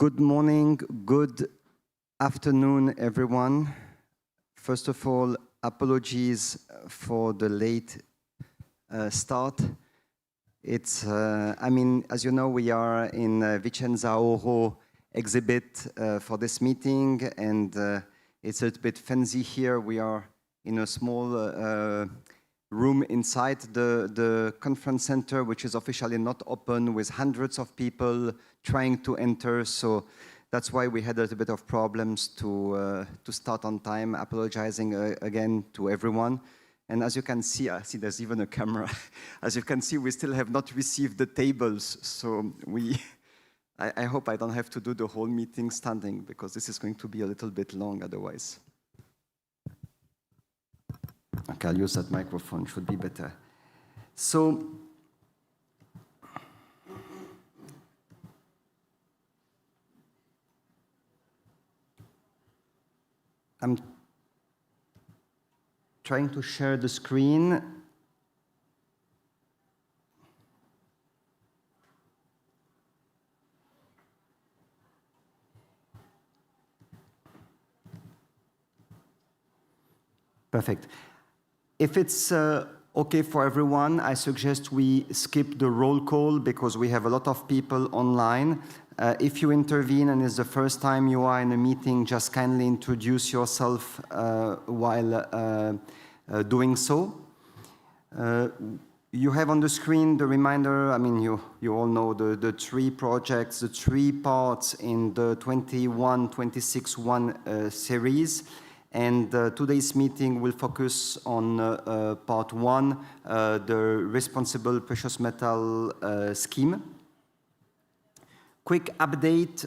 Good morning, good afternoon, everyone. First of all, apologies for the late start. It's, as you know, we are in Vicenza Oro exhibit for this meeting, and it's a bit fancy here. We are in a small room inside the conference center, which is officially not open, with hundreds of people trying to enter. So that's why we had a little bit of problems to start on time, apologizing again to everyone. And as you can see, I see there's even a camera. As you can see, we still have not received the tables. So I hope I don't have to do the whole meeting standing, because this is going to be a little bit long otherwise. Okay, I'll use that microphone, should be better. So, I'm trying to share the screen. Perfect. If it's okay for everyone, I suggest we skip the roll call because we have a lot of people online. If you intervene and it's the first time you are in a meeting, just kindly introduce yourself while doing so. You have on the screen the reminder. I mean, you all know the three projects, the three parts in the 21-26-1 series. And today's meeting will focus on part one, the responsible precious metal scheme. Quick update,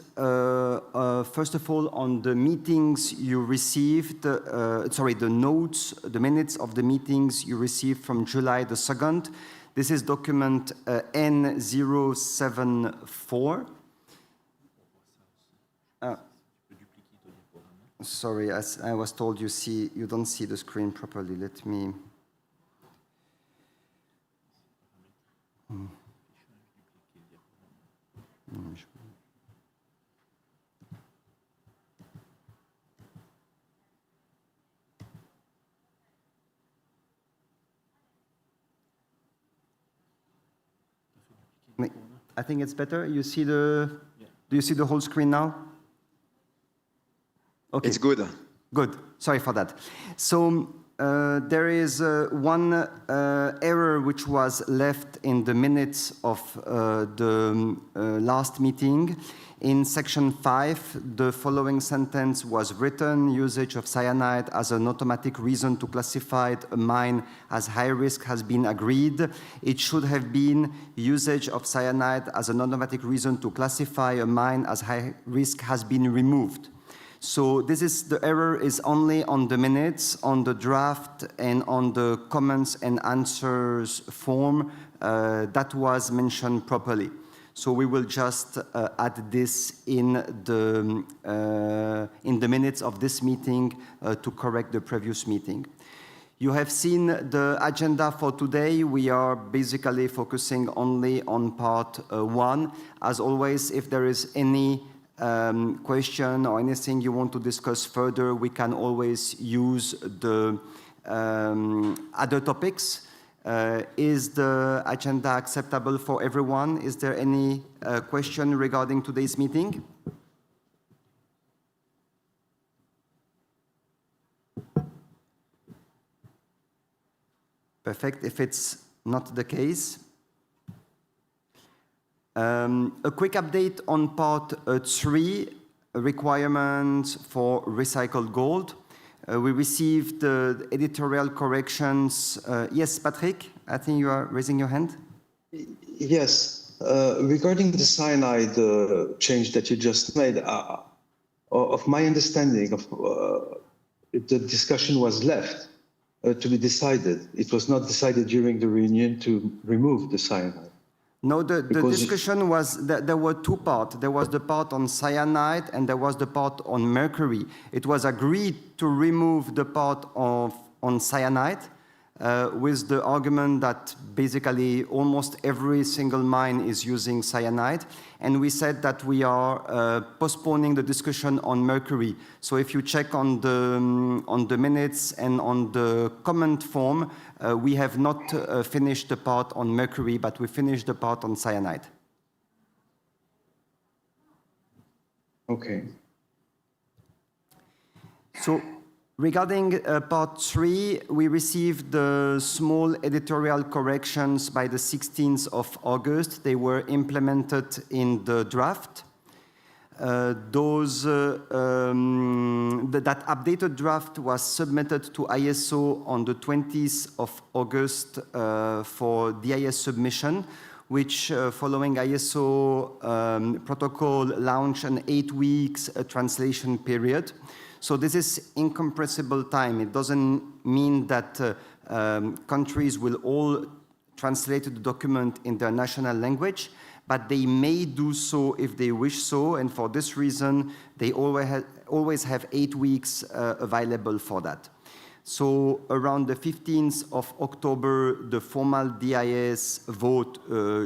first of all, on the meetings you received, the notes, the minutes of the meetings you received from July the 2nd. This is document N074. Sorry, as I was told, you don't see the screen properly. Let me. I think it's better. You see do you see the whole screen now? Okay. It's good. Good. Sorry for that. So there is one error which was left in the minutes of the last meeting. In section 5, the following sentence was written: usage of cyanide as an automatic reason to classify a mine as high risk has been agreed. It should have been usage of cyanide as an automatic reason to classify a mine as high risk has been removed. So the error is only on the minutes, on the draft, and on the comments and answers form that was mentioned properly. So we will just add this in the minutes of this meeting to correct the previous meeting. You have seen the agenda for today. We are basically focusing only on part one. As always, if there is any question or anything you want to discuss further, we can always use the other topics. Is the agenda acceptable for everyone? Is there any question regarding today's meeting? Perfect. If it's not the case, a quick update on part 3, requirements for recycled gold. We received the editorial corrections. Yes, Patrick, I think you are raising your hand. Yes, regarding the cyanide change that you just made, of my understanding, the discussion was left to be decided. It was not decided during the reunion to remove the cyanide. No, the discussion was that there were two parts. There was the part on cyanide and there was the part on mercury. It was agreed to remove the part on cyanide, with the argument that basically almost every single mine is using cyanide. And we said that we are postponing the discussion on mercury. So if you check on the minutes and on the comment form, we have not finished the part on mercury, but we finished the part on cyanide. Okay. So regarding part 3, we received the small editorial corrections by the 16th of August. They were implemented in the draft. That updated draft was submitted to ISO on the 20th of August for DIS submission, which following ISO protocol launched an 8 weeks translation period. So this is incompressible time. It doesn't mean that countries will all translate the document in their national language, but they may do so if they wish so, and for this reason, they always have 8 weeks available for that. So around the 15th of October, the formal DIS vote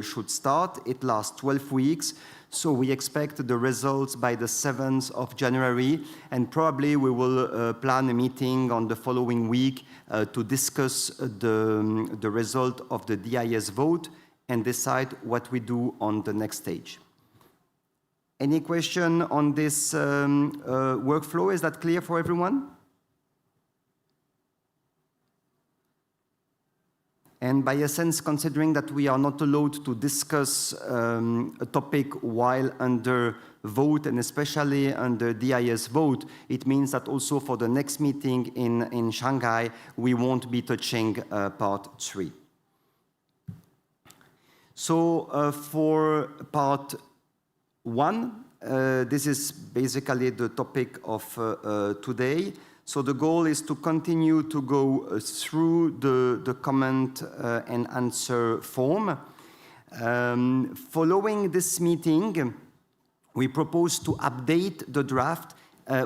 should start. It lasts 12 weeks. So we expect the results by the 7th of January, and probably we will plan a meeting on the following week to discuss the result of the DIS vote and decide what we do on the next stage. Any question on this workflow? Is that clear for everyone? And by essence, considering that we are not allowed to discuss a topic while under vote, and especially under DIS vote, it means that also for the next meeting in Shanghai, we won't be touching part 3. So for part 1, this is basically the topic of today. So the goal is to continue to go through the comment and answer form. Following this meeting, we propose to update the draft.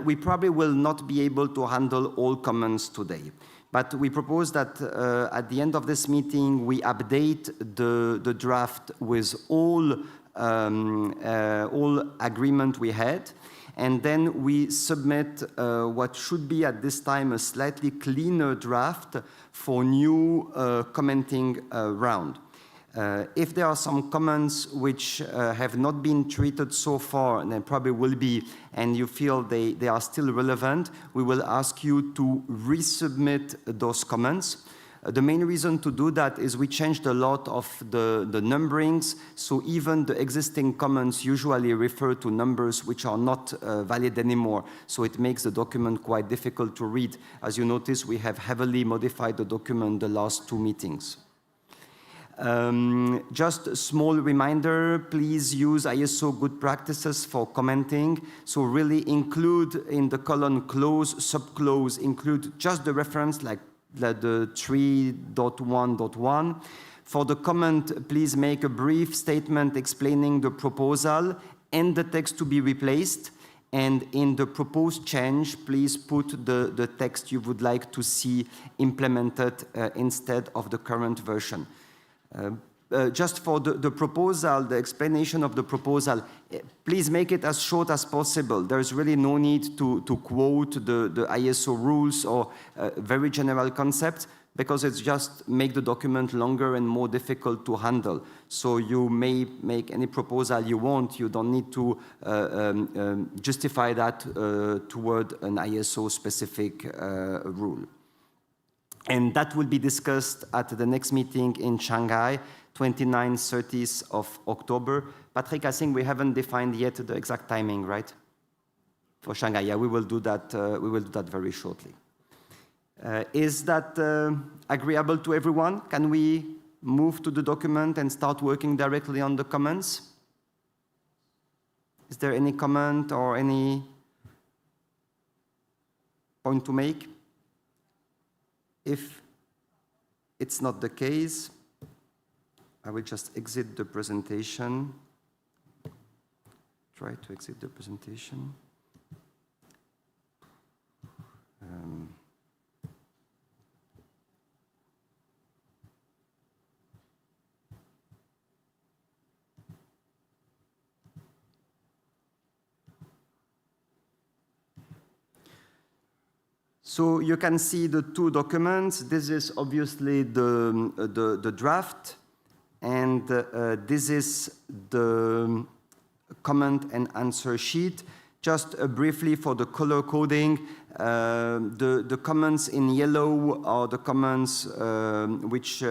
We probably will not be able to handle all comments today, but we propose that at the end of this meeting, we update the draft with all agreement we had. And then we submit what should be at this time a slightly cleaner draft for new commenting round. If there are some comments which have not been treated so far, and there probably will be, and you feel they are still relevant, we will ask you to resubmit those comments. The main reason to do that is we changed a lot of the numberings, so even the existing comments usually refer to numbers which are not valid anymore, so it makes the document quite difficult to read. As you notice, we have heavily modified the document the last 2 meetings. Just a small reminder, please use ISO good practices for commenting. So really include in the column clause, subclause, include just the reference like the 3.1.1. For the comment, please make a brief statement explaining the proposal and the text to be replaced. And in the proposed change, please put the text you would like to see implemented instead of the current version. Just for the proposal, the explanation of the proposal, please make it as short as possible. There's really no need to quote the ISO rules or very general concepts, because it's just make the document longer and more difficult to handle. So you may make any proposal you want. You don't need to justify that toward an ISO-specific rule. And that will be discussed at the next meeting in Shanghai, 29th, 30th of October. Patrick, I think we haven't defined yet the exact timing, right? For Shanghai, yeah, we will do that. We will do that very shortly. Is that agreeable to everyone? Can we move to the document and start working directly on the comments? Is there any comment or any point to make? If it's not the case, I will just exit the presentation. Try to exit the presentation. So you can see the two documents. This is obviously the draft, and this is the comment and answer sheet. Just briefly for the color coding, the comments in yellow are the comments which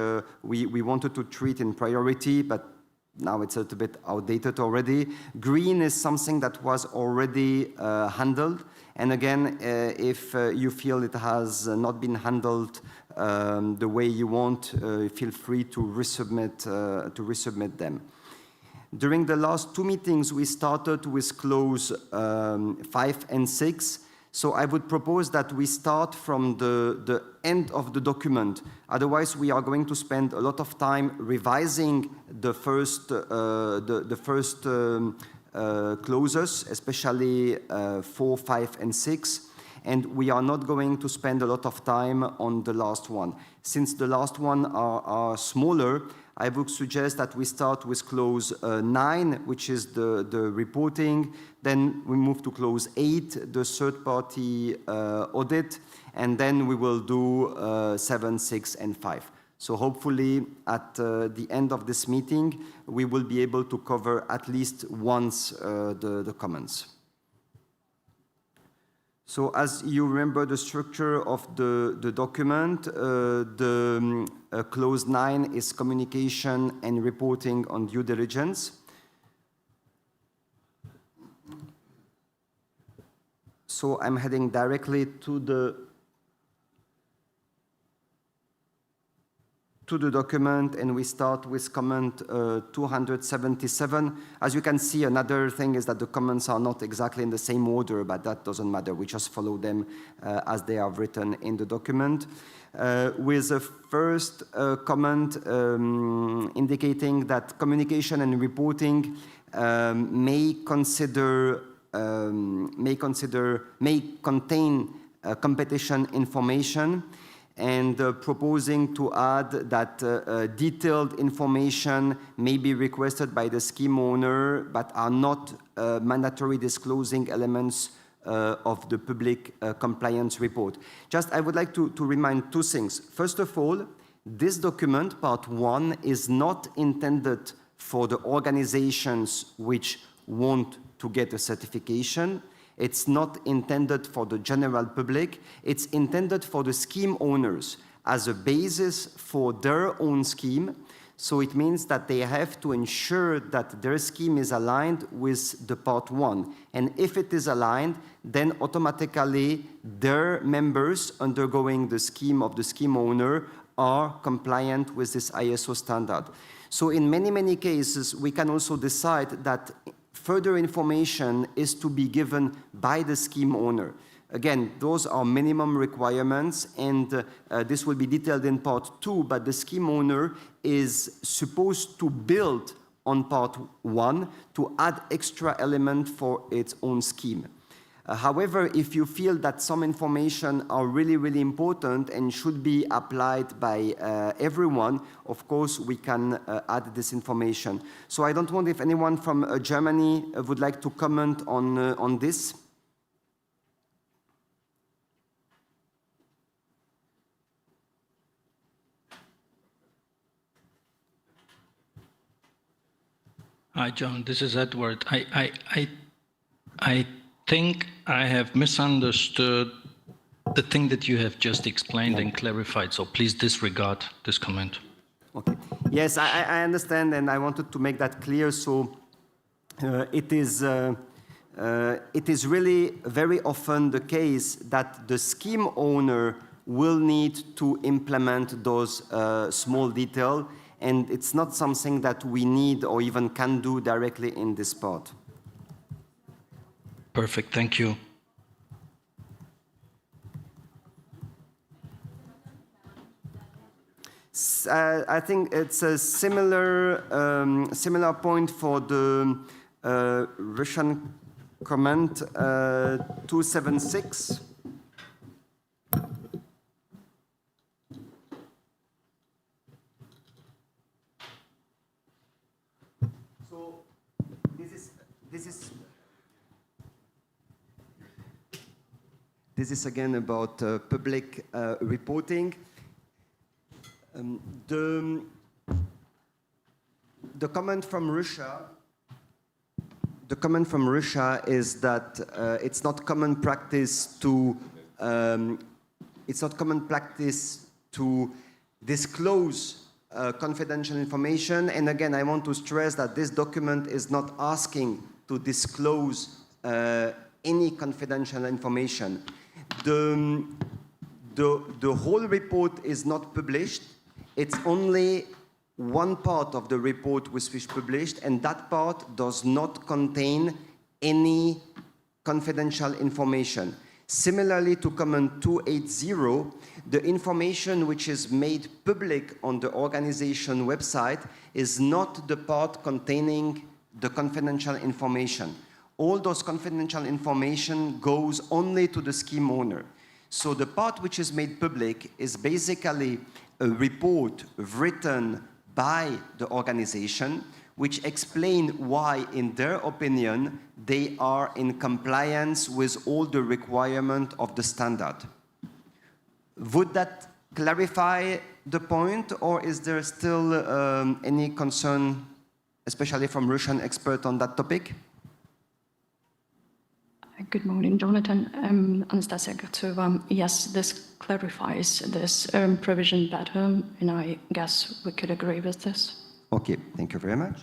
we wanted to treat in priority, but now it's a little bit outdated already. Green is something that was already handled. And again, if you feel it has not been handled the way you want, feel free to resubmit them. During the last two meetings, we started with clause 5 and 6. So I would propose that we start from the end of the document. Otherwise, we are going to spend a lot of time revising the first clauses, especially 4, 5, and 6. And we are not going to spend a lot of time on the last one. Since the last one are smaller, I would suggest that we start with clause 9, which is the reporting. Then we move to clause 8, the third-party audit. And then we will do 7, 6, and 5. So hopefully, at the end of this meeting, we will be able to cover at least once the comments. So as you remember the structure of the document, clause 9 is communication and reporting on due diligence. So I'm heading directly to the document, and we start with comment 277. As you can see, another thing is that the comments are not exactly in the same order, but that doesn't matter. We just follow them as they are written in the document. With the first comment indicating that communication and reporting may contain competition information, and proposing to add that detailed information may be requested by the scheme owner, but are not mandatory disclosing elements of the public compliance report. Just, I would like to remind two things. First of all, this document, part 1, is not intended for the organizations which want to get a certification. It's not intended for the general public. It's intended for the scheme owners as a basis for their own scheme. So it means that they have to ensure that their scheme is aligned with the part 1. And if it is aligned, then automatically their members undergoing the scheme of the scheme owner are compliant with this ISO standard. So in many, many cases, we can also decide that further information is to be given by the scheme owner. Again, those are minimum requirements, and this will be detailed in part 2, but the scheme owner is supposed to build on part 1 to add extra element for its own scheme. However, if you feel that some information are really, really important and should be applied by everyone, of course, we can add this information. So I don't know if anyone from Germany would like to comment on this. Hi, John. This is Edward. I think I have misunderstood the thing that you have just explained and clarified, so please disregard this comment. Okay. Yes, I understand, and I wanted to make that clear. So it is really very often the case that the scheme owner will need to implement those small details, and it's not something that we need or even can do directly in this part. Perfect, thank you. I think it's a similar point for the Russian comment 276. So This is again about public reporting. The comment from Russia. The comment from Russia is that it's not common practice to disclose confidential information. And again, I want to stress that this document is not asking to disclose any confidential information. The whole report is not published. It's only one part of the report which is published, and that part does not contain any confidential information. Similarly to comment 280, the information which is made public on the organization website is not the part containing the confidential information. All those confidential information goes only to the scheme owner. So the part which is made public is basically a report written by the organization which explain why, in their opinion, they are in compliance with all the requirements of the standard. Would that clarify the point, or is there still any concern, especially from Russian expert on that topic? Good morning, Jonathan. Anastasia Gatsova. Yes, this clarifies this provision better, and I guess we could agree with this. Okay, thank you very much.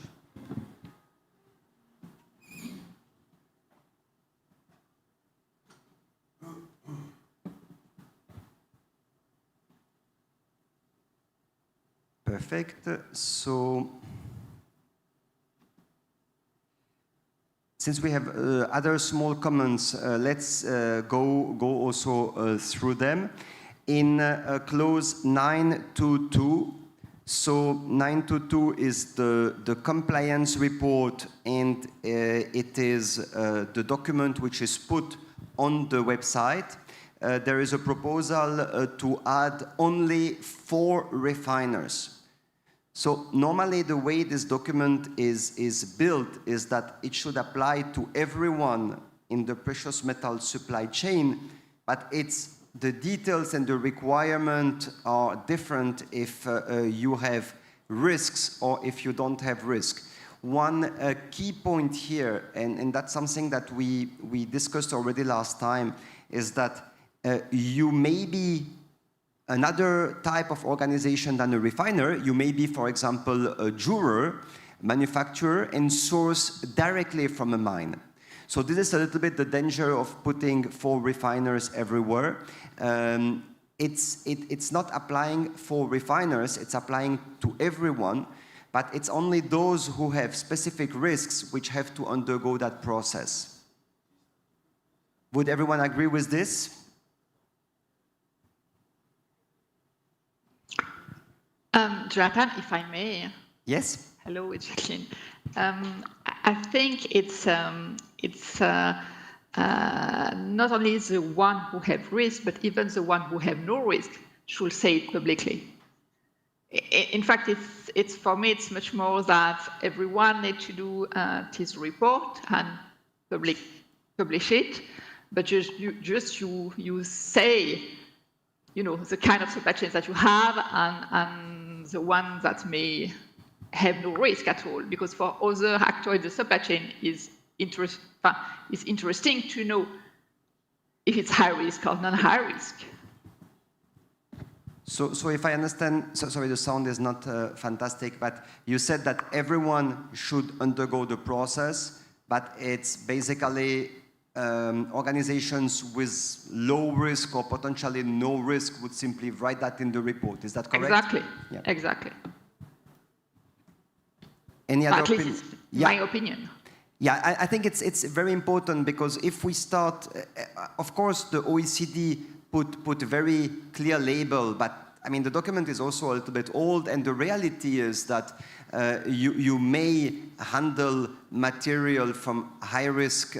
Perfect. So, since we have other small comments, let's go also through them. In clause 922, so 922 is the compliance report, and it is the document which is put on the website. There is a proposal to add only 4 refiners. So normally the way this document is built is that it should apply to everyone in the precious metal supply chain, but it's the details and the requirement are different if you have risks or if you don't have risk. One key point here, and that's something that we discussed already last time, is that you may be another type of organization than a refiner. You may be, for example, a jeweler, manufacturer, and source directly from a mine. So this is a little bit the danger of putting 4 refiners everywhere. It's not applying for refiners, it's applying to everyone, but it's only those who have specific risks which have to undergo that process. Would everyone agree with this? Jonathan, if I may. Yes. Hello, it's Jacqueline. I think it's not only the one who have risk, but even the one who have no risk should say it publicly. In fact, it's for me, it's much more that everyone needs to do this report and publish it, but you say, you know, the kind of supply chains that you have and the one that may have no risk at all, because for other actors in the supply chain is interesting to know if it's high risk or non-high risk. So if I understand, sorry, the sound is not fantastic, but you said that everyone should undergo the process, but it's basically organizations with low risk or potentially no risk would simply write that in the report. Is that correct? Exactly. Yeah. Exactly. Any other at least it's my opinion. Yeah, I think it's very important, because if we start, of course, the OECD put a very clear label, but I mean, the document is also a little bit old, and the reality is that you may handle material from high-risk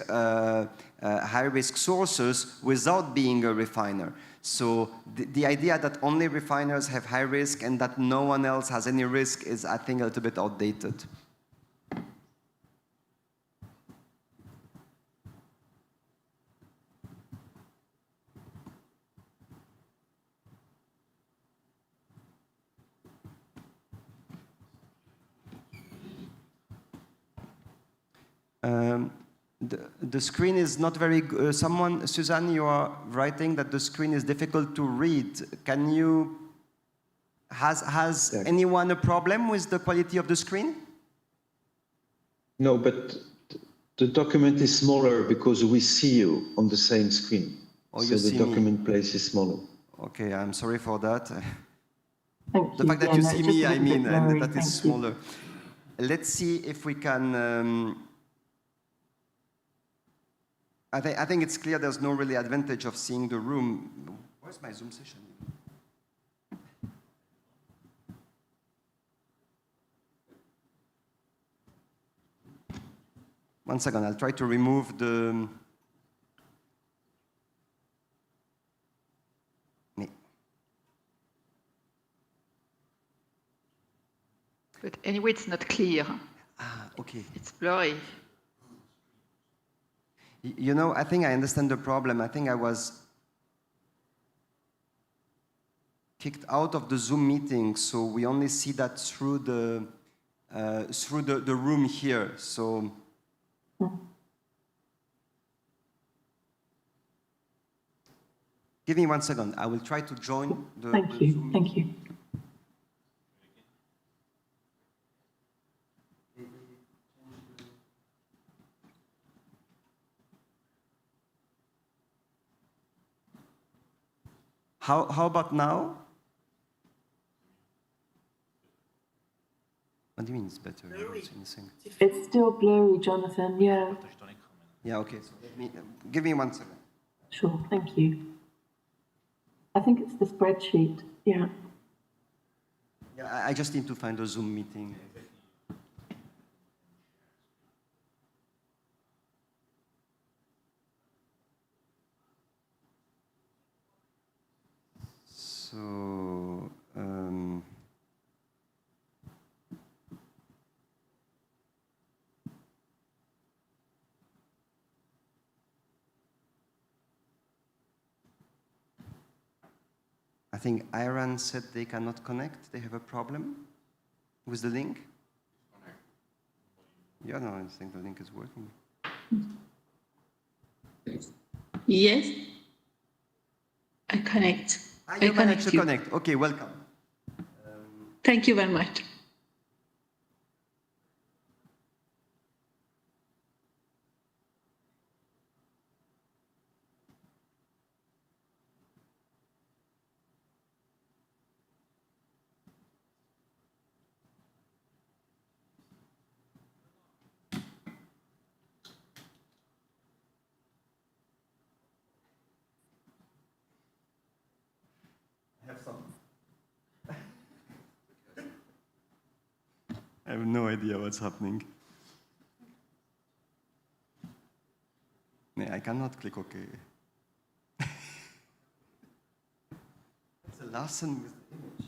sources without being a refiner. So the idea that only refiners have high risk and that no one else has any risk is, I think, a little bit outdated. The screen is not very good. Suzanne, you are writing that the screen is difficult to read. Can you, has anyone a problem with the quality of the screen? No, but the document is smaller because we see you on the same screen. Oh, so the document place is smaller. Okay, I'm sorry for that. Thank The you. fact that you see me, I mean, and that Thank is smaller. Let's see if we can. I think it's clear there's no really advantage of seeing the room. Where's my Zoom session? One second, I'll try to remove the. But anyway, it's not clear. Ah, okay. It's blurry. You know, I think I understand the problem. I think I was kicked out of the Zoom meeting, so we only see that through the room here. So. Give me 1 second. I will try to join the. Thank you. Thank you. How about now? What do you mean it's better? It's still blurry, Jonathan. Yeah. Yeah. Okay. So give me 1 second. Sure. Thank you. I think it's the spreadsheet. Yeah. Yeah. I just need to find a Zoom meeting. So, I think Iran said they cannot connect. They have a problem with the link. Yeah, no, I think the link is working. Yes. I connect. You managed to connect. Okay, welcome. Thank you very much. I have no idea what's happening. I cannot click OK. It's a Larsen with the image.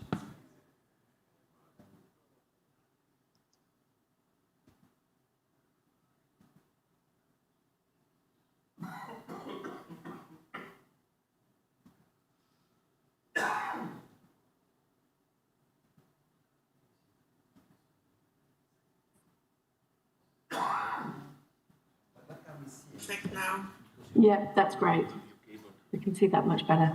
Now. Yeah, that's great. We can see that much better.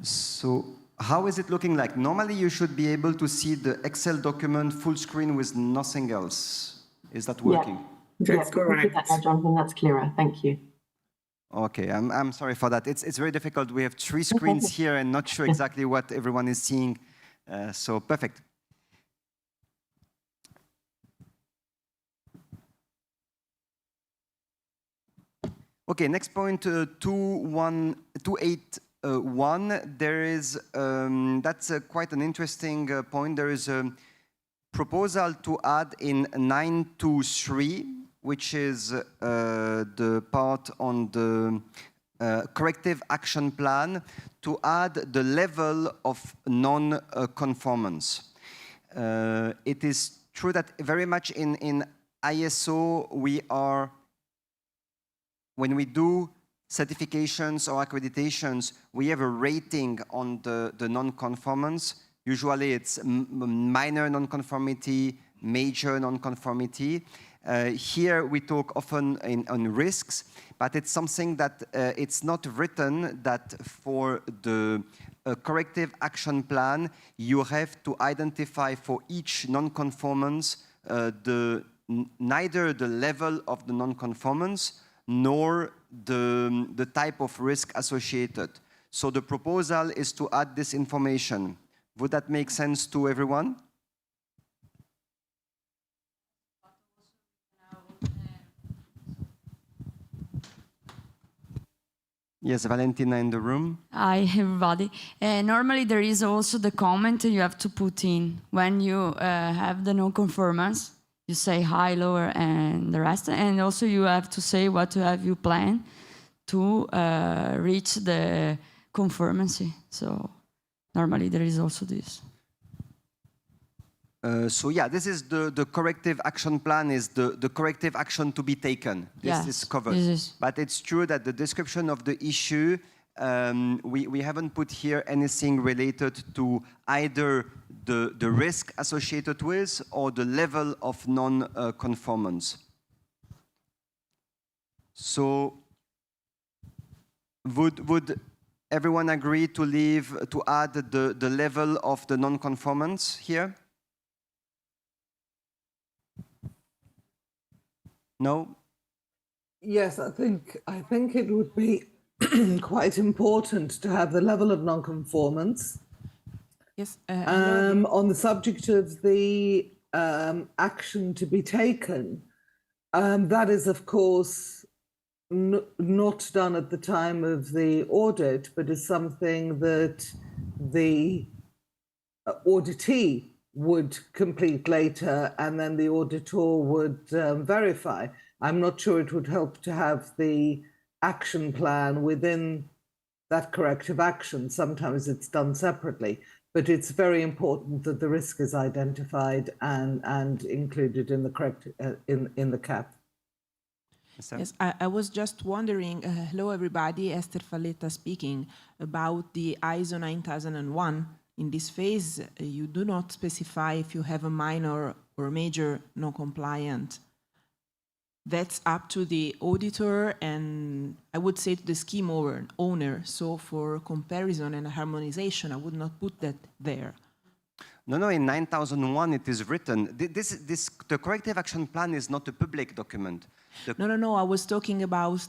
So how is it looking like? Normally, you should be able to see the Excel document full screen with nothing else. Is that working? Yeah. That's correct. Jonathan, that's clearer. Thank you. Okay, I'm sorry for that. It's very difficult. We have 3 screens here and not sure exactly what everyone is seeing. So perfect. Okay, next point, 28 one, there is, that's quite an interesting point. There is a proposal to add in 923, which is the part on the corrective action plan, to add the level of non-conformance. It is true that very much in ISO, we are, when we do certifications or accreditations, we have a rating on the non-conformance. Usually it's minor non-conformity, major non-conformity. Here we talk often on risks, but it's something that it's not written that for the corrective action plan, you have to identify for each non-conformance neither the level of the non-conformance nor the type of risk associated. So the proposal is to add this information. Would that make sense to everyone? Yes, Valentina in the room. Hi, everybody. Normally, there is also the comment you have to put in when you have the non-conformance. You say high, lower, and the rest. And also, you have to say what have you planned to reach the conformancy. So normally, there is also this. So yeah, this is the corrective action plan, is the corrective action to be taken. This is covered. But it's true that the description of the issue, we haven't put here anything related to either the risk associated with or the level of non-conformance. So would everyone agree to add the level of the non-conformance here? No? Yes, I think it would be quite important to have the level of non-conformance. Yes. On the subject of the action to be taken, that is, of course, not done at the time of the audit, but is something that the auditee would complete later, and then the auditor would verify. I'm not sure it would help to have the action plan within that corrective action. Sometimes it's done separately, but it's very important that the risk is identified and included in the correct in the CAP. Yes, I was just wondering, hello everybody, Esther Falletta speaking, about the ISO 9001. In this phase, you do not specify if you have a minor or major non-compliant. That's up to the auditor and I would say to the scheme owner. So for comparison and harmonization, I would not put that there. No, in 9001 it is written. The corrective action plan is not a public document. No, I was talking about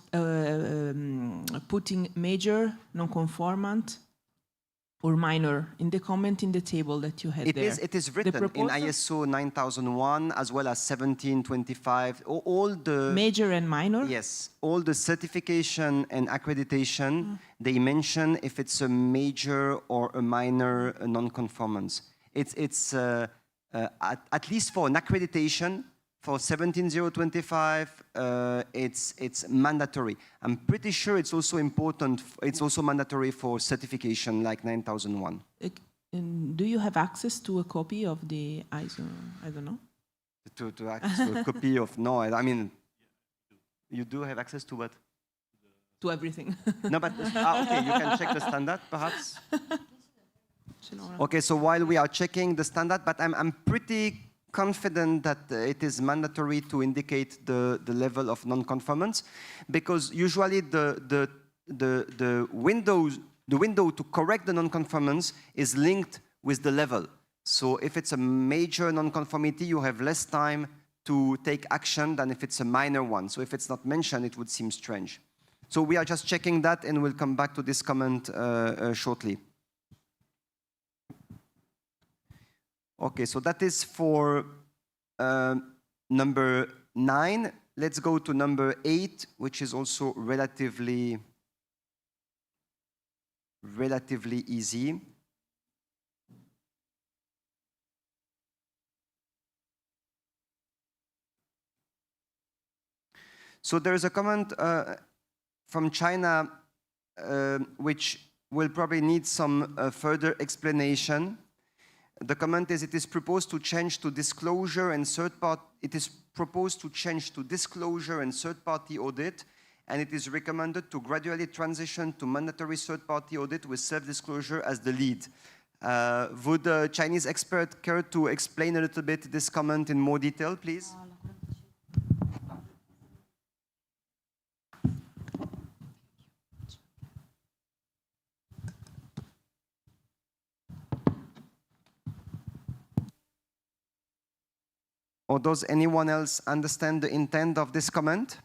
putting major, non-conformant, or minor in the comment in the table that you had there. It is written in ISO 9001 as well as 1725. All the major and minor. Yes, all the certification and accreditation they mention if it's a major or a minor non-conformance. It's at least for an accreditation. For 17025, it's mandatory. I'm pretty sure it's also important. It's also mandatory for certification, like 9001. Do you have access to a copy of the ISO? I don't know. To access to a copy of I mean, you do have access to what? To everything. No, but okay, you can check the standard, perhaps. Okay, so while we are checking the standard, but I'm pretty confident that it is mandatory to indicate the level of non-conformance, because usually the window to correct the non-conformance is linked with the level. So if it's a major non-conformity, you have less time to take action than if it's a minor one. So if it's not mentioned, it would seem strange. So we are just checking that, and we'll come back to this comment shortly. Okay, so that is for number 9. Let's go to number 8, which is also relatively relatively easy. So there is a comment from China which will probably need some further explanation. The comment is, it is proposed to change to disclosure and third-party. It is proposed to change to disclosure and third-party audit, and it is recommended to gradually transition to mandatory third-party audit with self-disclosure as the lead. Would the Chinese expert care to explain a little bit this comment in more detail, please? Or does anyone else understand the intent of this comment?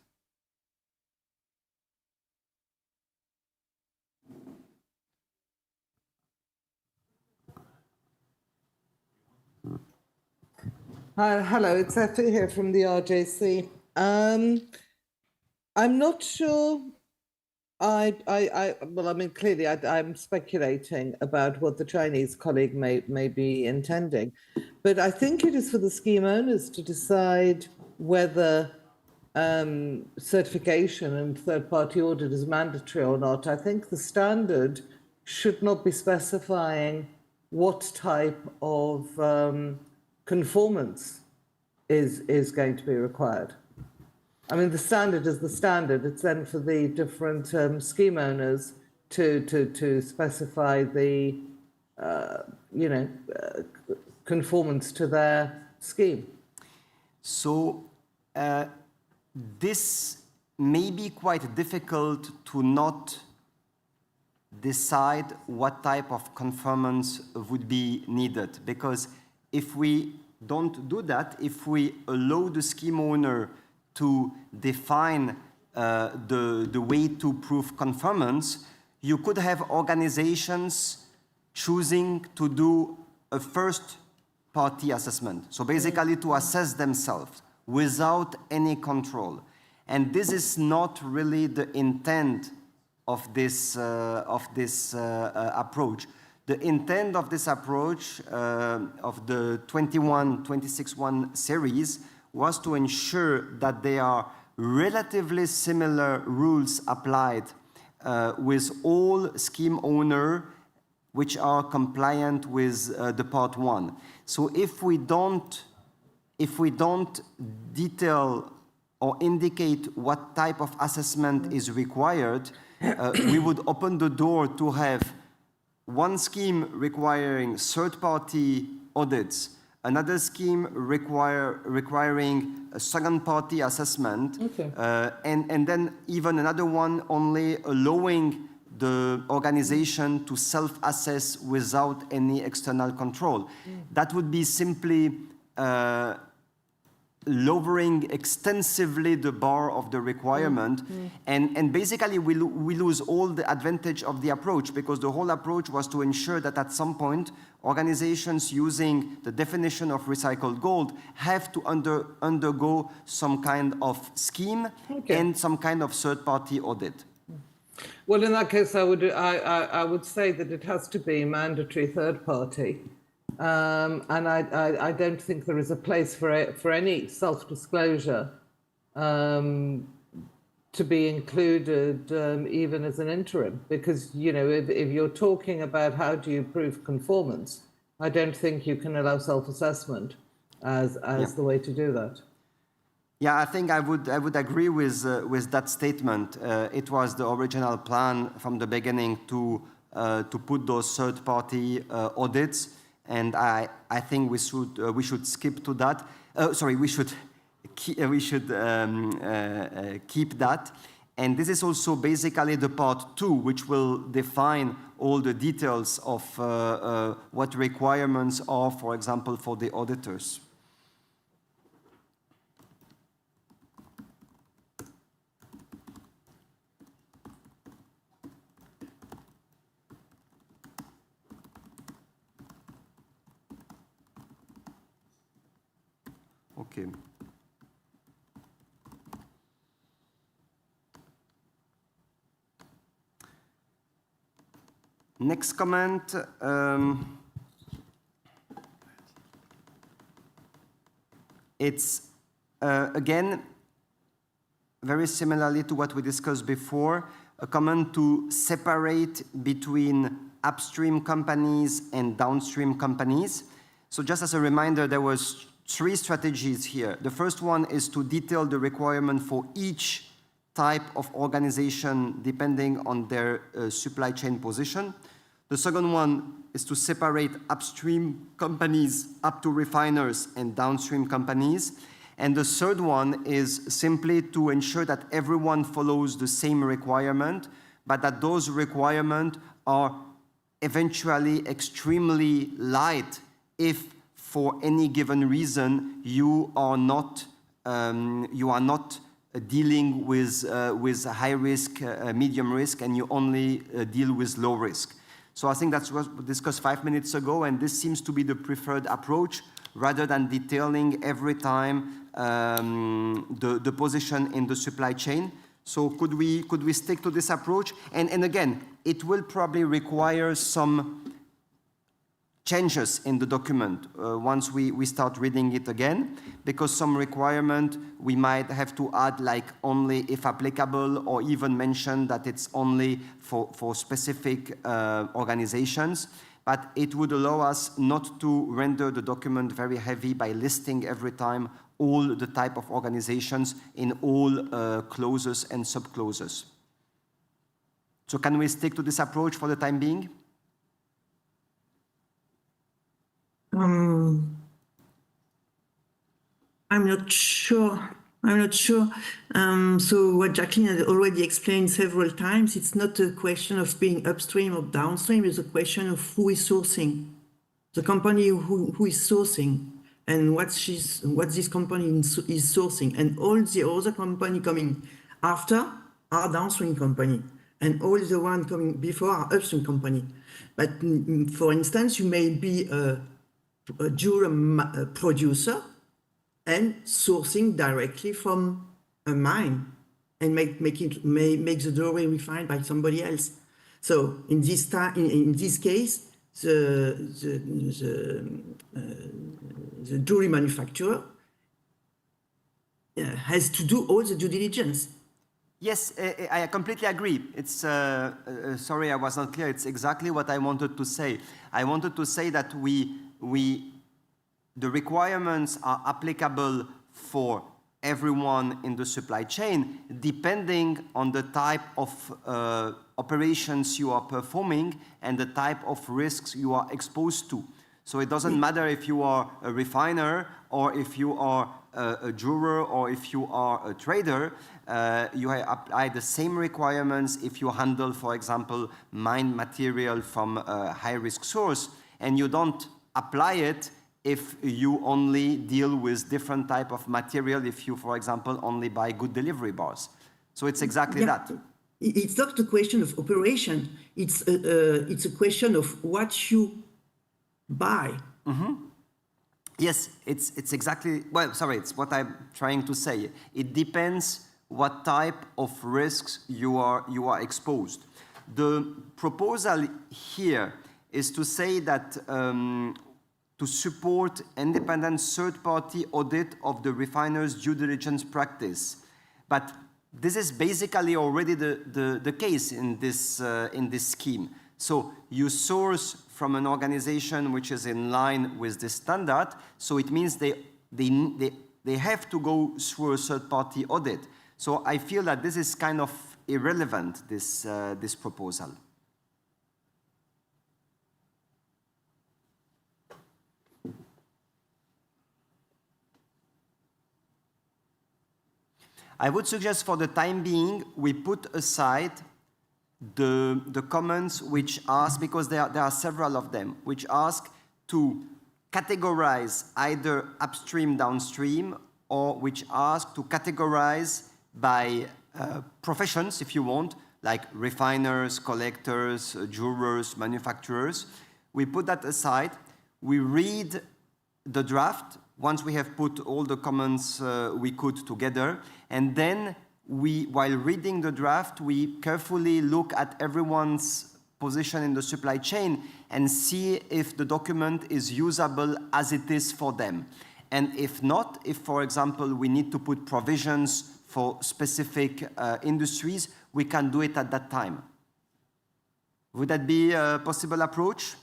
Hello, it's Effie here from the RJC. I'm not sure. Well, I mean, clearly, I'm speculating about what the Chinese colleague may be intending, but I think it is for the scheme owners to decide whether certification and third-party audit is mandatory or not. I think the standard should not be specifying what type of conformance is going to be required. I mean, the standard is the standard. It's then for the different scheme owners to specify the, conformance to their scheme. So this may be quite difficult to not decide what type of conformance would be needed, because if we don't do that, if we allow the scheme owner to define the way to prove conformance, you could have organizations choosing to do a first-party assessment. So basically to assess themselves without any control. And this is not really the intent of this approach. The intent of this approach of the 26.1 series was to ensure that there are relatively similar rules applied with all scheme owners which are compliant with the part 1. So if we don't detail or indicate what type of assessment is required, we would open the door to have one scheme requiring third-party audits, another scheme requiring a second-party assessment, okay. And then even another one only allowing the organization to self-assess without any external control. That would be simply lowering extensively the bar of the requirement, and basically we lose all the advantage of the approach, because the whole approach was to ensure that at some point organizations using the definition of recycled gold have to undergo some kind of scheme and some kind of third-party audit. Well, in that case, I would say that it has to be mandatory third-party. And I don't think there is a place for any self-disclosure to be included even as an interim, because if you're talking about how do you prove conformance, I don't think you can allow self-assessment as the way to do that. Yeah, I think I would agree with that statement. It was the original plan from the beginning to put those third-party audits. And I think we should skip to that. We should keep that. And this is also basically the part 2, which will define all the details of what requirements are, for example, for the auditors. Okay. Next comment. It's, again, very similarly to what we discussed before, a comment to separate between upstream companies and downstream companies. So just as a reminder, there was 3 strategies here. The first one is to detail the requirement for each type of organization depending on their supply chain position. The second one is to separate upstream companies up to refiners and downstream companies. And the third one is simply to ensure that everyone follows the same requirement, but that those requirements are eventually extremely light if for any given reason you are not dealing with high risk, medium risk, and you only deal with low risk. So I think that's what we discussed 5 minutes ago, and this seems to be the preferred approach rather than detailing every time the position in the supply chain. So could we stick to this approach? And again, it will probably require some changes in the document once we start reading it again, because some requirement we might have to add, like only if applicable, or even mention that it's only for specific organizations. But it would allow us not to render the document very heavy by listing every time all the type of organizations in all clauses and subclauses. So can we stick to this approach for the time being? I'm not sure. So what Jacqueline had already explained several times, it's not a question of being upstream or downstream, it's a question of who is sourcing. The company who is sourcing and what this company is sourcing. And all the other company coming after are downstream company. And all the one coming before are upstream company. But for instance, you may be a jewelry producer and sourcing directly from a mine and make the jewelry refined by somebody else. So in this case, the jewelry manufacturer has to do all the due diligence. Yes, I completely agree. It's sorry, I was not clear. It's exactly what I wanted to say. I wanted to say that the requirements are applicable for everyone in the supply chain, depending on the type of operations you are performing and the type of risks you are exposed to. So it doesn't matter if you are a refiner or if you are a jeweler or if you are a trader, you apply the same requirements if you handle, for example, mined material from a high-risk source, and you don't apply it if you only deal with different type of material, if you, for example, only buy good delivery bars. So it's exactly that. It's not a question of operation. It's a question of what you buy. Mm-hmm. Yes, it's exactly, well, sorry, it's what I'm trying to say. It depends what type of risks you are exposed. The proposal here is to say that to support independent third-party audit of the refiner's due diligence practice. But this is basically already the case in this scheme. So you source from an organization which is in line with this standard, so it means they have to go through a third-party audit. So I feel that this is kind of irrelevant, this proposal. I would suggest for the time being, we put aside the comments which ask, because there are several of them, which ask to categorize either upstream, downstream, or which ask to categorize by professions, if you want, like refiners, collectors, jewelers, manufacturers. We put that aside. We read the draft once we have put all the comments we could together, and then while reading the draft, we carefully look at everyone's position in the supply chain and see if the document is usable as it is for them. And if not, if, for example, we need to put provisions for specific industries, we can do it at that time. Would that be a possible approach?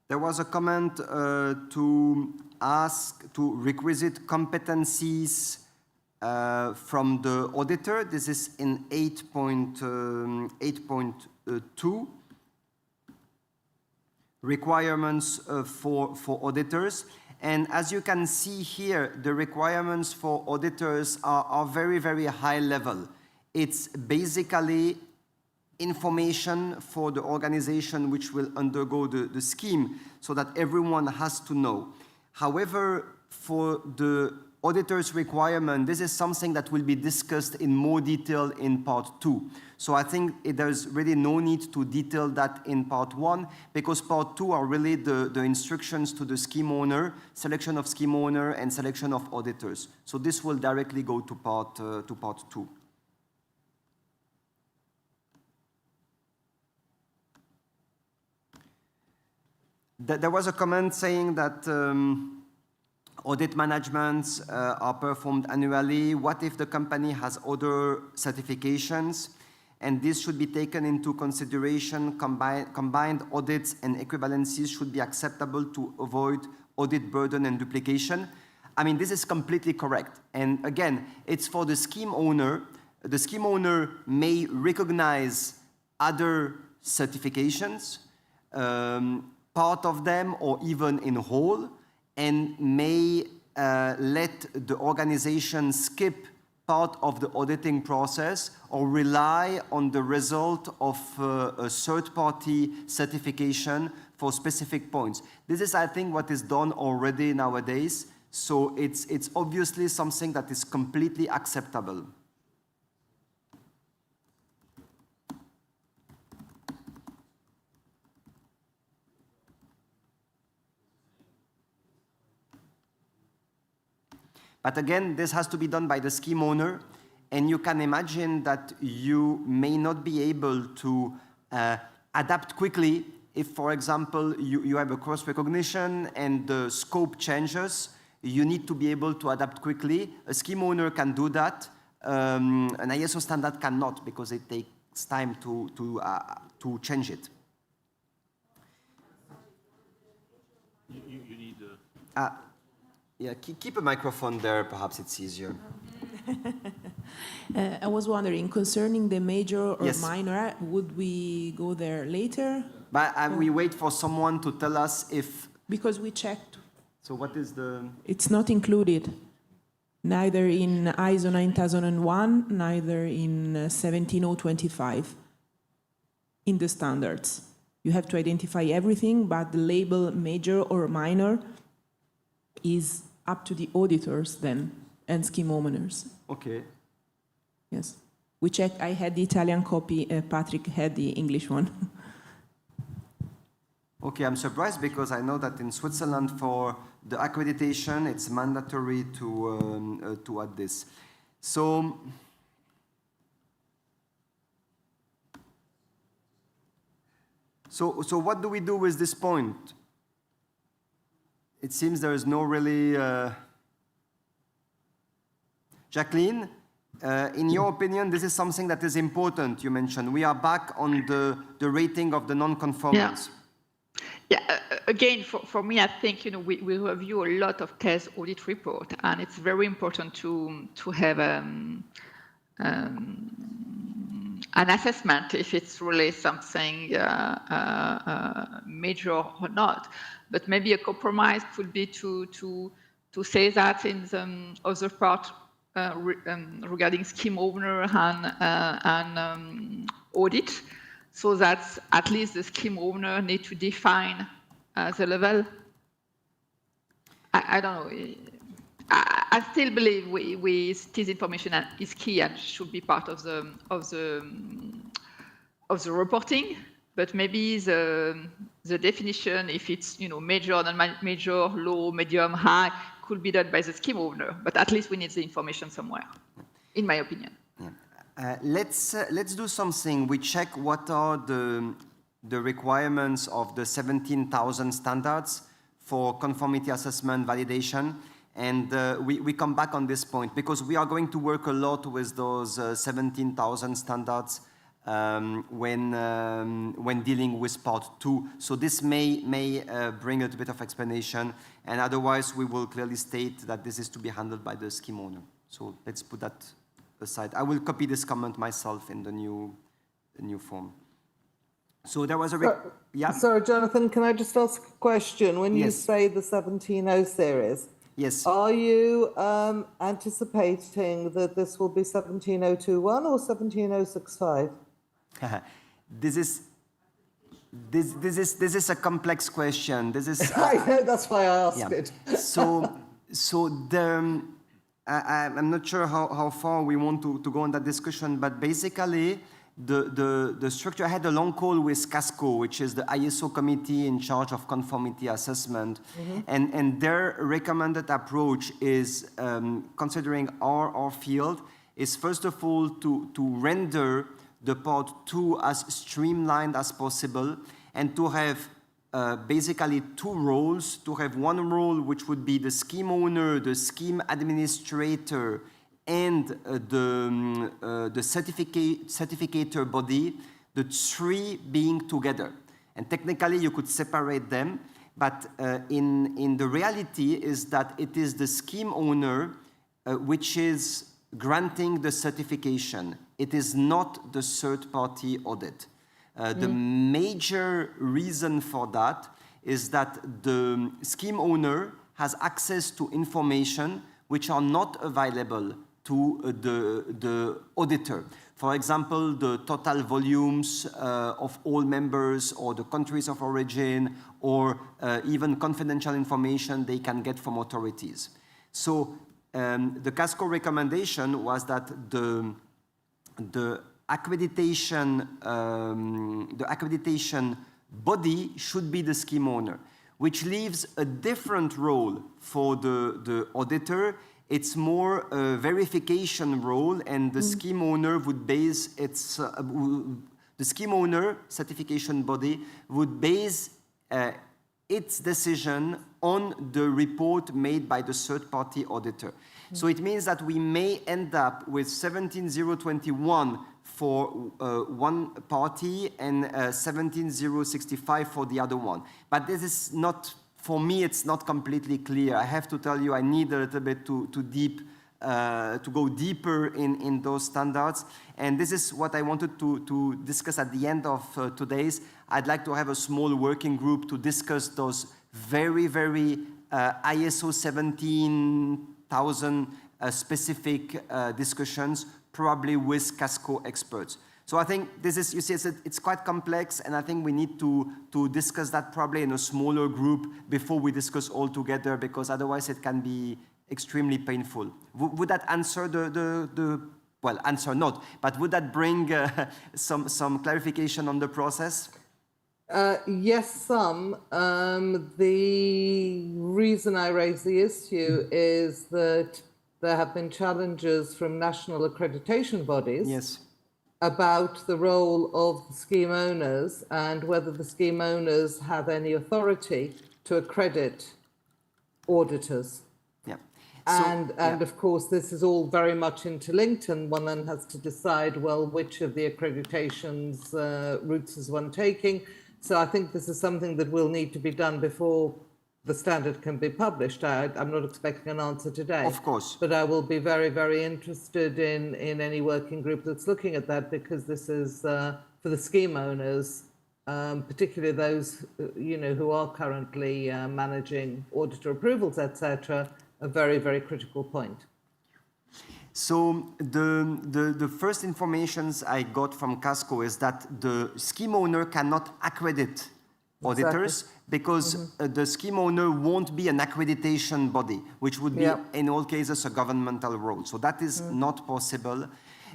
There was a comment to ask to requisite competencies from the auditor. This is in 8.2. Requirements for auditors. And as you can see here, the requirements for auditors are very, very high level. It's basically information for the organization which will undergo the scheme so that everyone has to know. However, for the auditor's requirement, this is something that will be discussed in more detail in part 2. So I think there's really no need to detail that in part 1, because part 2 are really the instructions to the scheme owner, selection of scheme owner, and selection of auditors. So this will directly go to part 2. There was a comment saying that audit managements are performed annually. What if the company has other certifications? And this should be taken into consideration. Combined audits and equivalencies should be acceptable to avoid audit burden and duplication. I mean, this is completely correct. And again, it's for the scheme owner. The scheme owner may recognize other certifications, part of them or even in whole, and may let the organization skip part of the auditing process or rely on the result of a third-party certification for specific points. This is, I think, what is done already nowadays, so it's obviously something that is completely acceptable. But again, this has to be done by the scheme owner, and you can imagine that you may not be able to adapt quickly if, for example, you have a cross recognition and the scope changes. You need to be able to adapt quickly. A scheme owner can do that. An ISO standard cannot, because it takes time to change it. You need Yeah, keep a microphone there, perhaps it's easier. I was wondering, concerning the major or Yes. minor, would we go there later? But we wait for someone to tell us if... Because we checked. So what is the... It's not included, neither in ISO 9001, neither in 17025, in the standards. You have to identify everything, but the label major or minor is up to the auditors then, and scheme owners. Okay. Yes. We checked, I had the Italian copy, Patrick had the English one. Okay, I'm surprised because I know that in Switzerland for the accreditation, it's mandatory to add this. So what do we do with this point? It seems there is no really... Jacqueline, in your opinion, this is something that is important, you mentioned. We are back on the rating of the non-conformance. Yeah, again, for me, I think, you know, we review a lot of TES audit report, and it's very important to have an assessment if it's really something major or not. But maybe a compromise could be to say that in the other part regarding scheme owner and audit, so that at least the scheme owner need to define the level. I don't know. I still believe this information is key and should be part of the reporting. But maybe the definition, if it's major, non-major, low, medium, high, could be done by the scheme owner. But at least we need the information somewhere, in my opinion. Yeah. Let's do something. We check what are the requirements of the 17,000 standards for conformity assessment validation. And we come back on this point because we are going to work a lot with those 17,000 standards when dealing with part 2. So this may bring a bit of explanation, and otherwise we will clearly state that this is to be handled by the scheme owner. So let's put that aside. I will copy this comment myself in the new form. So there was a... yeah. Sorry, Jonathan, can I just ask a question? When you say the 17.0 series, yes, are you anticipating that this will be 17.021 or 17.065? This is a complex question. This is I know, that's why I asked it. So I'm not sure how far we want to go on that discussion, but basically the structure, I had a long call with CASCO, which is the ISO committee in charge of conformity assessment, and their recommended approach is, considering our field, is first of all to render the part 2 as streamlined as possible, and to have basically 2 roles, to have one role which would be the scheme owner, the scheme administrator, and the certificator body, the 3 being together. And technically you could separate them, but in the reality is that it is the scheme owner which is granting the certification. It is not the third-party audit. The major reason for that is that the scheme owner has access to information which are not available to the auditor. For example, the total volumes of all members, or the countries of origin, or even confidential information they can get from authorities. So the CASCO recommendation was that the accreditation body should be the scheme owner, which leaves a different role for the auditor. It's more a verification role, and the scheme owner would base its the scheme owner certification body would base its decision on the report made by the third-party auditor. So it means that we may end up with 17.021 for one party and 17.065 for the other one. But this is not, for me, it's not completely clear. I have to tell you, I need a little bit to go deeper in those standards. And this is what I wanted to discuss at the end of today's. I'd like to have a small working group to discuss those very, very ISO 17,000 specific discussions, probably with CASCO experts. So I think this is, you see, it's quite complex, and I think we need to discuss that probably in a smaller group before we discuss all together, because otherwise it can be extremely painful. Would that answer well, answer not, but would that bring some clarification on the process? Yes, some. The reason I raise the issue is that there have been challenges from national accreditation bodies about the role of the scheme owners and whether the scheme owners have any authority to accredit auditors. And of course, this is all very much interlinked, and one then has to decide, well, which of the accreditations routes is one taking. So I think this is something that will need to be done before the standard can be published. I'm not expecting an answer today. Of course. But I will be very, very interested in any working group that's looking at that, because this is for the scheme owners, particularly those who are currently managing auditor approvals, etc., a very, very critical point. So the first informations I got from Casco is that the scheme owner cannot accredit auditors because the scheme owner won't be an accreditation body, which would be in all cases a governmental role. So that is not possible.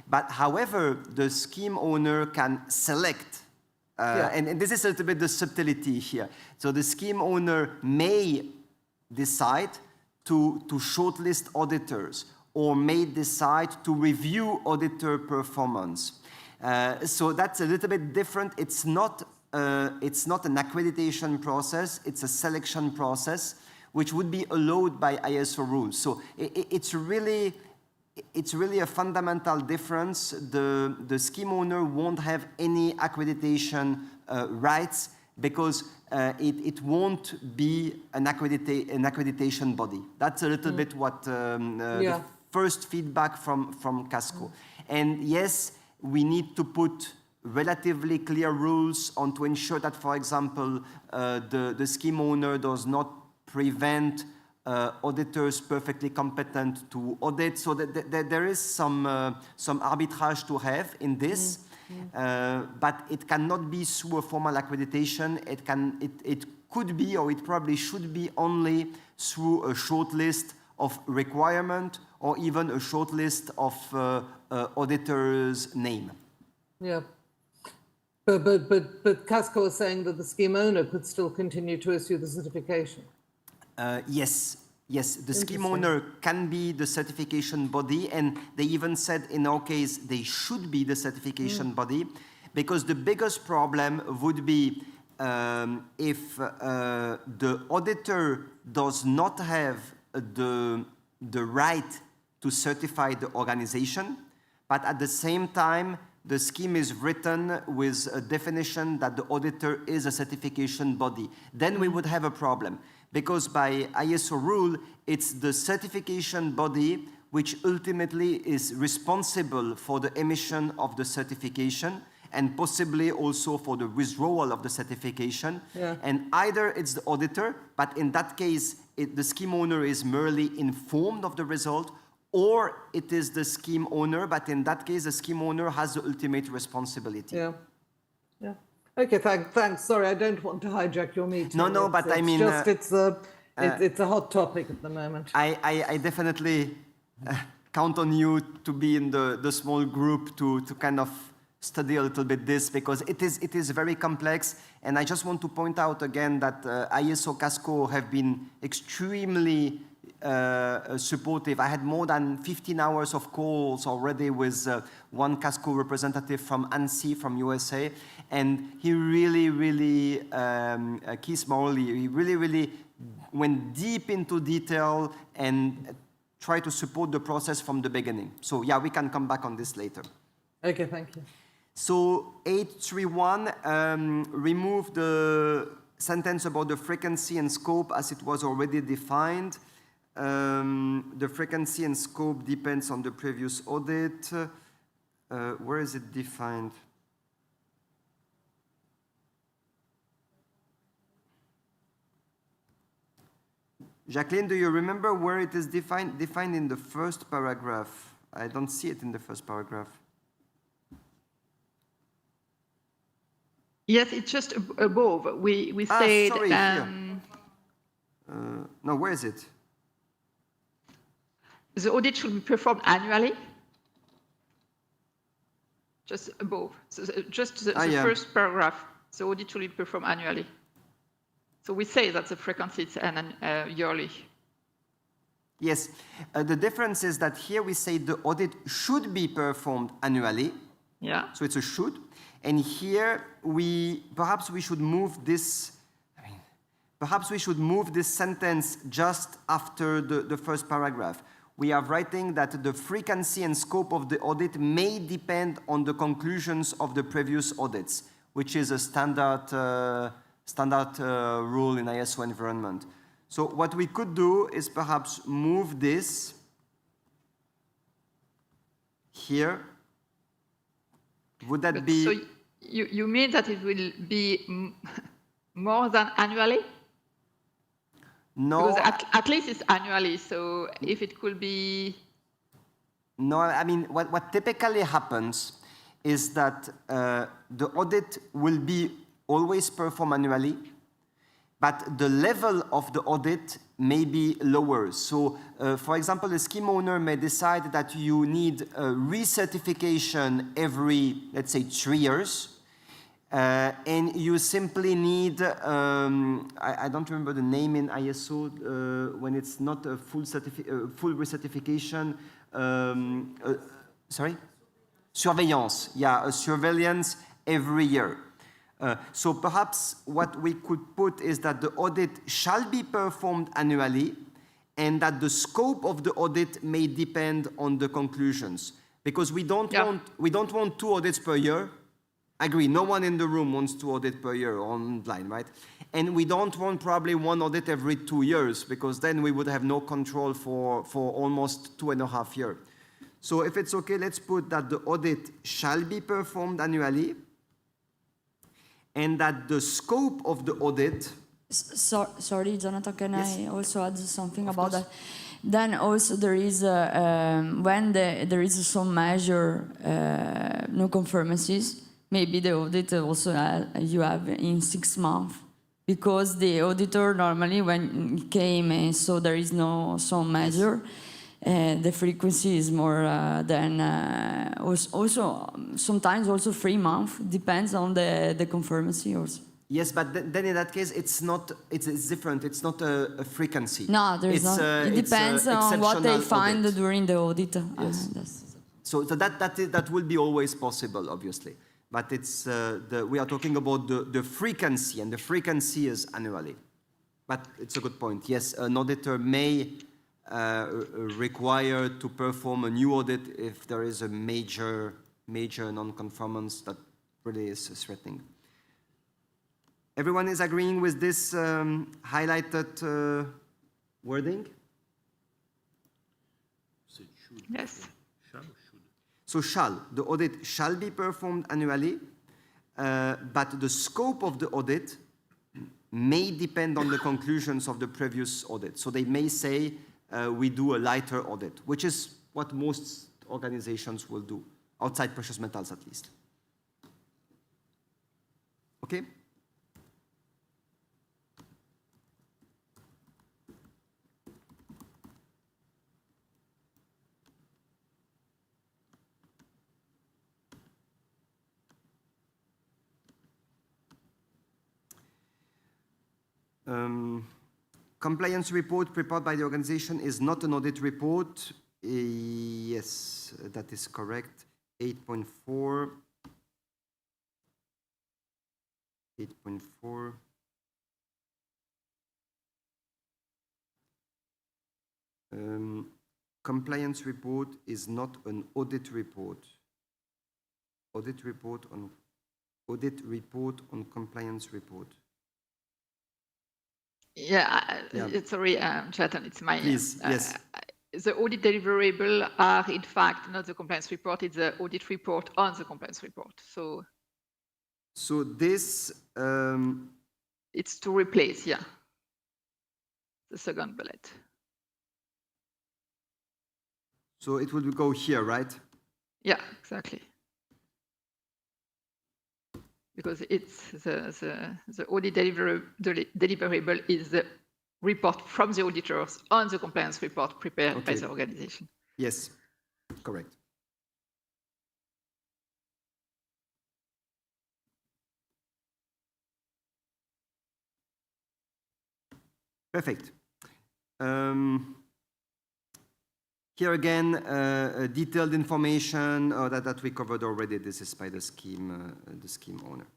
But however, the scheme owner can select, and this is a little bit the subtlety here. So the scheme owner may decide to shortlist auditors, or may decide to review auditor performance. So that's a little bit different. It's not an accreditation process, it's a selection process, which would be allowed by ISO rules. So it's really a fundamental difference. The scheme owner won't have any accreditation rights because it won't be an accreditation body. That's a little bit what the first feedback from Casco. And yes, we need to put relatively clear rules on to ensure that, for example, the scheme owner does not prevent auditors perfectly competent to audit. So that there is some arbitrage to have in this, but it cannot be through a formal accreditation. It could be, or it probably should be, only through a short list of requirement or even a short list of auditor's name. Yeah. But Casco is saying that the scheme owner could still continue to issue the certification. Yes, the scheme owner can be the certification body, and they even said in our case they should be the certification body, because the biggest problem would be if the auditor does not have the right to certify the organization, but at the same time the scheme is written with a definition that the auditor is a certification body. Then we would have a problem, because by ISO rule, it's the certification body which ultimately is responsible for the emission of the certification and possibly also for the withdrawal of the certification. And either it's the auditor, but in that case, the scheme owner is merely informed of the result, or it is the scheme owner, but in that case, the scheme owner has the ultimate responsibility. Okay, thanks. Sorry, I don't want to hijack your meeting. No, but I mean... it's a hot topic at the moment. I definitely count on you to be in the small group to kind of study a little bit this, because it is very complex. And I just want to point out again that ISO Casco have been extremely supportive. I had more than 15 hours of calls already with one Casco representative from ANSI, from USA, and he really, Keith Morley, he really went deep into detail and tried to support the process from the beginning. So yeah, we can come back on this later. Okay, thank you. So 831, remove the sentence about the frequency and scope as it was already defined. The frequency and scope depends on the previous audit. Where is it defined? Jacqueline, do you remember where it is defined? Defined in the first paragraph. I don't see it in the first paragraph. Yes, it's just above. We said... Sorry, no, where is it? The audit should be performed annually. Just above. So just the first paragraph. The audit should be performed annually. So we say that the frequency is yearly. Yes. The difference is that here we say the audit should be performed annually. Yeah. So it's a should. And here perhaps we should move this. Perhaps we should move this sentence just after the first paragraph. We are writing that the frequency and scope of the audit may depend on the conclusions of the previous audits, which is a standard rule in ISO environment. So what we could do is perhaps move this here. Would that be... So you mean that it will be more than annually? No. Because at least it's annually, so if it could be... No, I mean, what typically happens is that the audit will be always performed annually, but the level of the audit may be lower. So, for example, a scheme owner may decide that you need a recertification every, let's say, 3 years, and you simply need, I don't remember the name in ISO, when it's not a full recertification, sorry? Surveillance, yeah, a surveillance every year. So perhaps what we could put is that the audit shall be performed annually and that the scope of the audit may depend on the conclusions. Because we don't want 2 audits per year. I agree, no one in the room wants 2 audits per year online, right? And we don't want probably 1 audit every 2 years, because then we would have no control for almost 2.5 years. So if it's okay, let's put that the audit shall be performed annually, and that the scope of the audit... Sorry, Jonathan, can I also add something about that? Then also there is, when there is some measure, no conformances, maybe the audit also you have in 6 months, because the auditor normally when he came and so there is no some measure, the frequency is more than also sometimes also 3 months, depends on the conformity also. Yes, but then in that case, it's different. It's not a frequency. No, there's not. It depends on what they find during the audit. Yes. So that will be always possible, obviously. But it's we are talking about the frequency, and the frequency is annually. But it's a good point. Yes, an auditor may require to perform a new audit if there is a major non-conformance that really is threatening. Everyone is agreeing with this highlighted wording? Yes. So the audit shall be performed annually, but the scope of the audit may depend on the conclusions of the previous audit. So they may say, we do a lighter audit, which is what most organizations will do, outside precious metals at least. Okay? Compliance report prepared by the organization is not an audit report. Yes, that is correct. 8.4. 8.4. Compliance report is not an audit report. Audit report on compliance report. Yeah, sorry, Jonathan, it's my... Please, yes. The audit deliverable are, in fact, not the compliance report, it's the audit report on the compliance report. So this... it's to replace, the second bullet. So it will go here, right? Yeah, exactly. Because it's the audit deliverable is the report from the auditors on the compliance report prepared by the organization. Yes, correct. Perfect. Here again, detailed information that we covered already. This is by the scheme owner.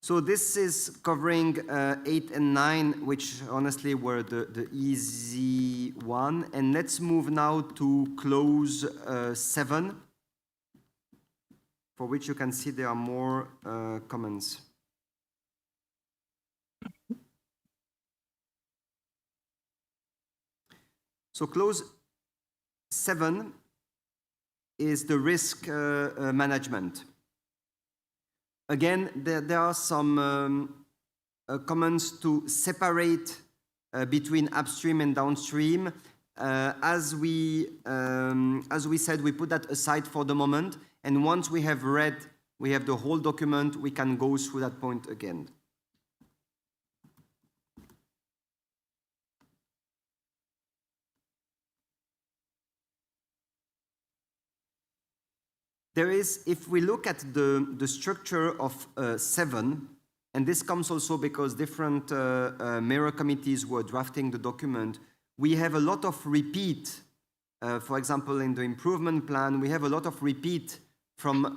So this is covering 8 and 9, which honestly were the easy one. And let's move now to clause 7, for which you can see there are more comments. So clause 7 is the risk management. Again, there are some comments to separate between upstream and downstream. as we said, we put that aside for the moment, and once we have the whole document, we can go through that point again. There is, if we look at the structure of 7, and this comes also because different mirror committees were drafting the document, we have a lot of repeat. For example, in the improvement plan, we have a lot of repeat from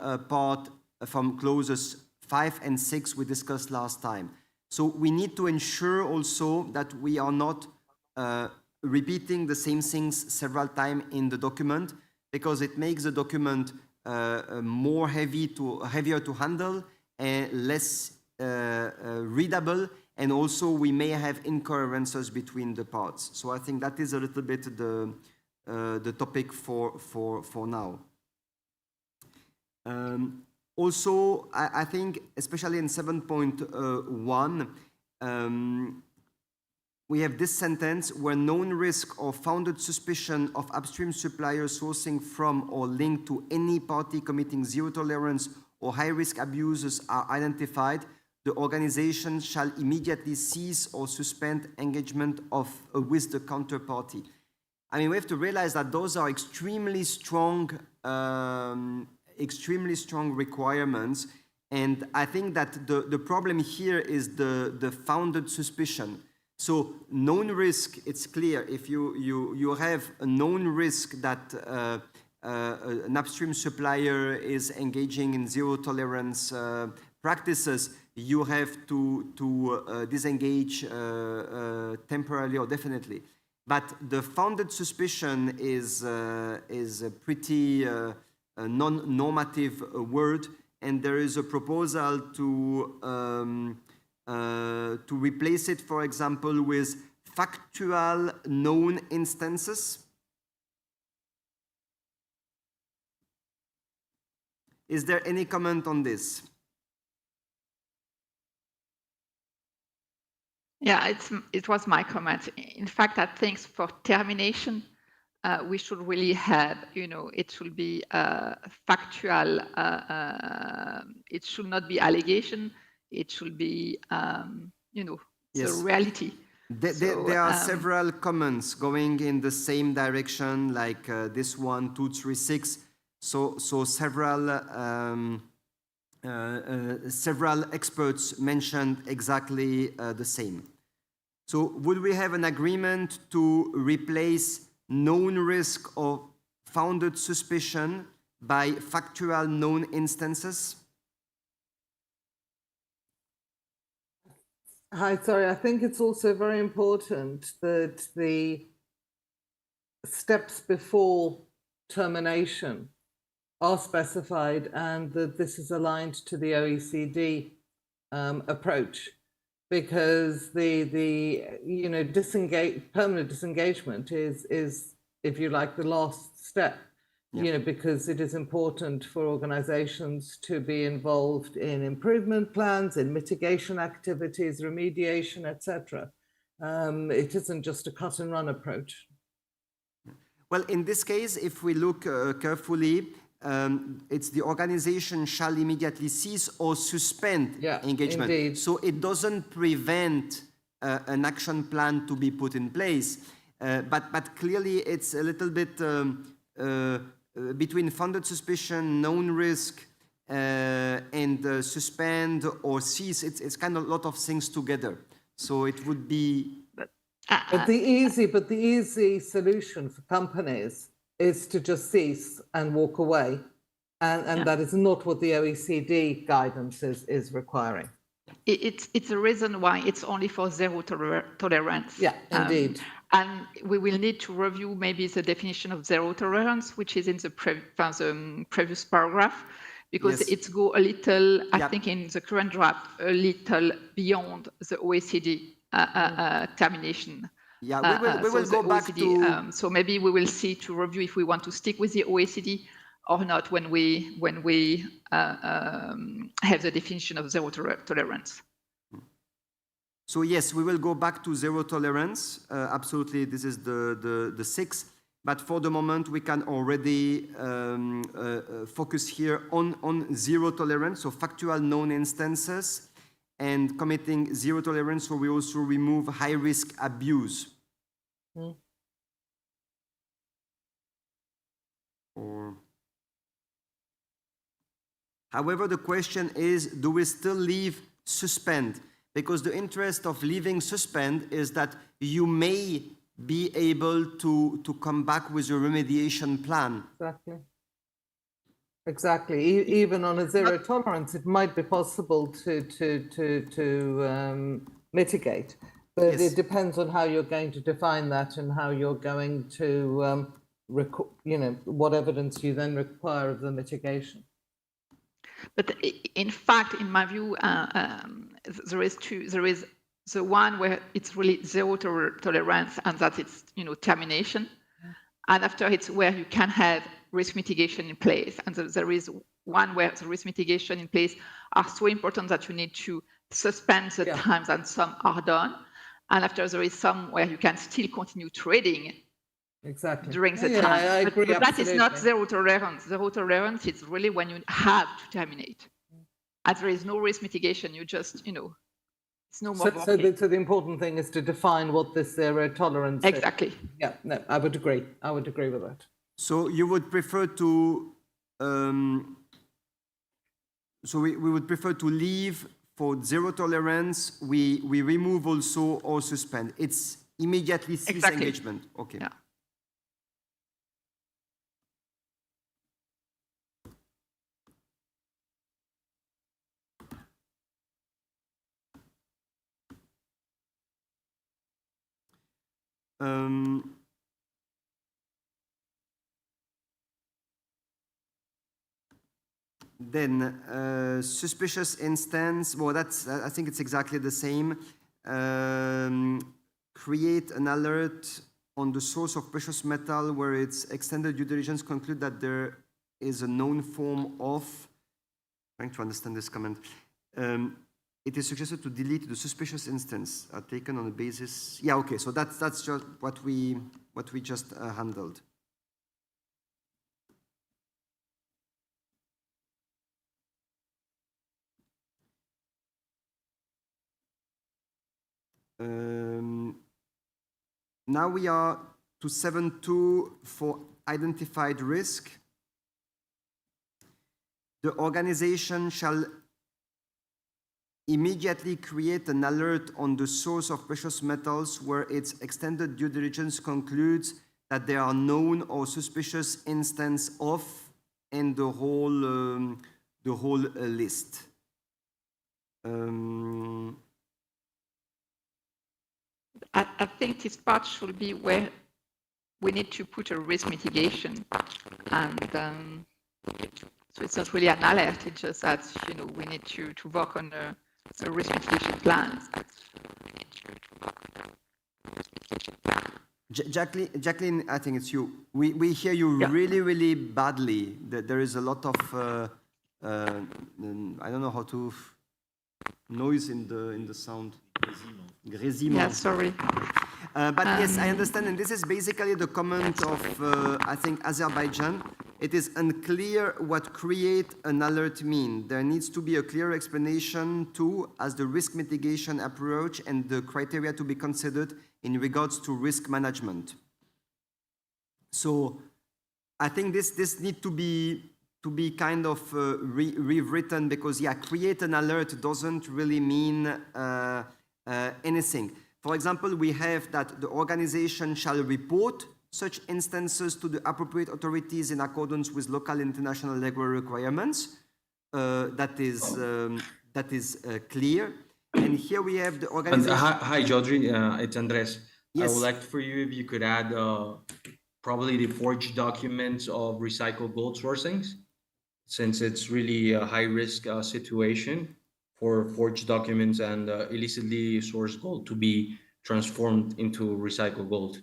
from clauses 5 and 6 we discussed last time. So we need to ensure also that we are not repeating the same things several times in the document, because it makes the document more heavier to handle and less readable, and also we may have incoherences between the parts. So I think that is a little bit the topic for now. Also, I think especially in 7.1, we have this sentence where known risk or founded suspicion of upstream suppliers sourcing from or linked to any party committing zero tolerance or high-risk abuses are identified. The organization shall immediately cease or suspend engagement with the counterparty. I mean, we have to realize that those are extremely strong requirements, and I think that the problem here is the founded suspicion. So known risk, it's clear. If you have a known risk that an upstream supplier is engaging in zero tolerance practices, you have to disengage temporarily or definitely. But the founded suspicion is a pretty non-normative word, and there is a proposal to replace it, for example, with factual known instances. Is there any comment on this? Yeah, it was my comment. In fact, I think for termination, we should really have, it should be factual. It should not be allegation. It should be, Yes. the reality. There are several comments going in the same direction, like this one, 236. So several experts mentioned exactly the same. So would we have an agreement to replace known risk or founded suspicion by factual known instances? Hi, sorry, I think it's also very important that the steps before termination are specified and that this is aligned to the OECD approach, because the permanent disengagement is, if you like, the last step. Because it is important for organizations to be involved in improvement plans, in mitigation activities, remediation, etc. It isn't just a cut and run approach. Well, in this case, if we look carefully, it's the organization shall immediately cease or suspend engagement. Indeed. So it doesn't prevent an action plan to be put in place. But clearly it's a little bit between funded suspicion, known risk, and suspend or cease. It's kind of a lot of things together. So it would be... But the easy solution for companies is to just cease and walk away. And that is not what the OECD guidance is requiring. It's the reason why it's only for zero tolerance. Yeah, indeed. And we will need to review maybe the definition of zero tolerance, which is in the previous paragraph, because it's go a little, I think in the current draft, a little beyond the OECD termination. Yeah, we will go back to... so maybe we will see to review if we want to stick with the OECD or not when we have the definition of zero tolerance. So yes, we will go back to zero tolerance. Absolutely, this is the 6. But for the moment, we can already focus here on zero tolerance, so factual known instances, and committing zero tolerance, so we also remove high-risk abuse. However, the question is, do we still leave suspend? Because the interest of leaving suspend is that you may be able to come back with a remediation plan. Exactly. Exactly. Even on a zero tolerance, it might be possible to mitigate, but Yes. it depends on how you're going to define that and how you're going to, what evidence you then require of the mitigation. But in fact, in my view, there is two. There is the one where it's really zero tolerance, and that it's termination, and after it's where you can have risk mitigation in place. And there is one where the risk mitigation in place are so important that you need to suspend the times, and some are done. And after there is some where you can still continue trading. Exactly. During the time. I agree, but that is not absolutely. zero tolerance. Zero tolerance is really when you have to terminate. And there is no risk mitigation. You just, it's no more. So the important thing is to define what this zero tolerance is. Exactly. Yeah, no, I would agree. I would agree with that. So you would prefer to, so we would prefer to leave for zero tolerance. We remove also or suspend. It's immediately cease engagement. Okay. Yeah. Then suspicious instance, well, I think it's exactly the same. Create an alert on the source of precious metal where its extended due diligence conclude that there is a known form of, trying to understand this comment. It is suggested to delete the suspicious instance taken on the basis. Yeah, okay, so that's just what we just handled. Now we are to 7.2 for identified risk. The organization shall immediately create an alert on the source of precious metals where its extended due diligence concludes that there are known or suspicious instances of, and the whole list. I think this part should be where we need to put a risk mitigation, and so it's not really an alert. It's just that we need to work on a risk mitigation plan. Jacqueline, I think it's you. We hear you really badly. There is a lot of I don't know how to noise in the sound. Grésillement. Yeah, sorry. But yes, I understand, and this is basically the comment of I think Azerbaijan. It is unclear what create an alert mean. There needs to be a clear explanation too, as the risk mitigation approach and the criteria to be considered in regards to risk management. So I think this need to be kind of rewritten, because create an alert doesn't really mean anything. For example, we have that the organization shall report such instances to the appropriate authorities in accordance with local and international legal requirements. That is clear. And here we have the organization. Hi, Jodri. It's Andres. Yes. I would like for you if you could add probably the forged documents of recycled gold sourcings, since it's really a high-risk situation for forged documents and illicitly sourced gold to be transformed into recycled gold.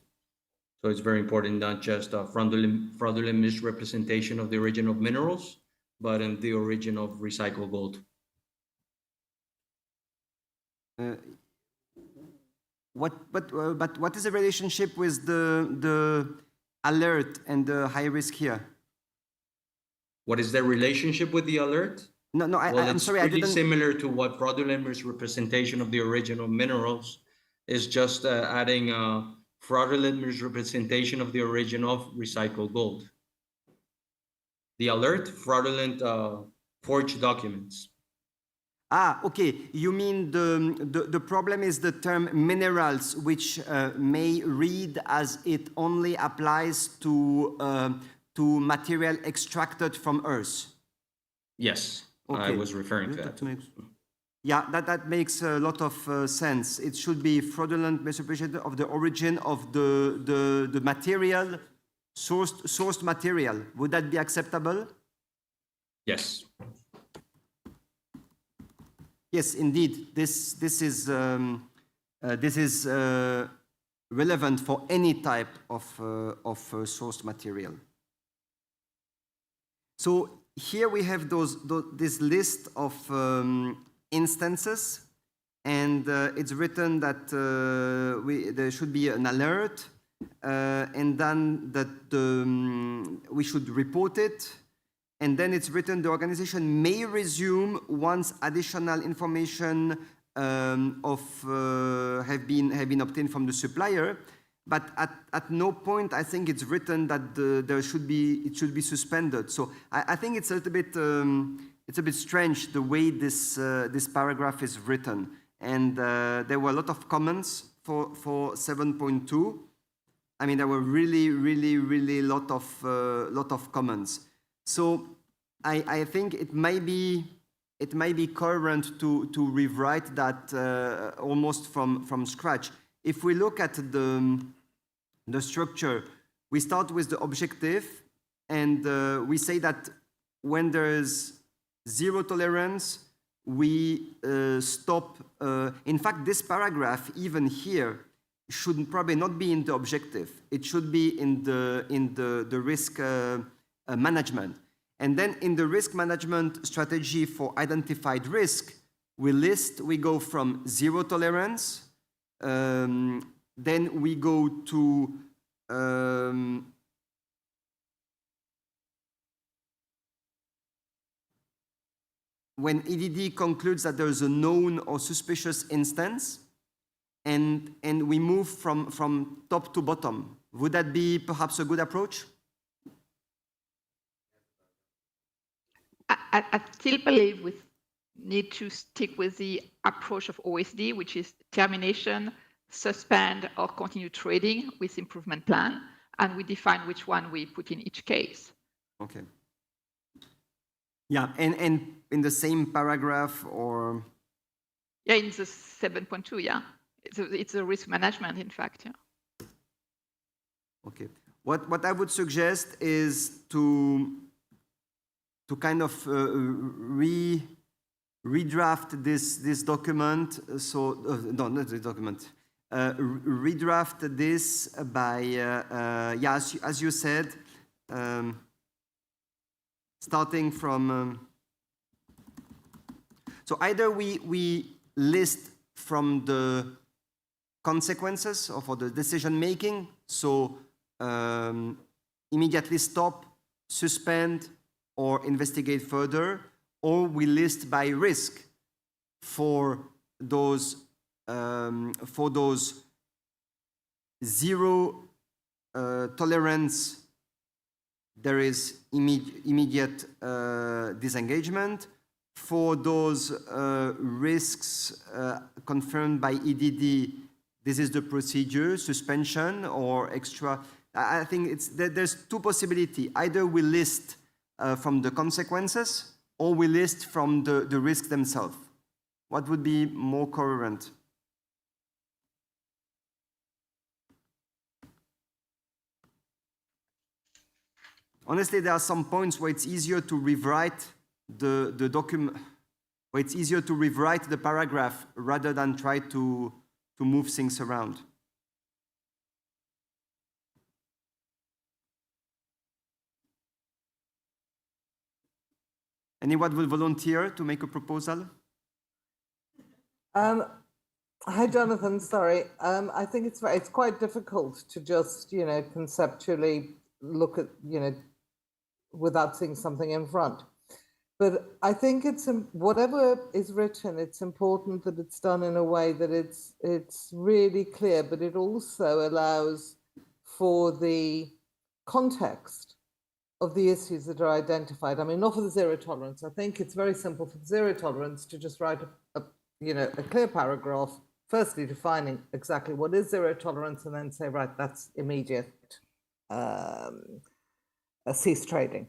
So it's very important, not just fraudulent misrepresentation of the origin of minerals, but in the origin of recycled gold. But what is the relationship with the alert and the high risk here? What is the relationship with the alert? No, I'm sorry, I didn't. It's pretty similar to what fraudulent misrepresentation of the original minerals is, just adding fraudulent misrepresentation of the origin of recycled gold. The alert, fraudulent forged documents. Ah, okay. You mean the problem is the term minerals, which may read as it only applies to material extracted from earth. Yes, okay. I was referring to that. Yeah, that makes a lot of sense. It should be fraudulent misrepresentation of the origin of the material, sourced material. Would that be acceptable? Yes. Yes, indeed. This is relevant for any type of sourced material. So here we have this list of instances, and it's written that there should be an alert, and then that we should report it. And then it's written the organization may resume once additional information have been obtained from the supplier, but at no point I think it's written that it should be suspended. So I think it's a little bit strange the way this paragraph is written. And there were a lot of comments for 7.2. I mean, there were really lot of comments. So I think it might be coherent to rewrite that almost from scratch. If we look at the structure, we start with the objective, and we say that when there is zero tolerance, we stop. In fact, this paragraph, even here, should probably not be in the objective. It should be in the risk management. And then in the risk management strategy for identified risk, we go from zero tolerance, then we go to when EDD concludes that there is a known or suspicious instance, and we move from top to bottom. Would that be perhaps a good approach? I still believe we need to stick with the approach of OSD, which is termination, suspend, or continue trading with improvement plan, and we define which one we put in each case. Okay. Yeah, and in the same paragraph, or? Yeah, in the 7.2, yeah. It's a risk management, in fact, yeah. Okay. What I would suggest is to kind of redraft this document. So no, not the document. Redraft this by yeah, as you said, starting from. So either we list from the consequences or for the decision making. So immediately stop, suspend, or investigate further, or we list by risk for those zero tolerance. There is immediate disengagement. For those risks confirmed by EDD, this is the procedure: suspension or extra. I think there's two possibilities. Either we list from the consequences, or we list from the risks themselves. What would be more coherent? Honestly, there are some points where it's easier to rewrite the document, where it's easier to rewrite the paragraph rather than try to move things around. Anyone will volunteer to make a proposal? Hi, Jonathan. Sorry. I think it's quite difficult to just, conceptually look at, without seeing something in front. But I think whatever is written, it's important that it's done in a way that it's really clear, but it also allows for the context of the issues that are identified. I mean, not for the zero tolerance. I think it's very simple for zero tolerance to just write a clear paragraph, firstly defining exactly what is zero tolerance, and then say, right, that's immediate cease trading.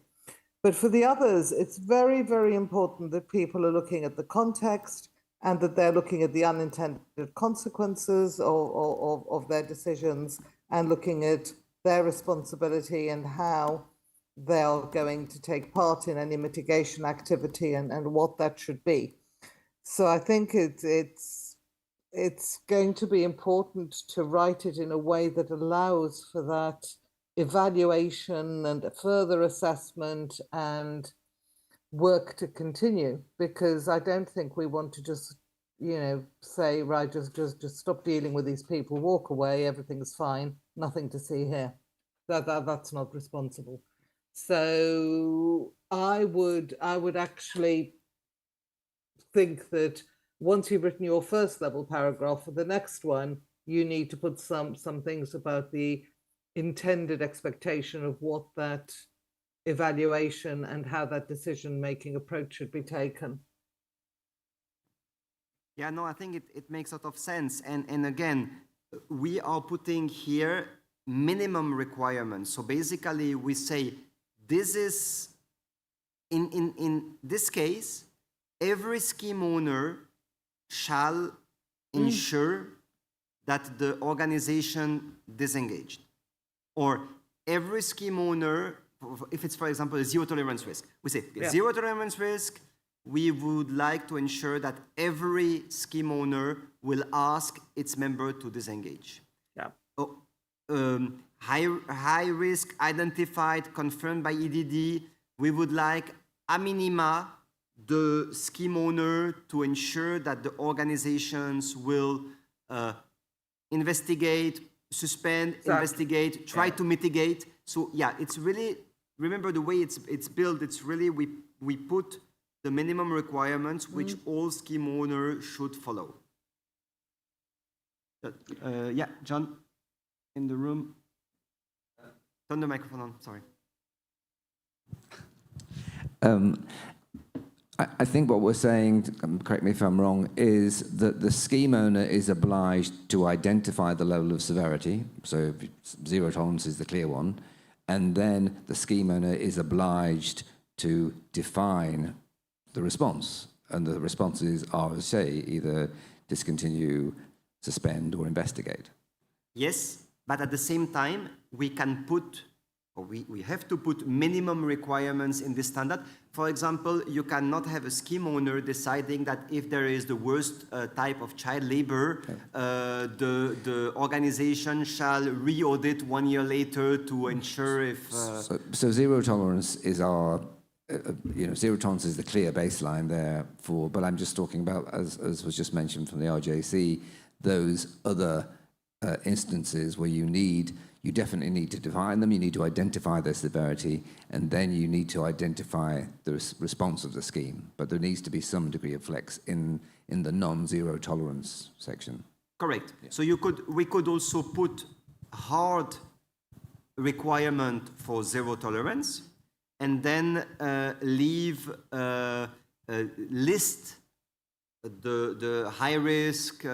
But for the others, it's very, very important that people are looking at the context and that they're looking at the unintended consequences of their decisions and looking at their responsibility and how they are going to take part in any mitigation activity and what that should be. So I think it's going to be important to write it in a way that allows for that evaluation and further assessment and work to continue, because I don't think we want to just say, right, just stop dealing with these people, walk away, everything's fine, nothing to see here. That's not responsible. So I would actually think that once you've written your first level paragraph, for the next one you need to put some things about the intended expectation of what that evaluation and how that decision-making approach should be taken. Yeah, no, I think it makes a lot of sense. And again, we are putting here minimum requirements. So basically we say, this is, in this case, every scheme owner shall ensure that the organization disengaged. Or every scheme owner, if it's, for example, a zero tolerance risk, we say zero tolerance risk, we would like to ensure that every scheme owner will ask its member to disengage. Yeah. High risk identified, confirmed by EDD, we would like a minima the scheme owner to ensure that the organizations will investigate, suspend, investigate, try to mitigate. So yeah, it's really, remember the way it's built, it's really, we put the minimum requirements which all scheme owners should follow. Yeah, John, in the room. Turn the microphone on, sorry. I think what we're saying, correct me if I'm wrong, is that the scheme owner is obliged to identify the level of severity, so zero tolerance is the clear one, and then the scheme owner is obliged to define the response. And the responses are, say, either discontinue, suspend, or investigate. Yes, but at the same time, we can put, or we have to put minimum requirements in this standard. For example, you cannot have a scheme owner deciding that if there is the worst type of child labor, the organization shall re-audit 1 year later to ensure if... So zero tolerance is our, zero tolerance is the clear baseline there for, but I'm just talking about, as was just mentioned from the RJC, those other instances where you definitely need to define them, you need to identify their severity, and then you need to identify the response of the scheme. But there needs to be some degree of flex in the non-zero tolerance section. Correct. Yeah. So we could also put hard requirement for zero tolerance, and then list the high risk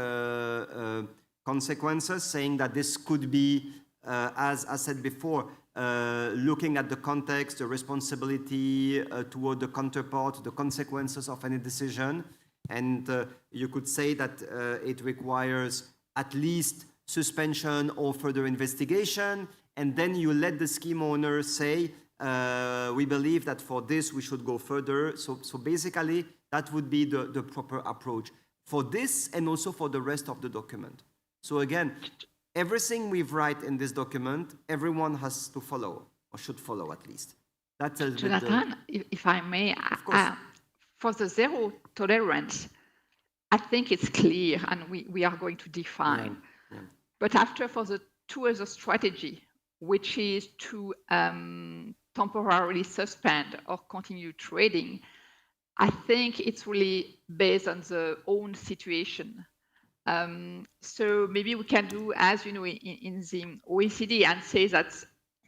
consequences, saying that this could be, as I said before, looking at the context, the responsibility toward the counterpart, the consequences of any decision. And you could say that it requires at least suspension or further investigation. And then you let the scheme owner say, we believe that for this we should go further. So basically, that would be the proper approach for this and also for the rest of the document. So again, everything we write in this document, everyone has to follow, or should follow at least. That's Jonathan, if I may, for the zero tolerance, I think it's clear, and we are going to define. But after, for the two other strategy, which is to temporarily suspend or continue trading, I think it's really based on the own situation. So maybe we can do, as you know, in the OECD, and say that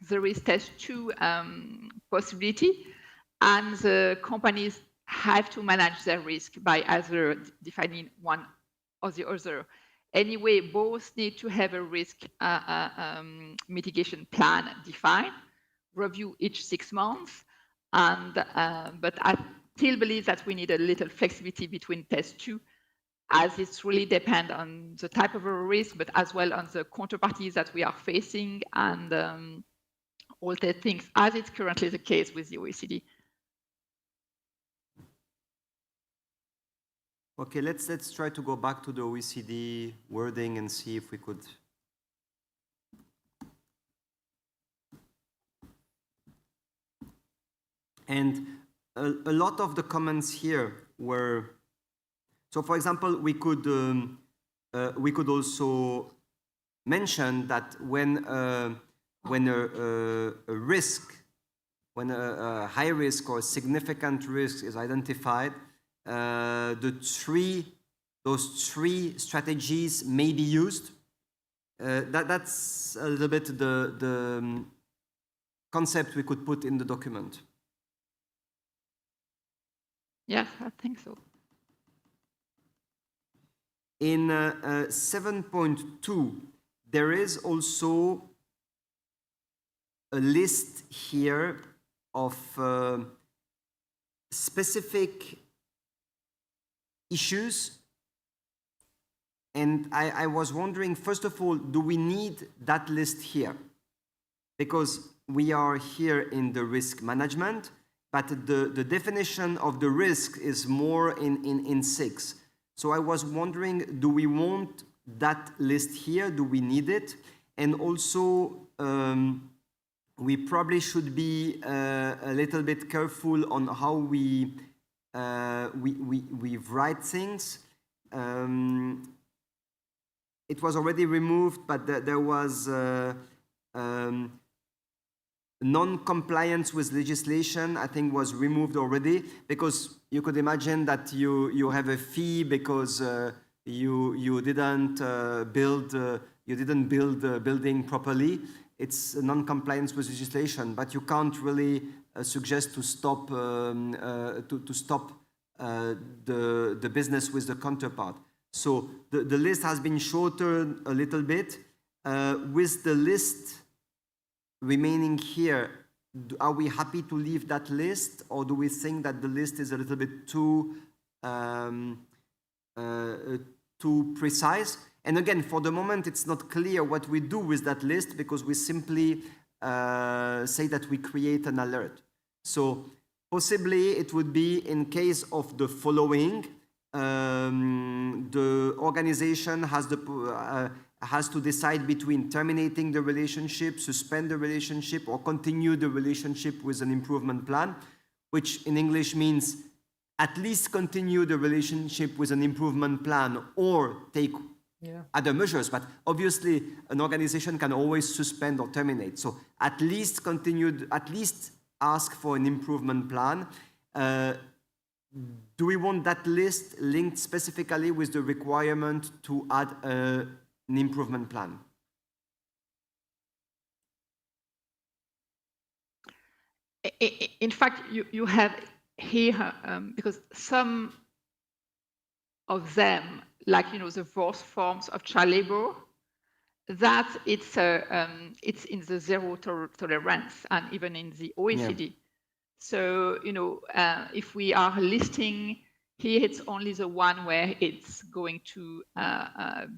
there is test 2 possibility, and the companies have to manage their risk by either defining one or the other. Anyway, both need to have a risk mitigation plan defined, review each 6 months, and but I still believe that we need a little flexibility between test 2, as it's really depend on the type of a risk, but as well on the counterparties that we are facing, and all the things, as it's currently the case with the OECD. Okay, let's try to go back to the OECD wording and see if we could. And a lot of the comments here were, so for example, we could also mention that when a risk, when a high risk or significant risk is identified, those three strategies may be used. That's a little bit the concept we could put in the document. Yes, I think so. In 7.2, there is also a list here of specific issues. And I was wondering, first of all, do we need that list here? Because we are here in the risk management, but the definition of the risk is more in 6. So I was wondering, do we want that list here? Do we need it? And also, we probably should be a little bit careful on how we write things. It was already removed, but there was non-compliance with legislation, I think, was removed already, because you could imagine that you have a fee because you didn't build the building properly. It's non-compliance with legislation, but you can't really suggest to stop the business with the counterpart. So the list has been shortened a little bit. With the list remaining here, are we happy to leave that list, or do we think that the list is a little bit too precise? And again, for the moment, it's not clear what we do with that list, because we simply say that we create an alert. So possibly it would be in case of the following. The organization has to decide between terminating the relationship, suspend the relationship, or continue the relationship with an improvement plan, which in English means at least continue the relationship with an improvement plan or take other measures. But obviously, an organization can always suspend or terminate. So at least continue, at least ask for an improvement plan. Do we want that list linked specifically with the requirement to add an improvement plan? In fact, you have here, because some of them, like, you know, the worst forms of child labor, that it's in the zero tolerance, and even in the OECD. Yeah. So, you know, if we are listing here, it's only the one where it's going to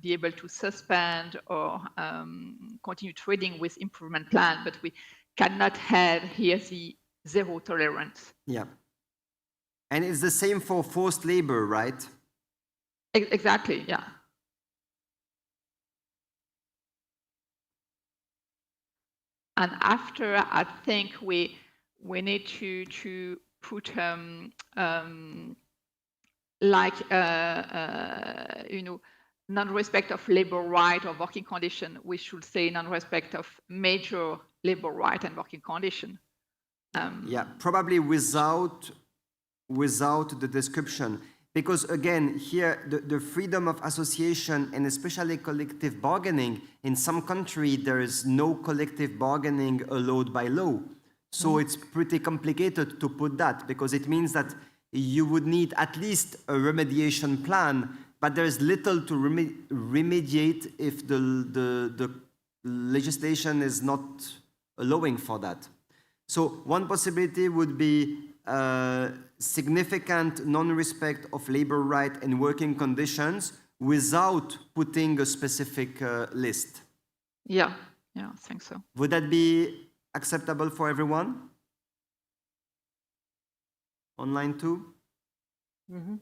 be able to suspend or continue trading with improvement plan, but we cannot have here the zero tolerance. Yeah. And it's the same for forced labor, right? Exactly, yeah. And after, I think we need to put like non-respect of labor right or working condition, we should say non-respect of major labor right and working condition. Yeah, probably without the description, because again, here the freedom of association and especially collective bargaining, in some country there is no collective bargaining allowed by law. So it's pretty complicated to put that, because it means that you would need at least a remediation plan, but there's little to remediate if the legislation is not allowing for that. So one possibility would be significant non-respect of labor right and working conditions without putting a specific list. Yeah, I think so. Would that be acceptable for everyone? Online too? Mm-hmm.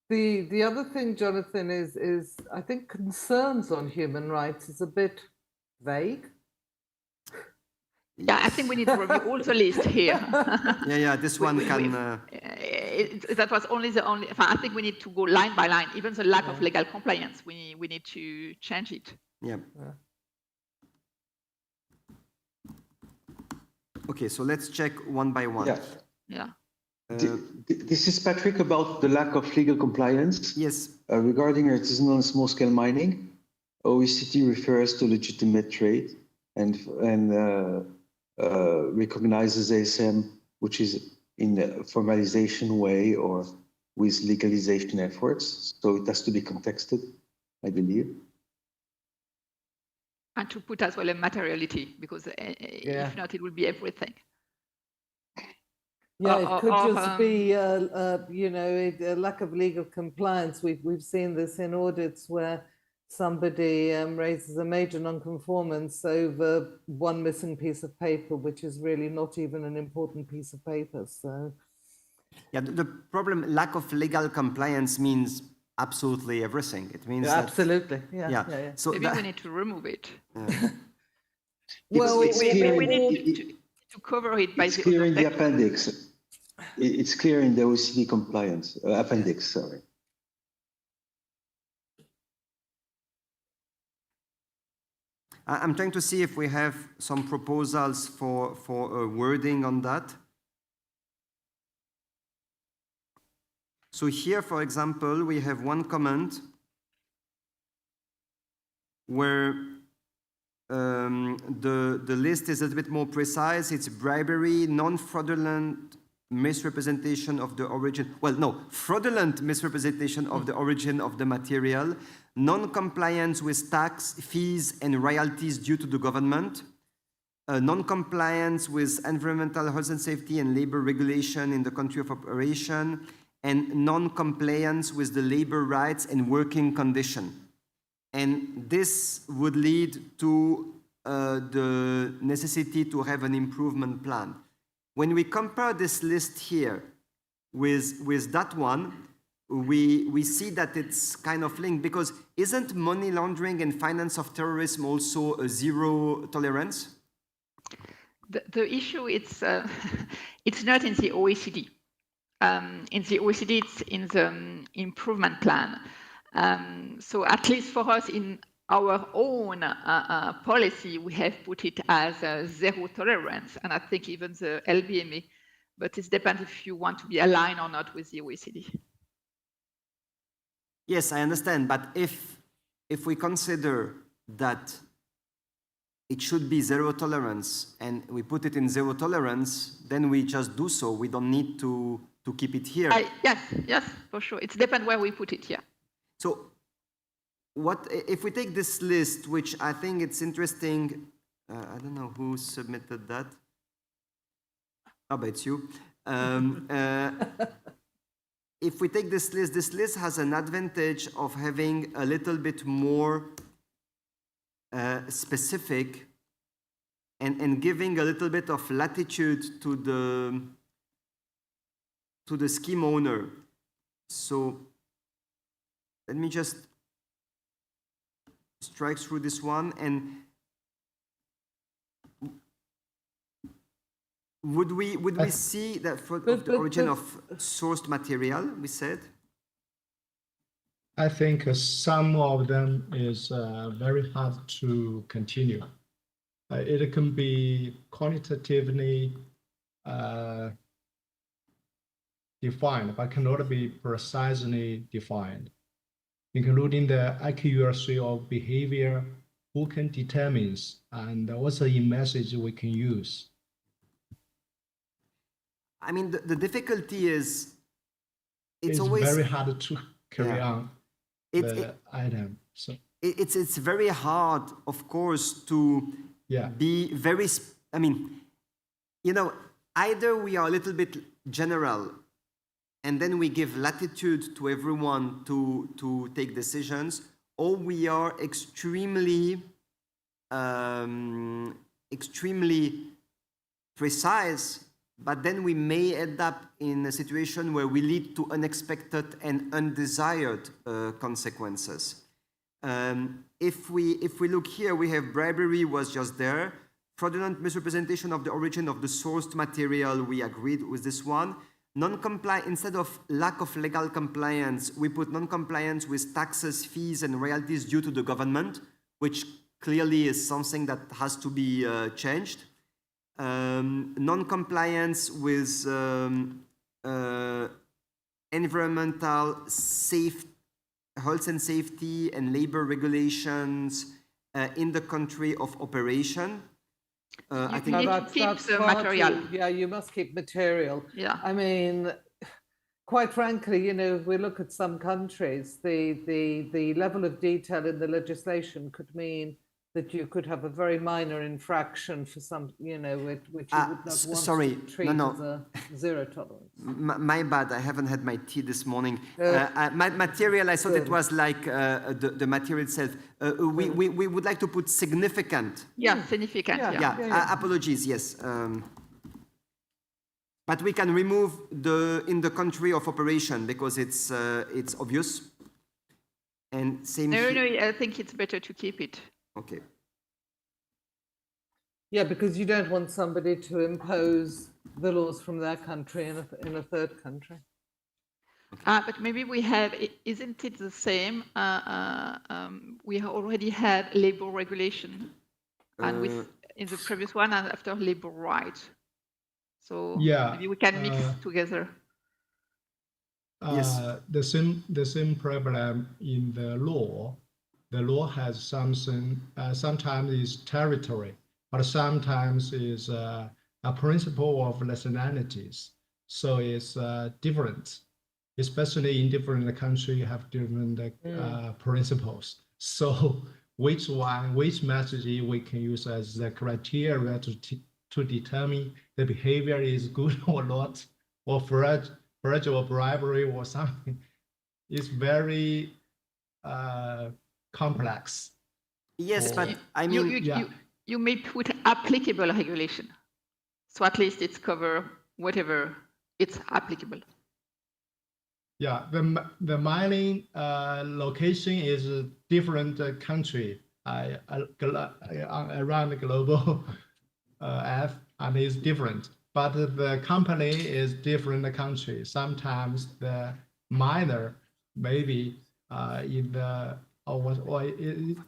The other thing, Jonathan, is I think concerns on human rights is a bit vague. Yeah, I think we need to review all the list here. Yeah, this one can... that was only the only... I think we need to go line by line. Even the lack of legal compliance, we need to change it. Yeah. Okay, so let's check one by one. Yeah. This is Patrick about the lack of legal compliance. Yes. Regarding artisanal and small-scale mining, OECD refers to legitimate trade and recognizes ASM, which is in a formalization way or with legalization efforts. So it has to be contexted, I believe. And to put as well a materiality, because if not, it will be everything. Yeah, it could just be, a lack of legal compliance. We've seen this in audits where somebody raises a major non-conformance over one missing piece of paper, which is really not even an important piece of paper. So, yeah, the problem, lack of legal compliance means absolutely everything. It means absolutely, yeah. So maybe we need to remove it. Well, we need to cover it by it's clear in the appendix. It's clear in the OECD compliance appendix. Sorry. I'm trying to see if we have some proposals for wording on that. So here, for example, we have one comment where the list is a little bit more precise. It's bribery, non-fraudulent misrepresentation of the origin. Well, no, fraudulent misrepresentation of the origin of the material, non-compliance with tax, fees, and royalties due to the government, non-compliance with environmental, health and safety, and labor regulation in the country of operation, and non-compliance with the labor rights and working condition. And this would lead to the necessity to have an improvement plan. When we compare this list here with that one, we see that it's kind of linked, because isn't money laundering and finance of terrorism also a zero tolerance? The issue, it's not in the OECD. In the OECD, it's in the improvement plan. So at least for us in our own policy, we have put it as zero tolerance, and I think even the LBMA, but it depends if you want to be aligned or not with the OECD. Yes, I understand, but if we consider that it should be zero tolerance and we put it in zero tolerance, then we just do so. We don't need to keep it here. Yes, for sure. It depends where we put it, yeah. So what if we take this list, which I think it's interesting, I don't know who submitted that. Oh, but it's you. If we take this list has an advantage of having a little bit more specific and giving a little bit of latitude to the scheme owner. So let me just strike through this one, and Would we see that for the origin of sourced material, we said? I think some of them is very hard to continue. It can be quantitatively defined, but cannot be precisely defined, including the accuracy of behavior, who can determine, and what's the message we can use. I mean, the difficulty is it's always very hard to carry on the item. So it's very hard, of course, to be very. I mean, you know, either we are a little bit general, and then we give latitude to everyone to take decisions, or we are extremely precise. But then we may end up in a situation where we lead to unexpected and undesired consequences. If we look here, we have bribery was just there. Fraudulent misrepresentation of the origin of the sourced material, we agreed with this one. Non-compliance, instead of lack of legal compliance, we put non-compliance with taxes, fees, and royalties due to the government, which clearly is something that has to be changed. Non-compliance with environmental health and safety and labor regulations in the country of operation. I think you need to keep the material. Yeah, you must keep material. Yeah. I mean, quite frankly, you know, if we look at some countries, the level of detail in the legislation could mean that you could have a very minor infraction for some, you know, which you would not want to treat as a zero tolerance. My bad, I haven't had my tea this morning. Material, I thought it was like the material itself. We would like to put significant. Yeah, significant. Apologies, yes. But we can remove in the country of operation because it's obvious. And same. No, I think it's better to keep it. Okay. Yeah, because you don't want somebody to impose the laws from their country in a third country. But maybe we have, isn't it the same? We already had labor regulation, and in the previous one, and after labor rights. So maybe we can mix together. Yes. The same problem in the law. The law has something, sometimes is territory, but sometimes is a principle of nationalities. So it's different, especially in different countries, you have different principles. So which message we can use as the criteria to determine the behavior is good or not, or fragile bribery or something, is very complex. Yes, but I mean, you may put applicable regulation, so at least it's cover whatever it's applicable. Yeah, the mining location is a different country around the global F, and is different. But the company is different country. Sometimes the miner maybe in the or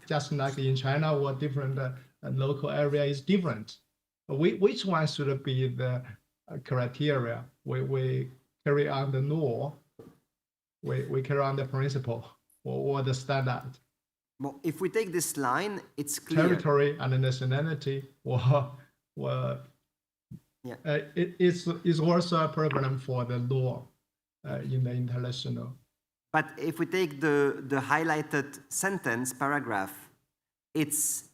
just like in China or different local area is different. Which one should be the criteria? We carry on the law, we carry on the principle or the standard. Well, if we take this line, it's clear. Territory and nationality it is also a problem for the law in the international. But if we take the highlighted sentence, paragraph, it's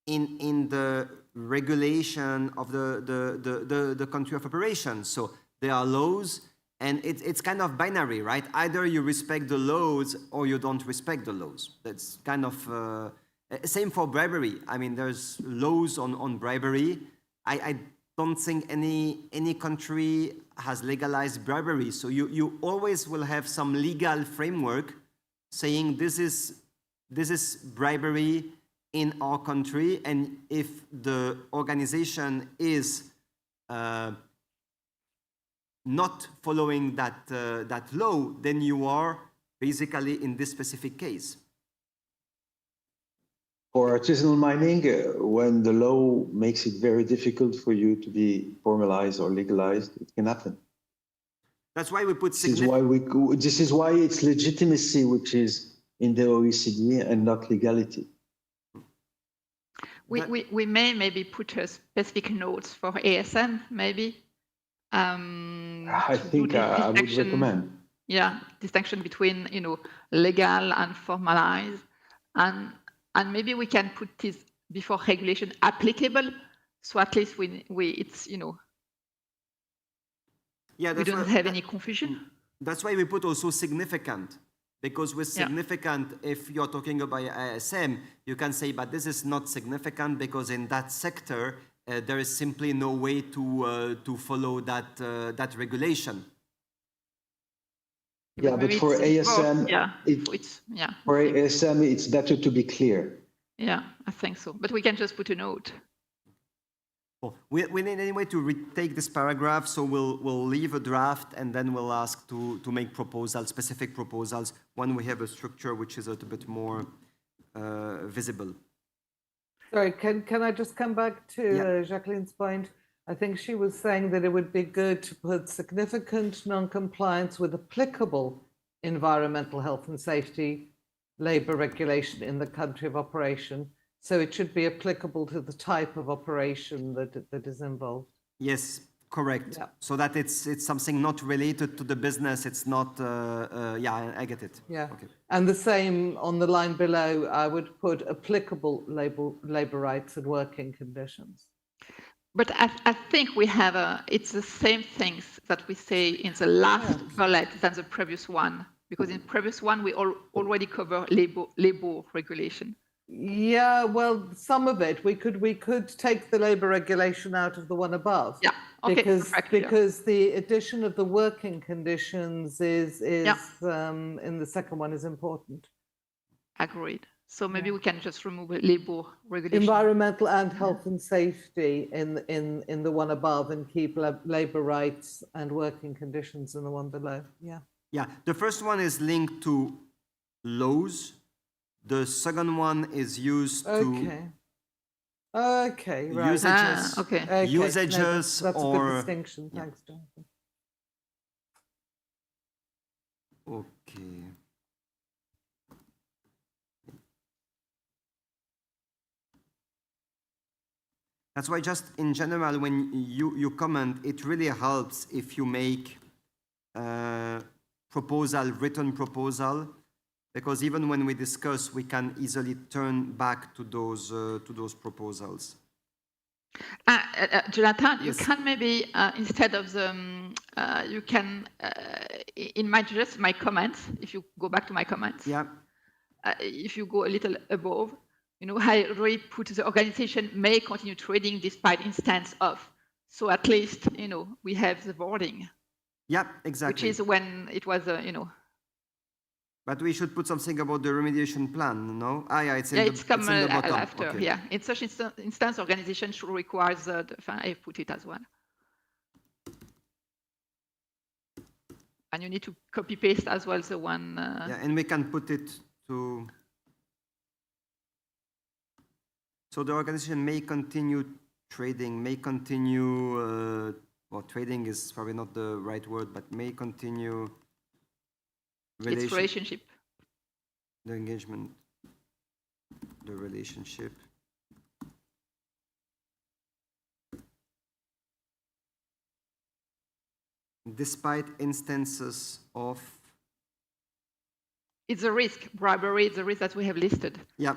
in the regulation of the country of operation. So there are laws, and it's kind of binary, right? Either you respect the laws or you don't respect the laws. That's kind of same for bribery. I mean, there's laws on bribery. I don't think any country has legalized bribery. So you always will have some legal framework saying this is bribery in our country, and if the organization is not following that law, then you are basically in this specific case. For artisanal mining, when the law makes it very difficult for you to be formalized or legalized, it can happen. That's why we put this is why it's legitimacy which is in the OECD and not legality. We may maybe put a specific notes for ASM, maybe. I think I would recommend. Yeah, distinction between legal and formalized, and maybe we can put this before regulation applicable, so at least it's we don't have any confusion. That's why we put also significant, because with significant, if you're talking about ISM, you can say, but this is not significant because in that sector there is simply no way to follow that regulation. Yeah, but for ASM, for ASM, it's better to be clear. Yeah, I think so. But we can just put a note. Well, we need anyway to retake this paragraph, so we'll leave a draft and then we'll ask to make proposals, specific proposals, when we have a structure which is a little bit more visible. Sorry, can I just come back to Jacqueline's point? I think she was saying that it would be good to put significant non-compliance with applicable environmental health and safety labour regulation in the country of operation. So it should be applicable to the type of operation that is involved. Yes, correct. Yeah. So that it's something not related to the business. It's not. Yeah, I get it. Yeah. Okay. And the same on the line below. I would put applicable labour rights and working conditions. But I think we have it's the same things that we say in the last bullet than the previous one, because in previous one we already cover labor regulation. Yeah, well, some of it we could take the labour regulation out of the one above. Yeah, okay. Because the addition of the working conditions is in the second one is important. Agreed. So maybe we can just remove labor regulation. Environmental and health and safety in the one above, and keep labour rights and working conditions in the one below. Yeah. Yeah. The first one is linked to laws. The second one is used to right. usages. Usages that's or a good distinction. Thanks, Jonathan. Okay. That's why just in general, when you comment, it really helps if you make written proposal, because even when we discuss, we can easily turn back to those proposals. Jonathan, yes. You can maybe instead of the you can in my comments, if you go back to my comments, if you go a little above, I already put the organization may continue trading despite instance of. So at least, we have the wording. Yeah, exactly. Which is when it was, But we should put something about the remediation plan, no? Yeah, it's in the bottom. After, okay. Yeah. In such instance, organization should require I put it as well. And you need to copy paste as well the one. Yeah, and we can put it to. So the organization may continue trading, may continue, well, trading is probably not the right word, but may continue its relationship. The engagement, the relationship. Despite instances of. It's a risk, bribery, it's a risk that we have listed. Yeah.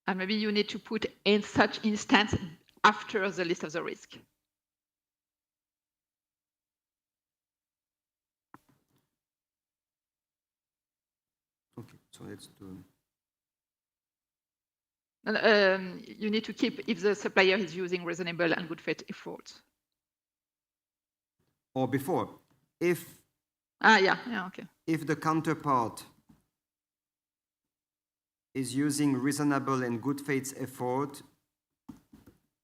And maybe you need to put in such instance after the list of the risk. Okay, so let's do. You need to keep if the supplier is using reasonable and good faith efforts. Or before, if. Okay. If the counterpart is using reasonable and good faith effort,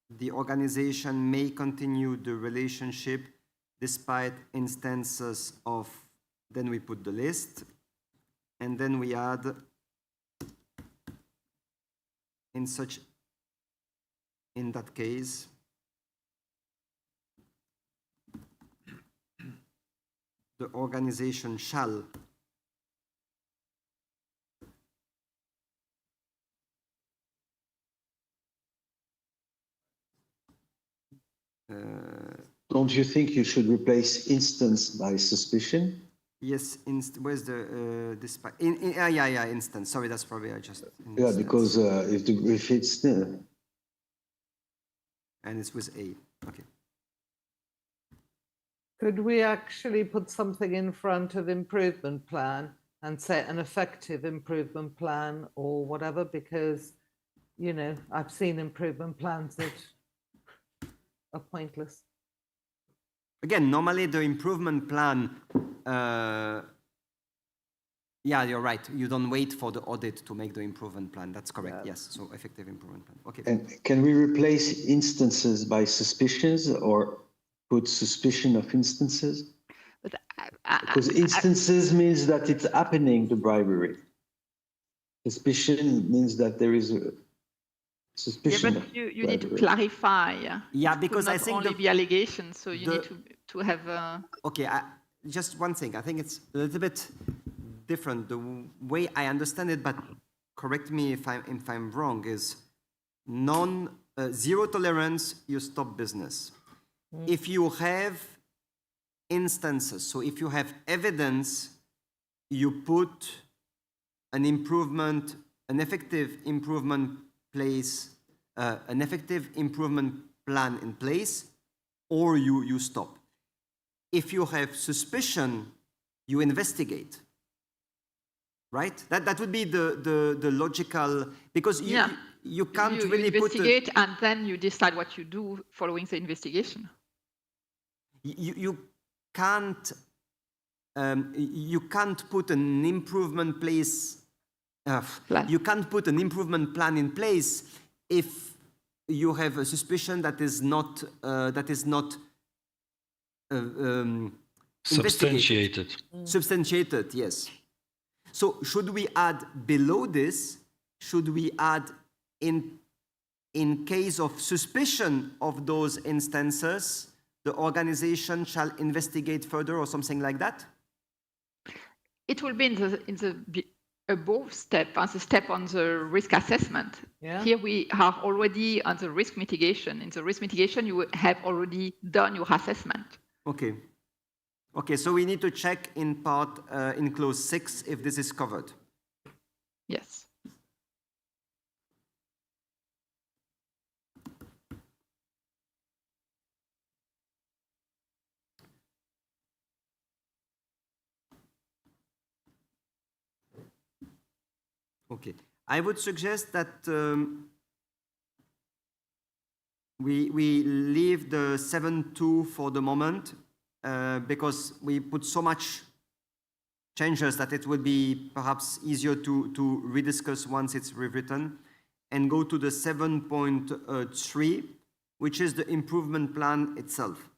the organization may continue the relationship despite instances of, then we put the list, and then we add in that case, the organization shall don't you think you should replace instance by suspicion? yes, where's the despite? Yeah, instance. Sorry, that's probably I just. Yeah, because if it's and it's with A. Okay. Could we actually put something in front of improvement plan and say an effective improvement plan or whatever? Because, you know, I've seen improvement plans that are pointless. Again, normally the improvement plan, yeah, you're right. You don't wait for the audit to make the improvement plan. That's correct. Yeah. Yes. So effective improvement plan. Okay. And can we replace instances by suspicions or put suspicion of instances? But because instances means that it's happening, the bribery. Suspicion means that there is a suspicion. Yeah, but you need to clarify. Yeah, because I think only the allegations, so you need to have. Okay, just one thing. I think it's a little bit different. The way I understand it, but correct me if I'm wrong, is zero tolerance. You stop business. If you have instances, so if you have evidence, you put an effective improvement plan in place, or you stop. If you have suspicion, you investigate. Right? That would be the logical, because you can't really investigate and then you decide what you do following the investigation. You can't put an improvement you can't put an improvement plan in place if you have a suspicion that is not substantiated. Substantiated, yes. So should we add below this? Should we add in case of suspicion of those instances, the organization shall investigate further or something like that? It will be in the above step, as a step on the risk assessment. Yeah. Here we are already on the risk mitigation. In the risk mitigation, you have already done your assessment. Okay. Okay, so we need to check in part, in clause 6, if this is covered. Yes. Okay, I would suggest that we leave the 7.2 for the moment because we put so much changes that it would be perhaps easier to rediscuss once it's rewritten, and go to the 7.3, which is the improvement plan itself.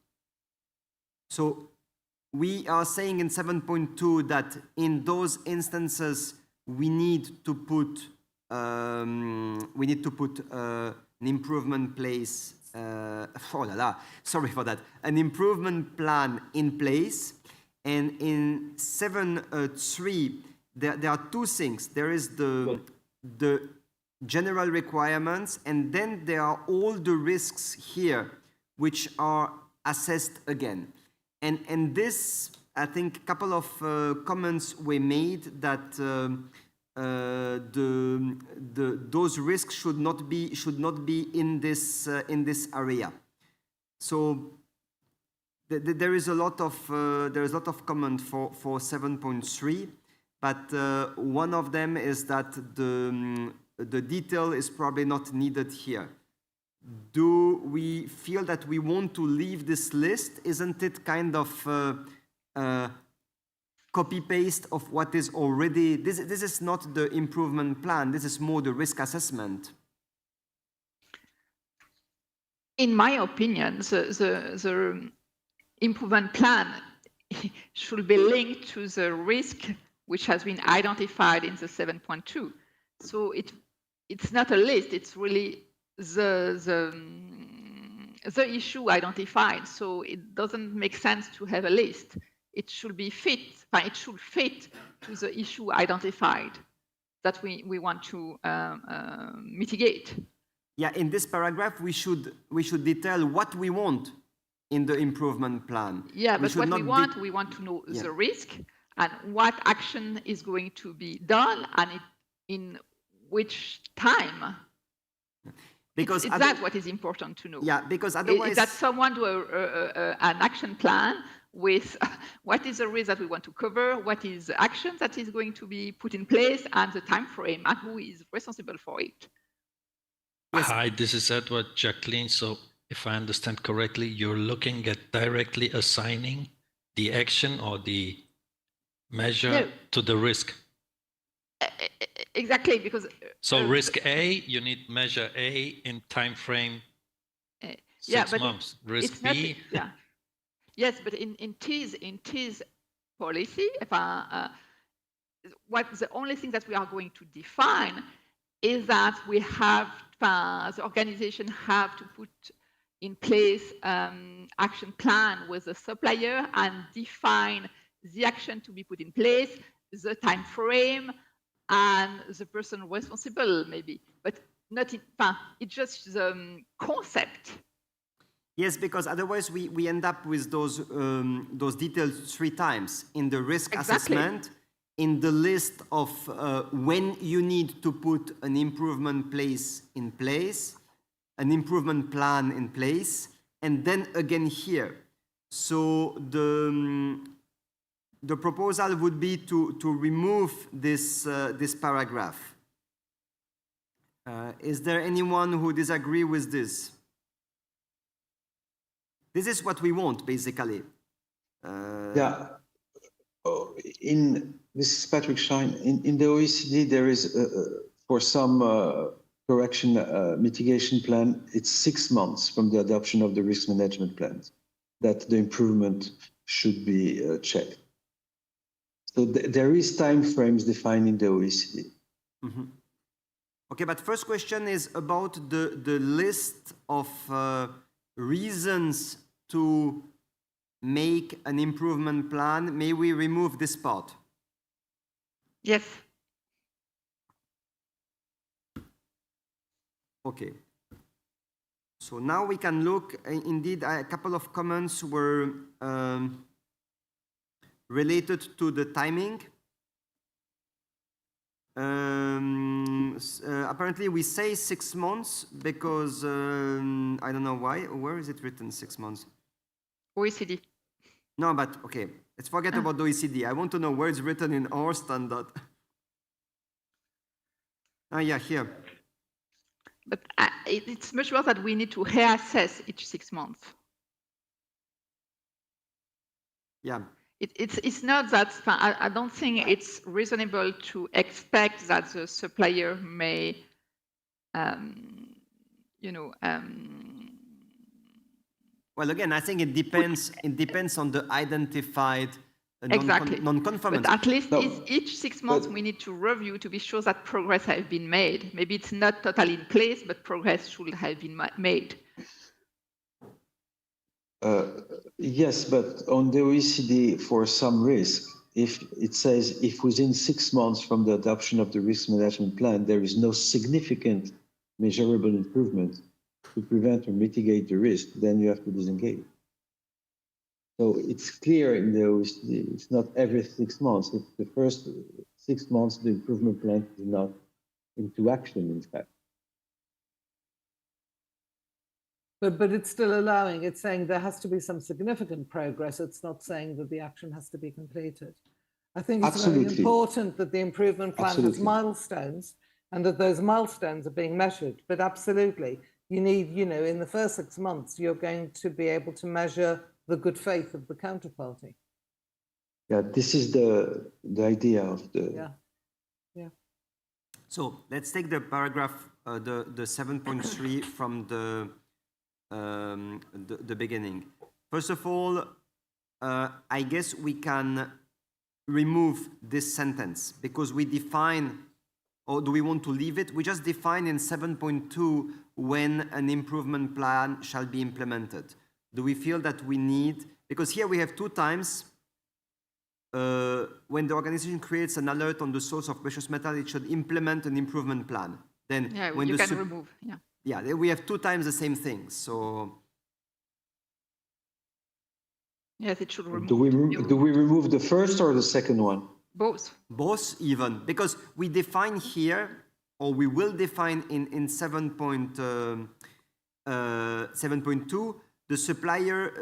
So we are saying in 7.2 that in those instances we need to put an improvement place. Sorry for that. An improvement plan in place, and in 7.3 there are two things. There is the general requirements, and then there are all the risks here which are assessed again. And this, I think, a couple of comments were made that those risks should not be in this area. So there is a lot of comment for 7.3, but one of them is that the detail is probably not needed here. Do we feel that we want to leave this list? Isn't it kind of copy-paste of what is already... This is not the improvement plan, this is more the risk assessment. In my opinion, the improvement plan should be linked to the risk which has been identified in the 7.2. So it's not a list, it's really the issue identified. So it doesn't make sense to have a list. It should be it should fit to the issue identified that we want to mitigate. Yeah, in this paragraph, we should detail what we want in the improvement plan. Yeah, but what we want to know the risk and what action is going to be done and in which time. Because it's that what is important to know. Yeah, because otherwise... Is that someone do an action plan with what is the risk that we want to cover, what is the action that is going to be put in place, and the time frame, and who is responsible for it. Yes. Hi, this is Edward. Jacqueline. So if I understand correctly, you're looking at directly assigning the action or the measure to the risk. Exactly, because... So risk A, you need measure A in time frame 6 months. Risk B... Yes, but in TIS policy, the only thing that we are going to define is that we have, the organization have to put in place action plan with the supplier and define the action to be put in place, the time frame, and the person responsible, maybe, but not in, it's just the concept. Yes, because otherwise we end up with those details 3 times in the risk assessment, in the list of when you need to put an improvement in place, an improvement plan in place, and then again here. So the proposal would be to remove this paragraph. Is there anyone who disagrees with this? This is what we want, basically. This is Patrick Schein. In the OECD, there is, for some correction mitigation plan, it's 6 months from the adoption of the risk management plans that the improvement should be checked. So there is time frames defined in the OECD. Mm-hmm. Okay, but first question is about the list of reasons to make an improvement plan. May we remove this part? Yes. Okay. So now we can look, indeed, a couple of comments were related to the timing. Apparently we say 6 months because I don't know why. Where is it written 6 months? OECD. No, but okay, let's forget about the OECD. I want to know where it's written in our standard. Yeah, here. But it's much more that we need to reassess each 6 months. Yeah. It's not that, I don't think it's reasonable to expect that the supplier may, well, again, I think it depends. It depends on the identified non-conformance. But at least each 6 months we need to review to be sure that progress has been made. Maybe it's not totally in place, but progress should have been made. Yes, but on the OECD, for some risk, if it says if within 6 months from the adoption of the risk management plan, there is no significant measurable improvement to prevent or mitigate the risk, then you have to disengage. So it's clear in the OECD, it's not every 6 months. It's the first 6 months, the improvement plan is not into action, in fact. But it's still allowing, it's saying there has to be some significant progress. It's not saying that the action has to be completed. I think it's very important that the improvement plan has milestones and that those milestones are being measured. But absolutely, you need, in the first 6 months, you're going to be able to measure the good faith of the counterparty. Yeah, this is the idea of the... Yeah. So let's take the paragraph, the 7.3 from the the beginning. First of all, I guess we can remove this sentence because we define, or do we want to leave it? We just define in 7.2 when an improvement plan shall be implemented. Do we feel that we need, because here we have 2 times, when the organization creates an alert on the source of precious metal, it should implement an improvement plan. Then Yeah, when you the can remove, yeah. Yeah, we have 2 times the same thing, so. Yes, it should remove. Do we remove the first or the second one? Both. Both even, because we define here, or we will define in 7.2, the supplier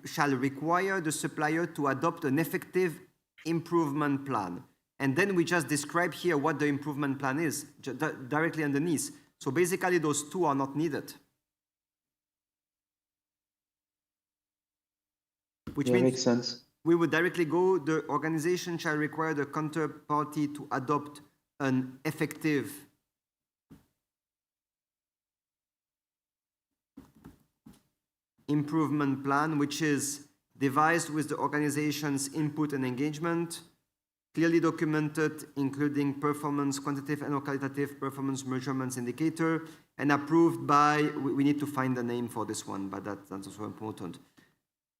shall require the supplier to adopt an effective improvement plan. And then we just describe here what the improvement plan is, directly underneath. So basically those 2 are not needed. Which means makes sense. We would directly go, the organization shall require the counterparty to adopt an effective improvement plan, which is devised with the organization's input and engagement, clearly documented, including performance, quantitative and qualitative performance measurements indicator, and approved by, we need to find a name for this one, but that's also important.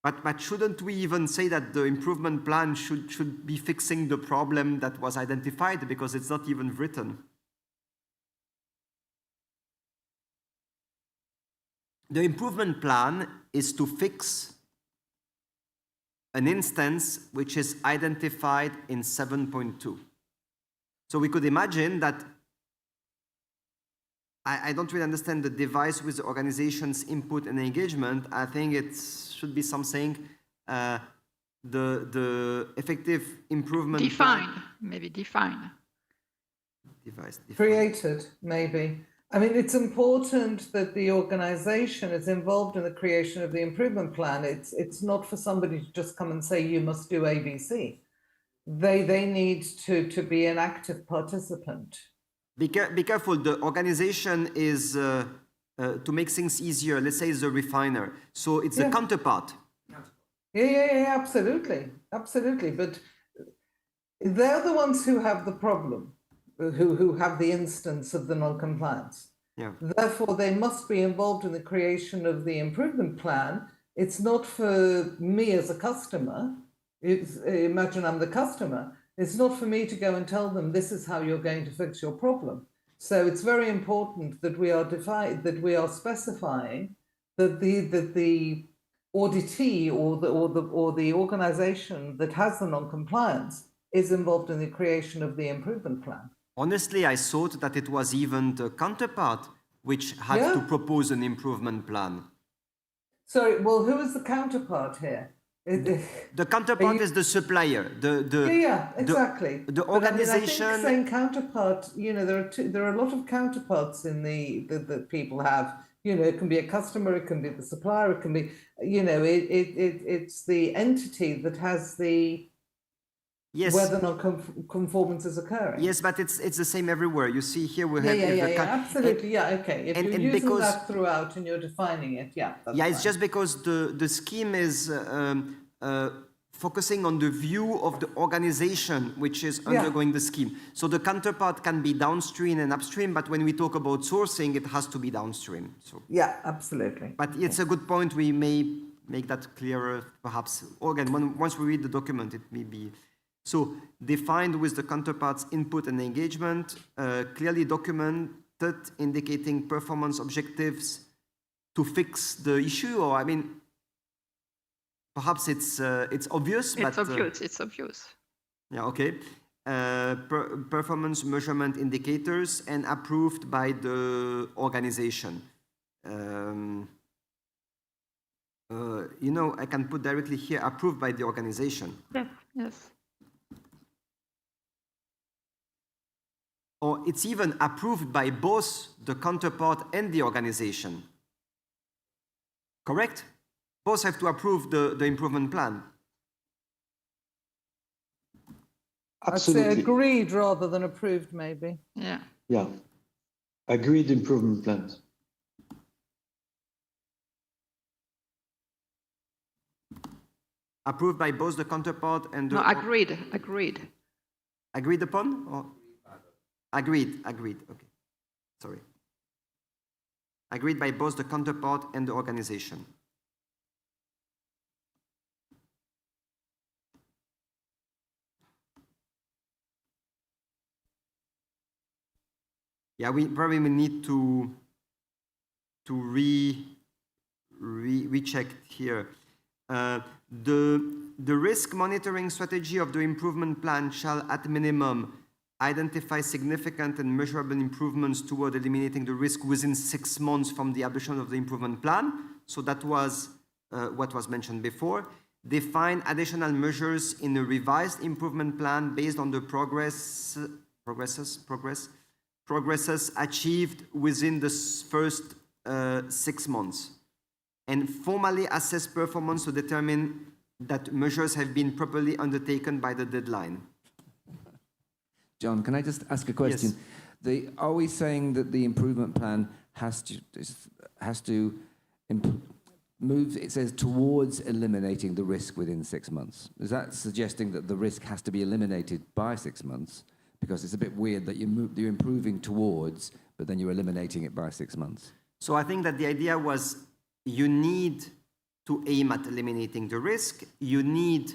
But shouldn't we even say that the improvement plan should be fixing the problem that was identified, because it's not even written? The improvement plan is to fix an instance which is identified in 7.2. So we could imagine that, I don't really understand the device with the organization's input and engagement. I think it should be something, the effective improvement Define, plan. maybe define. Device, define. Created, maybe. I mean, it's important that the organization is involved in the creation of the improvement plan. It's not for somebody to just come and say, you must do ABC. They need to be an active participant. Be careful, the organization is, to make things easier, let's say it's the refiner. So it's the counterpart. Yeah, absolutely. Absolutely. But they're the ones who have the problem, who have the instance of the non-compliance. Yeah. Therefore, they must be involved in the creation of the improvement plan. It's not for me as a customer. Imagine I'm the customer. It's not for me to go and tell them this is how you're going to fix your problem. So it's very important that we are specifying that the auditee or the organization that has the non-compliance is involved in the creation of the improvement plan. Honestly, I thought that it was even the counterpart which had to propose an improvement plan. Sorry, well, who is the counterpart here? The counterpart is the supplier. Exactly. The organization. I think saying counterpart, there are a lot of counterparts in that people have. It can be a customer, it can be the supplier, it can be, it's the entity that has the. Yes. Whether non-conformance is occurring. Yes, but it's the same everywhere. You see here we have. Absolutely. Okay. If you're using that throughout and you're defining it, that's it's fine. just because the scheme is focusing on the view of the organization which is undergoing the scheme. So the counterpart can be downstream and upstream, but when we talk about sourcing, it has to be downstream. So. Yeah, absolutely. But it's a good point. We may make that clearer, perhaps. Or again, once we read the document, it may be. So defined with the counterpart's input and engagement, clearly documented, indicating performance objectives to fix the issue, or I mean, perhaps it's obvious. It's obvious. It's obvious. Yeah. Okay. Performance measurement indicators and approved by the organization. I can put directly here approved by the organization. Yes. Or it's even approved by both the counterpart and the organization. Correct? Both have to approve the improvement plan. Absolutely. I'd say agreed rather than approved, maybe. Yeah. Yeah. Agreed improvement plans. Approved by both the counterpart and the... No, agreed. Agreed upon? Or? Agreed, okay. Sorry. Agreed by both the counterpart and the organization. Yeah, we probably need to recheck here. The risk monitoring strategy of the improvement plan shall at minimum identify significant and measurable improvements toward eliminating the risk within 6 months from the adoption of the improvement plan. So that was what was mentioned before. Define additional measures in a revised improvement plan based on the progresses achieved within the first 6 months, and formally assess performance to determine that measures have been properly undertaken by the deadline. John, can I just ask a question? Yes. Are we saying that the improvement plan has to move, it says, towards eliminating the risk within 6 months? Is that suggesting that the risk has to be eliminated by 6 months? Because it's a bit weird that you're improving towards, but then you're eliminating it by 6 months. So I think that the idea was you need to aim at eliminating the risk. You need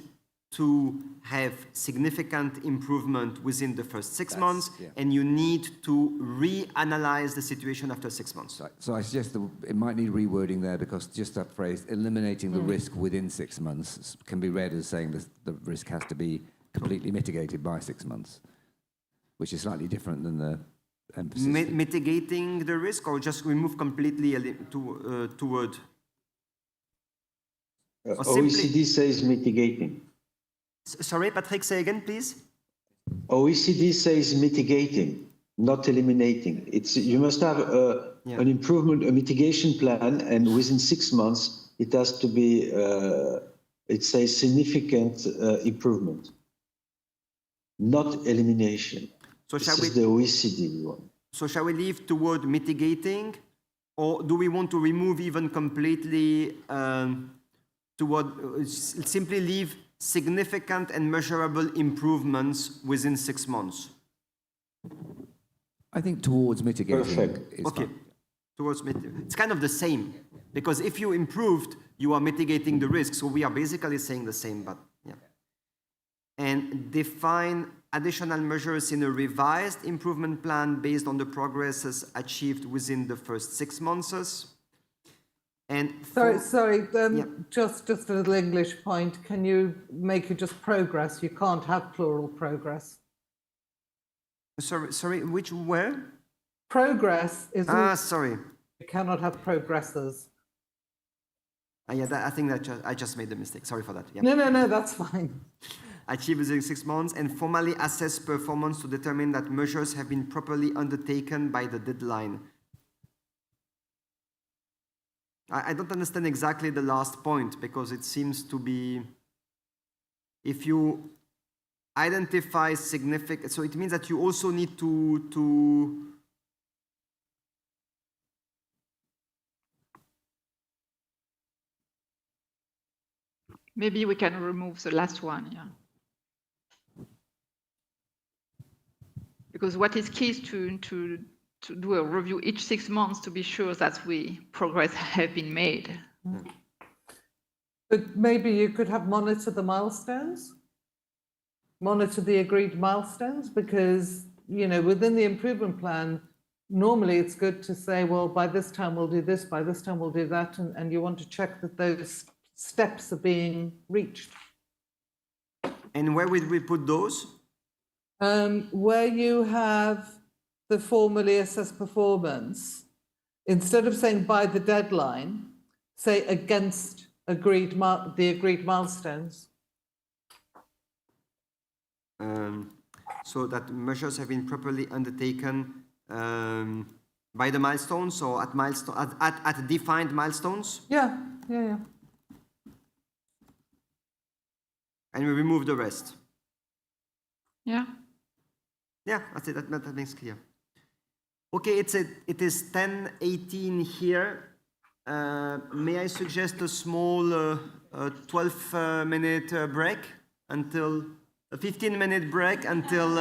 to have significant improvement within the first 6 months, and you need to reanalyze the situation after 6 months. Right. So I suggest that it might need rewording there, because just that phrase, eliminating the risk within 6 months, can be read as saying that the risk has to be completely mitigated by 6 months, which is slightly different than the emphasis. Mitigating the risk, or just remove completely toward? OECD says mitigating. Sorry, Patrick, say again, please. OECD says mitigating, not eliminating. You must have an improvement, a mitigation plan, and within 6 months, it has to be, it says significant improvement, not elimination. So this is the OECD one. So shall we leave toward mitigating, or do we want to remove even completely toward, simply leave significant and measurable improvements within 6 months? I think towards mitigating. Perfect. Is okay. fine. Towards mitigating. It's kind of the same, because if you improved, you are mitigating the risk. So we are basically saying the same, but yeah. And define additional measures in a revised improvement plan based on the progresses achieved within the first 6 months. And sorry, just a little English point. Can you make it just progress? You can't have plural progress. Sorry, where? Progress is... sorry. You cannot have progresses. I think that I just made a mistake. Sorry for that. Yeah. No, that's fine. Achieve within 6 months and formally assess performance to determine that measures have been properly undertaken by the deadline. I don't understand exactly the last point, because it seems to be, if you identify significant, so it means that you also need to maybe we can remove the last one, yeah. Because what is key is to do a review each 6 months to be sure that progress have been made. But maybe you could have monitor the milestones, monitor the agreed milestones, because, within the improvement plan, normally it's good to say, well, by this time we'll do this, by this time we'll do that, and you want to check that those steps are being reached. And where would we put those? Where you have the formally assessed performance, instead of saying by the deadline, say against the agreed milestones. So that measures have been properly undertaken by the milestones, or at defined milestones? Yeah. And we remove the rest. Yeah. Yeah, that's it. That makes clear. Okay, it is 10:18 here. may I suggest a small 12-minute break until a 15-minute break until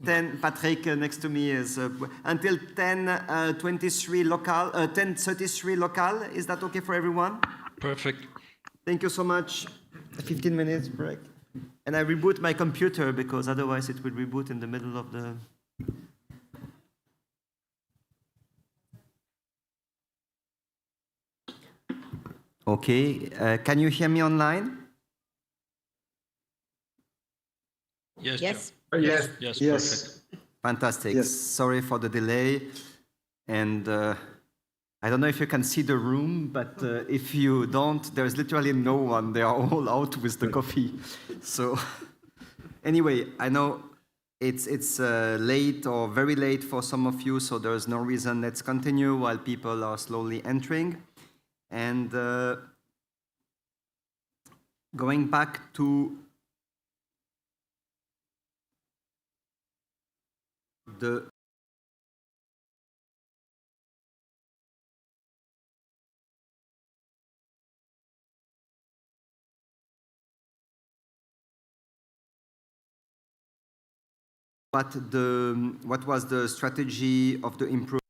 10. Patrick next to me is until 10:23 local, 10:33 local. Is that okay for everyone? Perfect. Thank you so much. A 15 minutes break. And I reboot my computer because otherwise it will reboot in the middle of the... Okay, can you hear me online? Yes. Yes. Joe. Yes. Yes. Yes. Perfect. Fantastic. Yes. Sorry for the delay. And I don't know if you can see the room, but if you don't, there's literally no one. They are all out with the coffee. So anyway, I know it's late or very late for some of you, so there's no reason. Let's continue while people are slowly entering. And going back to the what was the strategy of the improvement?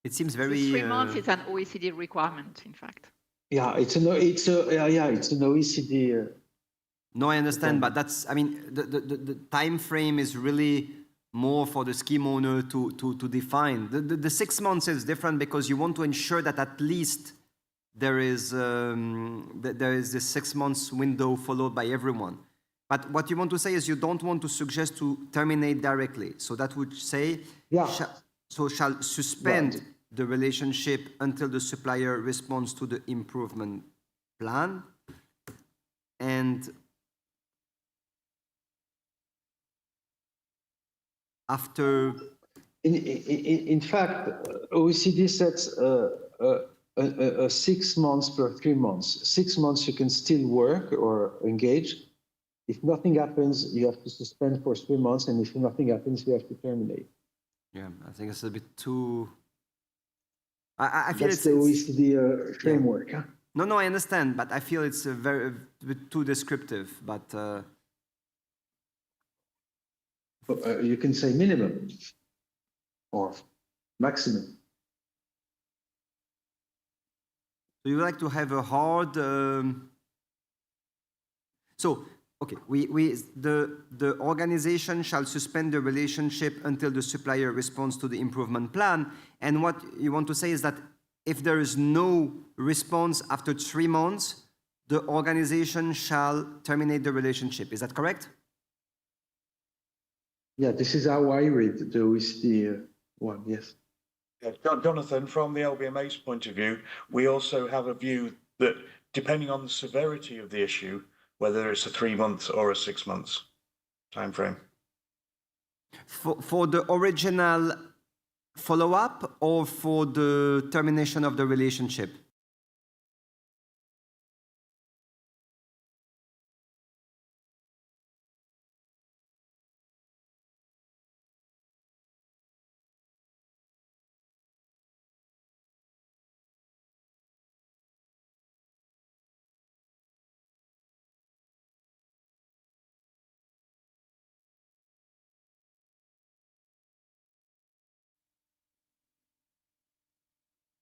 It seems The very... 3 months is an OECD requirement, in fact. Yeah, it's an OECD. No, I understand, but that's, I mean, the time frame is really more for the scheme owner to define. The 6 months is different because you want to ensure that at least there is this 6 months window followed by everyone. But what you want to say is you don't want to suggest to terminate directly. So that would say, shall suspend the relationship until the supplier responds to the improvement plan. And after... In fact, OECD sets a 6 months per 3 months. 6 months you can still work or engage. If nothing happens, you have to suspend for 3 months, and if nothing happens, you have to terminate. Yeah, I think it's a bit too... I feel That's the OECD framework. Yeah. No, I understand, but I feel it's a bit too descriptive. But you can say minimum or maximum. So you like to have a hard... So, okay, the organization shall suspend the relationship until the supplier responds to the improvement plan. And what you want to say is that if there is no response after 3 months, the organization shall terminate the relationship. Is that correct? Yeah, this is how I read the OECD one, yes. Yeah, Jonathan, from the LBMA's point of view, we also have a view that depending on the severity of the issue, whether it's a 3 months or a 6 months time frame. For the original follow-up or for the termination of the relationship?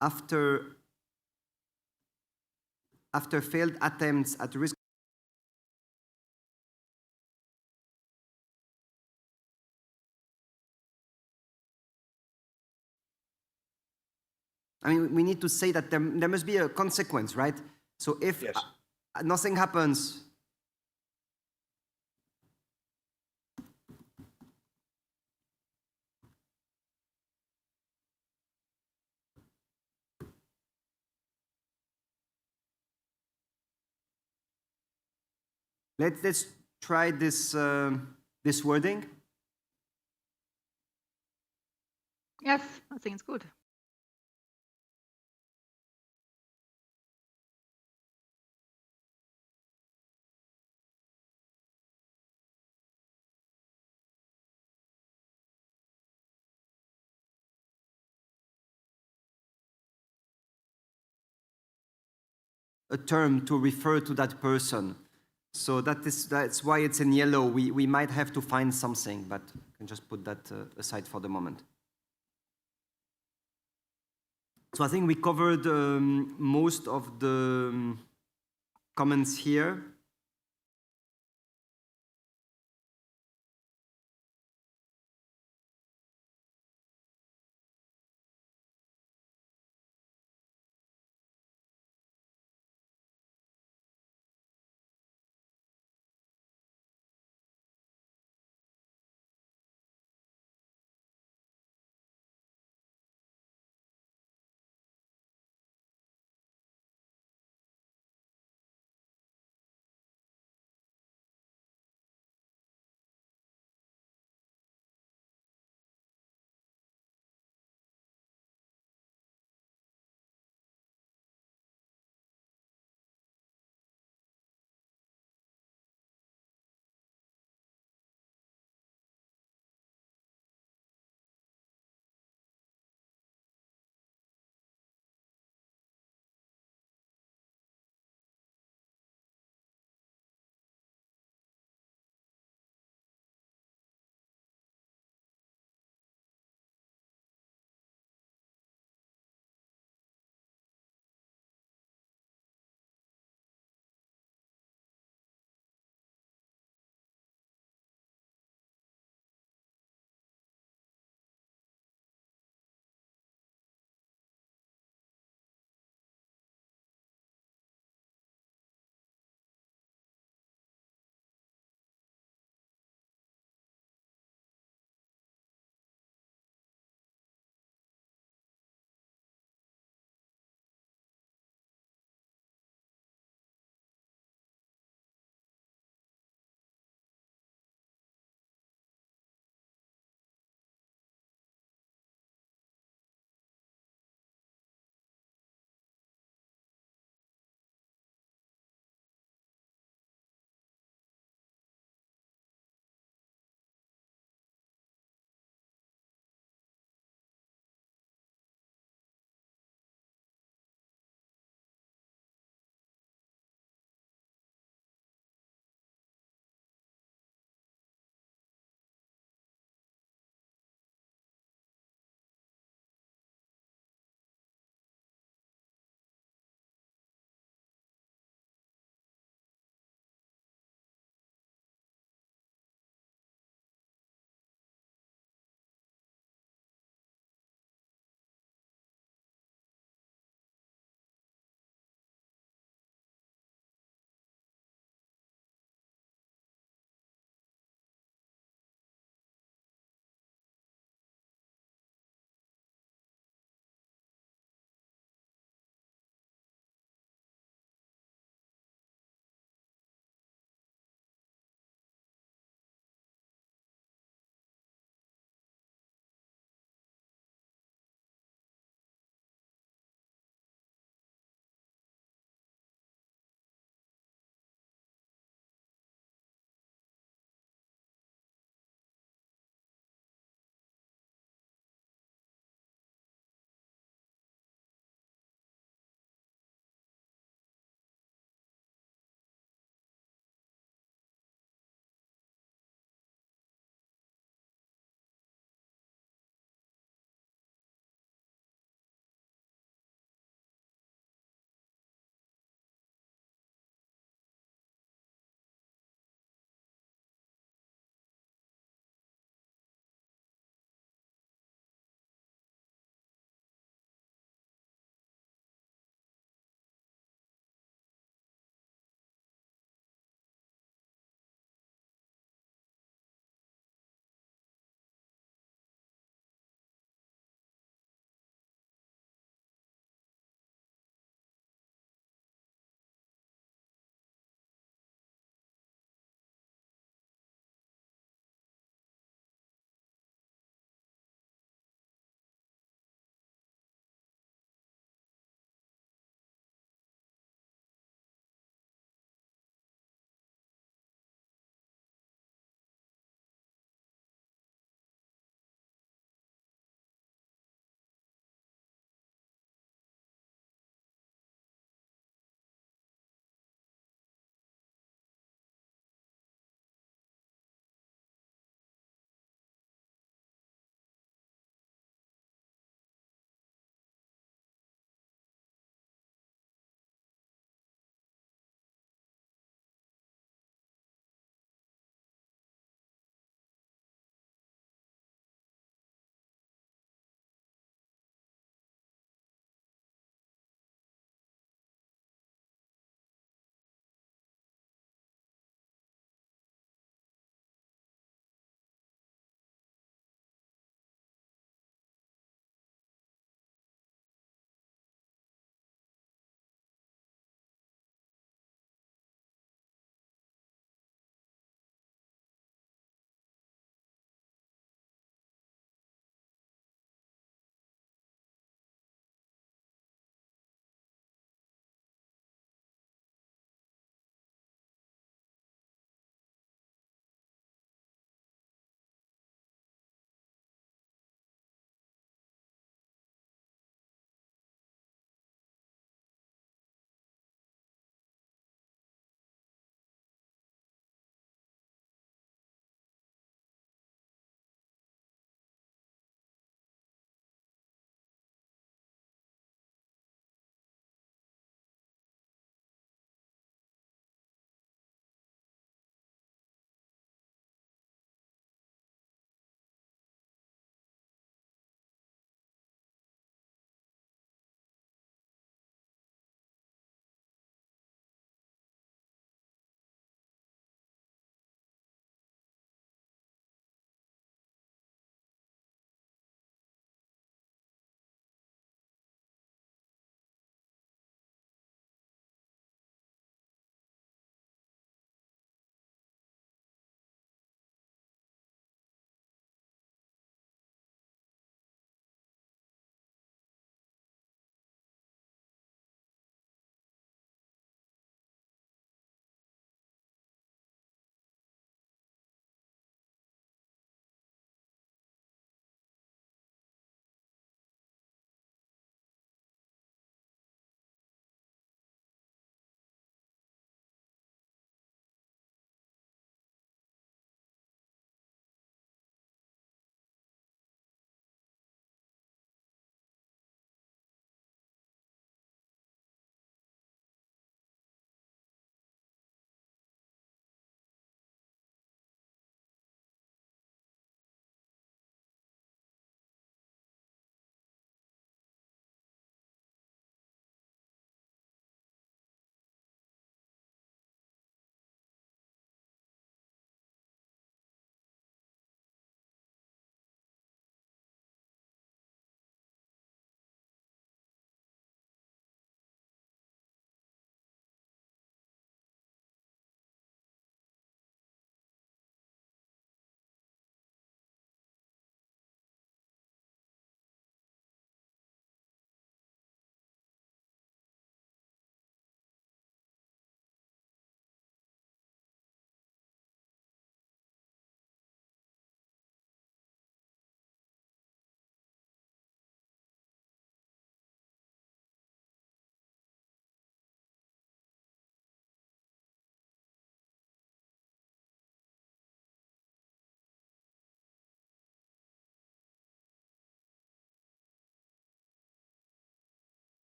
After failed attempts at risk, I mean, we need to say that there must be a consequence, right? So if nothing happens, let's try this this wording. Yes, I think it's good. A term to refer to that person. So that's why it's in yellow. We might have to find something, but I can just put that aside for the moment. So I think we covered most of the comments here.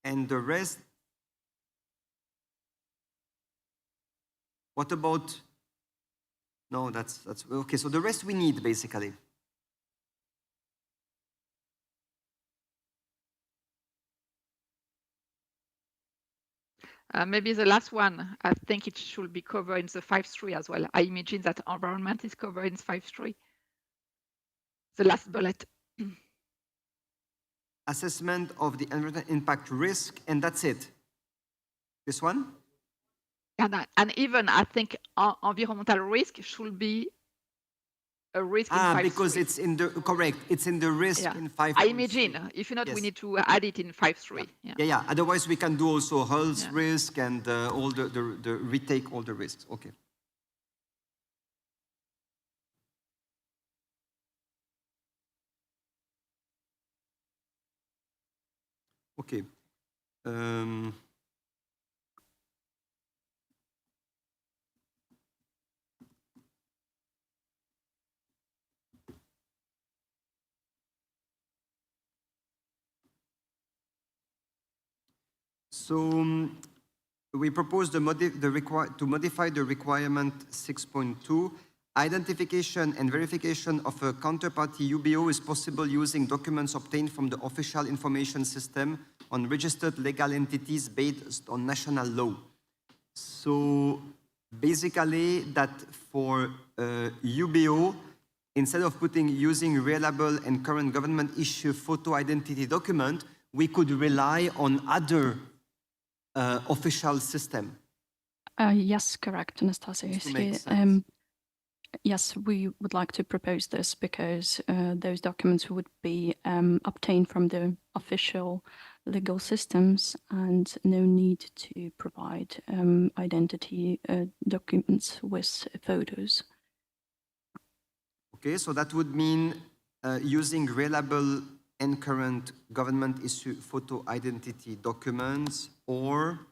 And the rest, what about, no, that's, okay, so the rest we need basically. Maybe the last one, I think it should be covered in the 5.3 as well. I imagine that environment is covered in 5.3. The last bullet. Assessment of the environmental impact risk, and that's it. This one? And even I think environmental risk should be a risk in 5.3. Because it's in the, correct, it's in the risk in 5.3. I imagine, if not, we need to add it in 5.3. Yeah, otherwise we can do also health risk and all the retake all the risks, okay. Okay. So we propose to modify the requirement 6.2. Identification and verification of a counterparty UBO is possible using documents obtained from the official information system on registered legal entities based on national law. So basically that for UBO, instead of using reliable and current government issue photo identity document, we could rely on other official system. Yes, correct, Anastasia. Yes, we would like to propose this because those documents would be obtained from the official legal systems and no need to provide identity documents with photos. Okay, so that would mean using reliable and current government issue photo identity documents or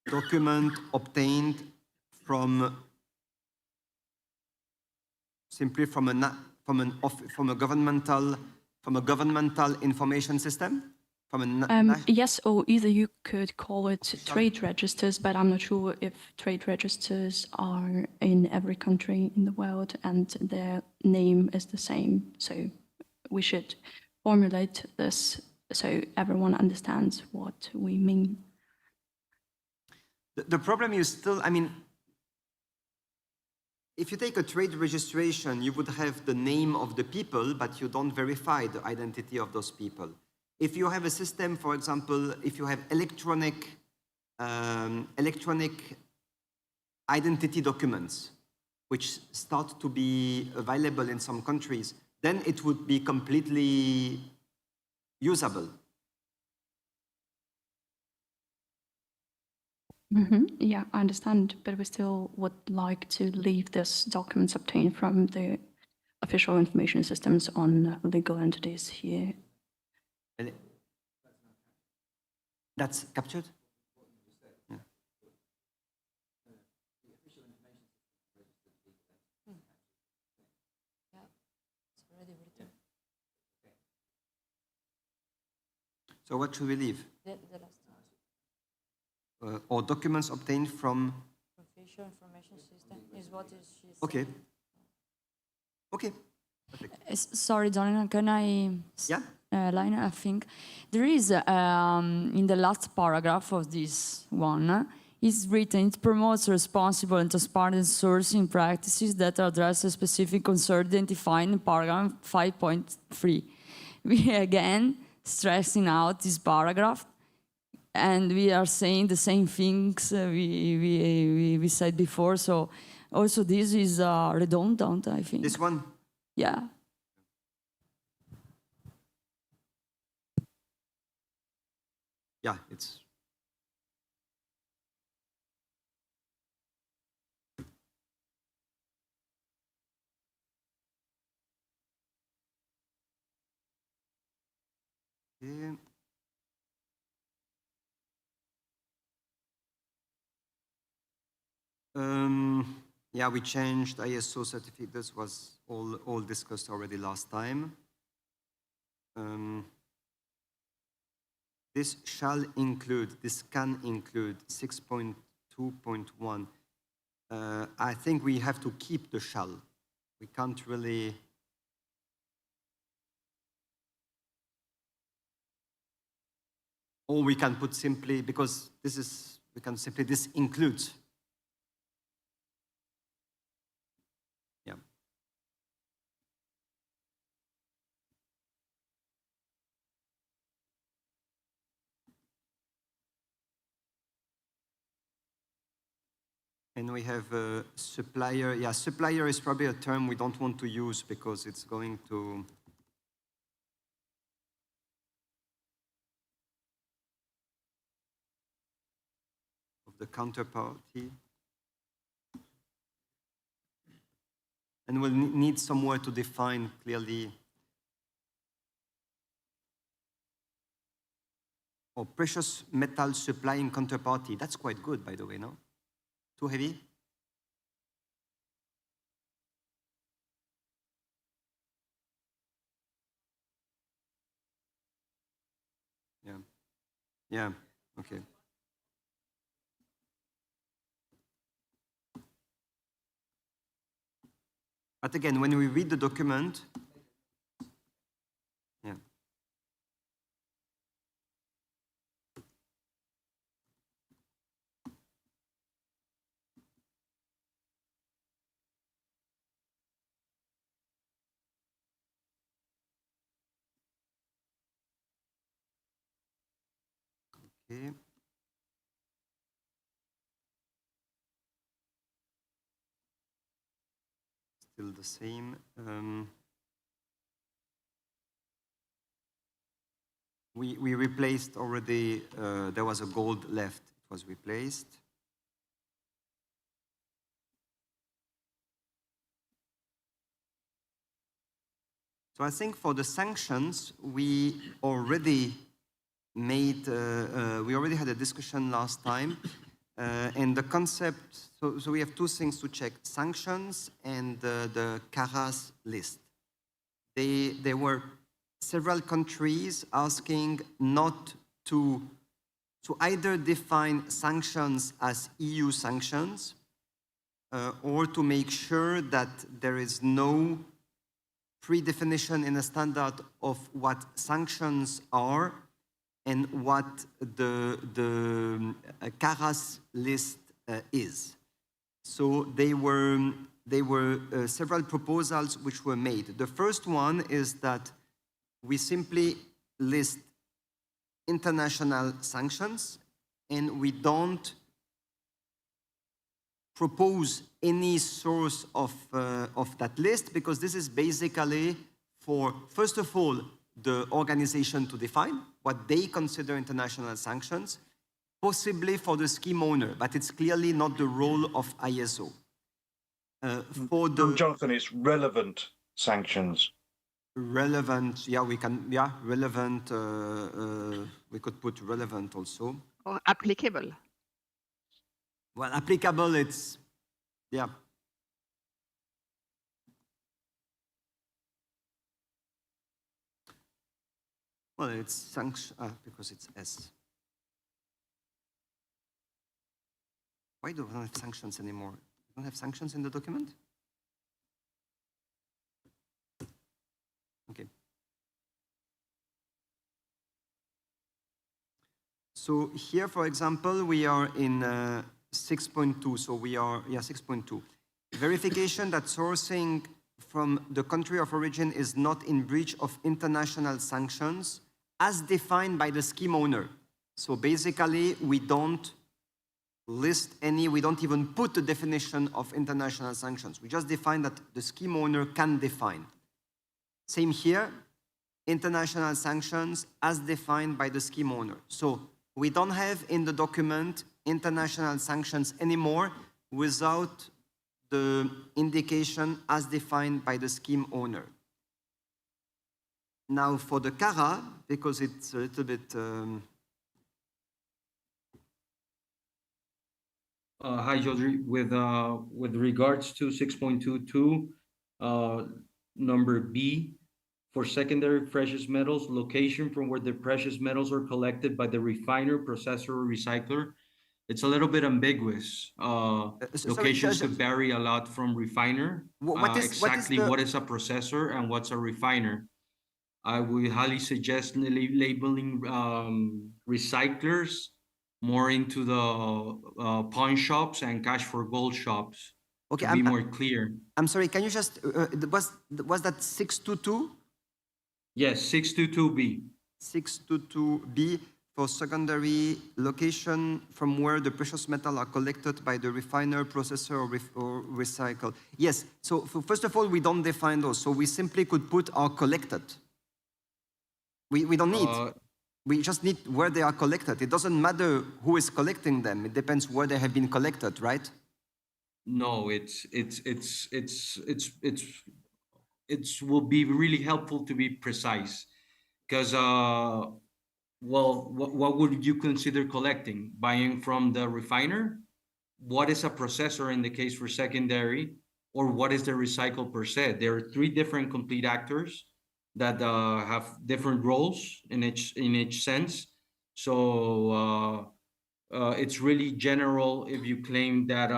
document obtained from simply from a governmental information system, yes, or either you could call it trade registers, but I'm not sure if trade registers are in every country in the world and their name is the same. So we should formulate this so everyone understands what we mean. The problem is still, I mean, if you take a trade registration, you would have the name of the people, but you don't verify the identity of those people. If you have a system, for example, if you have electronic identity documents, which start to be available in some countries, then it would be completely usable. Yeah, I understand, but we still would like to leave this documents obtained from the official information systems on legal entities here. That's captured? Yeah. It's already written. So what should we leave? The last one. Or documents obtained from Official information system is what is she saying. Okay. Okay. Perfect. Sorry, Jonathan, can I line? I think there is in the last paragraph of this one, it's written, it promotes responsible and transparent sourcing practices that address a specific concern identified in paragraph 5.3. We again stressing out this paragraph, and we are saying the same things we said before. So also this is redundant, I think. This one? Yeah. Yeah, it's... Okay. Yeah, we changed ISO certificate. This was all discussed already last time. This shall include, this can include 6.2.1. I think we have to keep the shall. We can't really. Or we can put simply, because this is, we can simply, this includes. Yeah. And we have a supplier. Yeah, supplier is probably a term we don't want to use because it's going to. Of the counterparty. And we'll need somewhere to define clearly. Or precious metal supplying counterparty. That's quite good, by the way, no? Too heavy? Yeah. Yeah, okay. But again, when we read the document, yeah. Okay. Still the same. We replaced already, there was a gold left, it was replaced. So I think for the sanctions, we already made, we already had a discussion last time. And the concept, so we have two things to check, sanctions and the CARAS list. There were several countries asking not to either define sanctions as EU sanctions or to make sure that there is no pre-definition in a standard of what sanctions are and what the CARAS list is. So there were several proposals which were made. The first one is that we simply list international sanctions and we don't propose any source of that list, because this is basically for, first of all, the organization to define what they consider international sanctions, possibly for the scheme owner, but it's clearly not the role of ISO. For the Jonathan, it's relevant sanctions. Relevant, yeah, we can, yeah, relevant, we could put relevant also. Or applicable. Well, applicable, it's, yeah. Well, it's sanction, because it's S. Why do we not have sanctions anymore? We don't have sanctions in the document? Okay. So here, for example, we are in 6.2. So we are, yeah, 6.2. Verification that sourcing from the country of origin is not in breach of international sanctions as defined by the scheme owner. So basically, we don't list any, we don't even put the definition of international sanctions. We just define that the scheme owner can define. Same here, international sanctions as defined by the scheme owner. So we don't have in the document international sanctions anymore without the indication as defined by the scheme owner. Now for the CARA, because it's a little bit, Hi, Jodri. With regards to 6.22, number B, for secondary precious metals, location from where the precious metals are collected by the refiner, processor, or recycler. It's a little bit ambiguous. Locations could vary a lot from refiner. Exactly what is a processor and what's a refiner? I would highly suggest labeling recyclers more into the pawn shops and cash for gold shops to be more clear. I'm sorry, can you just, was that 622? Yes, 622B. 622B for secondary location from where the precious metal are collected by the refiner, processor, or recycle. Yes, so first of all, we don't define those, so we simply could put are collected. We don't need. We just need where they are collected. It doesn't matter who is collecting them. It depends where they have been collected, right? No, it will be really helpful to be precise, because well, what would you consider collecting? Buying from the refiner? What is a processor in the case for secondary? Or what is the recycle per se? There are three different complete actors that have different roles in each sense. So it's really general if you claim that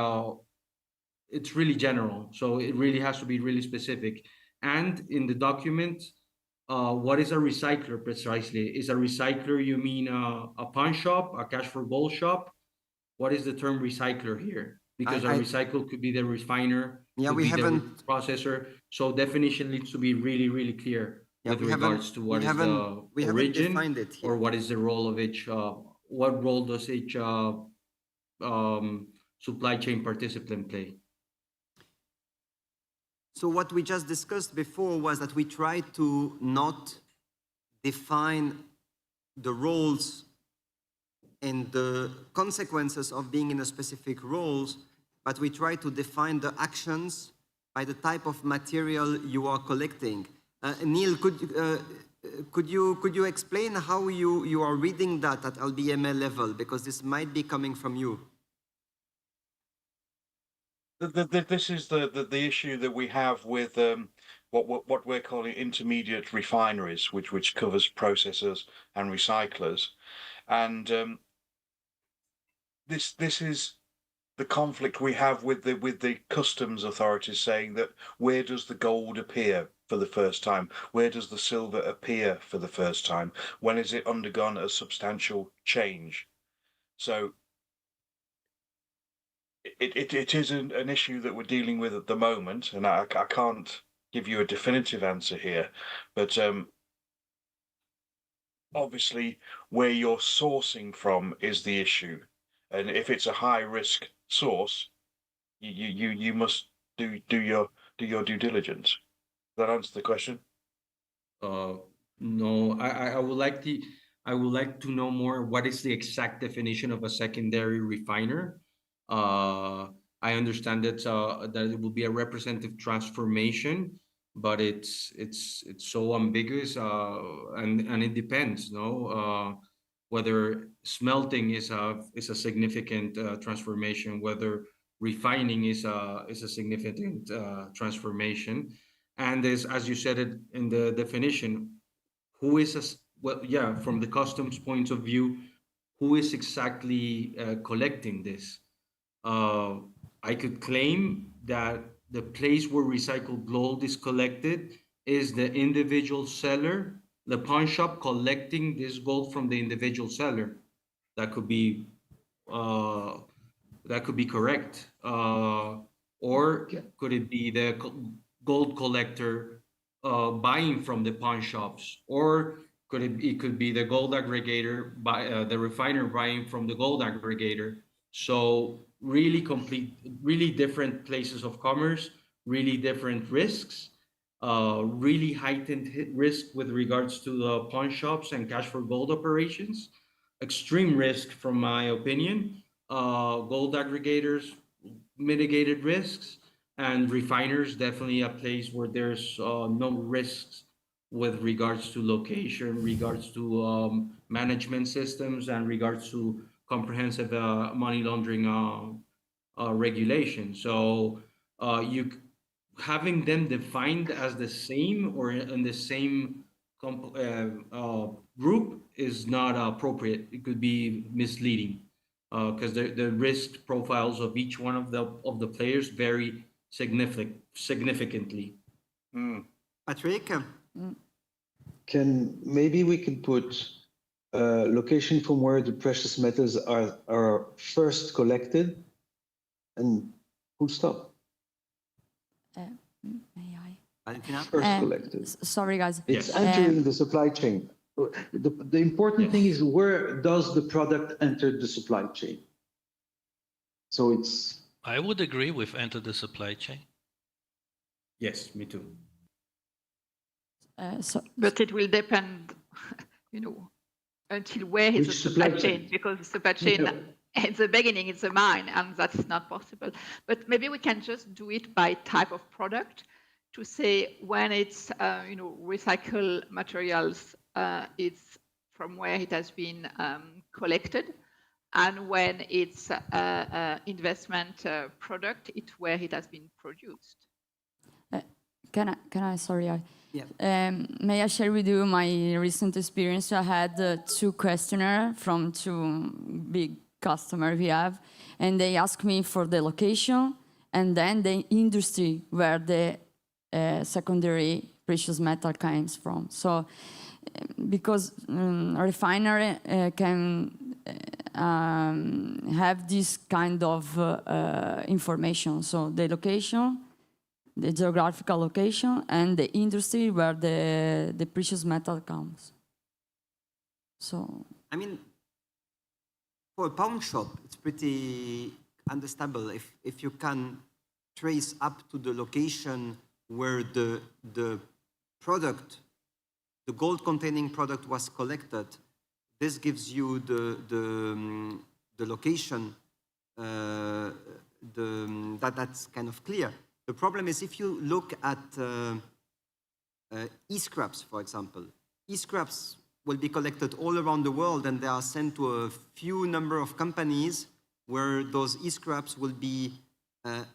it's really general. So it really has to be really specific. And in the document, what is a recycler precisely? Is a recycler, you mean a pawn shop, a cash for gold shop? What is the term recycler here? Because a recycle could be the refiner, could be the processor. So definition needs to be really, really clear with regards to what is the origin or what is the role of each, what role does each supply chain participant play? So what we just discussed before was that we tried to not define the roles and the consequences of being in a specific roles, but we try to define the actions by the type of material you are collecting. Neil, could you explain how you are reading that at LBML level, because this might be coming from you? This is the issue that we have with what we're calling intermediate refineries, which covers processors and recyclers, and this is the conflict we have with the customs authorities saying that where does the gold appear for the first time? Where does the silver appear for the first time? When has it undergone a substantial change? So it is an issue that we're dealing with at the moment, and I can't give you a definitive answer here, but obviously where you're sourcing from is the issue, and if it's a high risk source, you must do your due diligence. Does that answer the question? No, I would like to know more. What is the exact definition of a secondary refiner? I understand that it will be a representative transformation, but it's so ambiguous, and it depends, no, whether smelting is a significant transformation, whether refining is a significant transformation, and as you said it in the definition, who is from the customs point of view, who is exactly collecting this? I could claim that the place where recycled gold is collected is the individual seller, the pawn shop collecting this gold from the individual seller. That could be correct. Or could it be the gold collector buying from the pawn shops? Or it could be the gold aggregator, the refiner buying from the gold aggregator. So really different places of commerce, really different risks, really heightened risk with regards to the pawn shops and cash for gold operations, extreme risk from my opinion, gold aggregators, mitigated risks, and refiners, definitely a place where there's no risks with regards to location, regards to management systems, and regards to comprehensive money laundering regulation. So you having them defined as the same or in the same group is not appropriate. It could be misleading because the risk profiles of each one of the players vary significantly. Patrick? Maybe we can put location from where the precious metals are first collected and full stop. May I? Valentina? First collected. Sorry, guys. It's entering the supply chain. The important thing is, where does the product enter the supply chain? So it's... I would agree with enter the supply chain. Yes, me too. But it will depend, until where is the supply chain, because the supply chain at the beginning it's a mine, and that's not possible. But maybe we can just do it by type of product to say when it's recycled materials, it's from where it has been collected, and when it's investment product, it's where it has been produced. Can I? Sorry. Yeah. May I share with you my recent experience? I had 2 questionnaires from 2 big customers we have, and they asked me for the location and then the industry where the secondary precious metal comes from. So, because a refinery can have this kind of information, so the location, the geographical location, and the industry where the precious metal comes. So, I mean, for a pawn shop, it's pretty understandable if you can trace up to the location where the product, the gold-containing product, was collected. This gives you the location. That's kind of clear. The problem is if you look at e-scraps, for example. E-scraps will be collected all around the world, and they are sent to a few number of companies where those e-scraps will be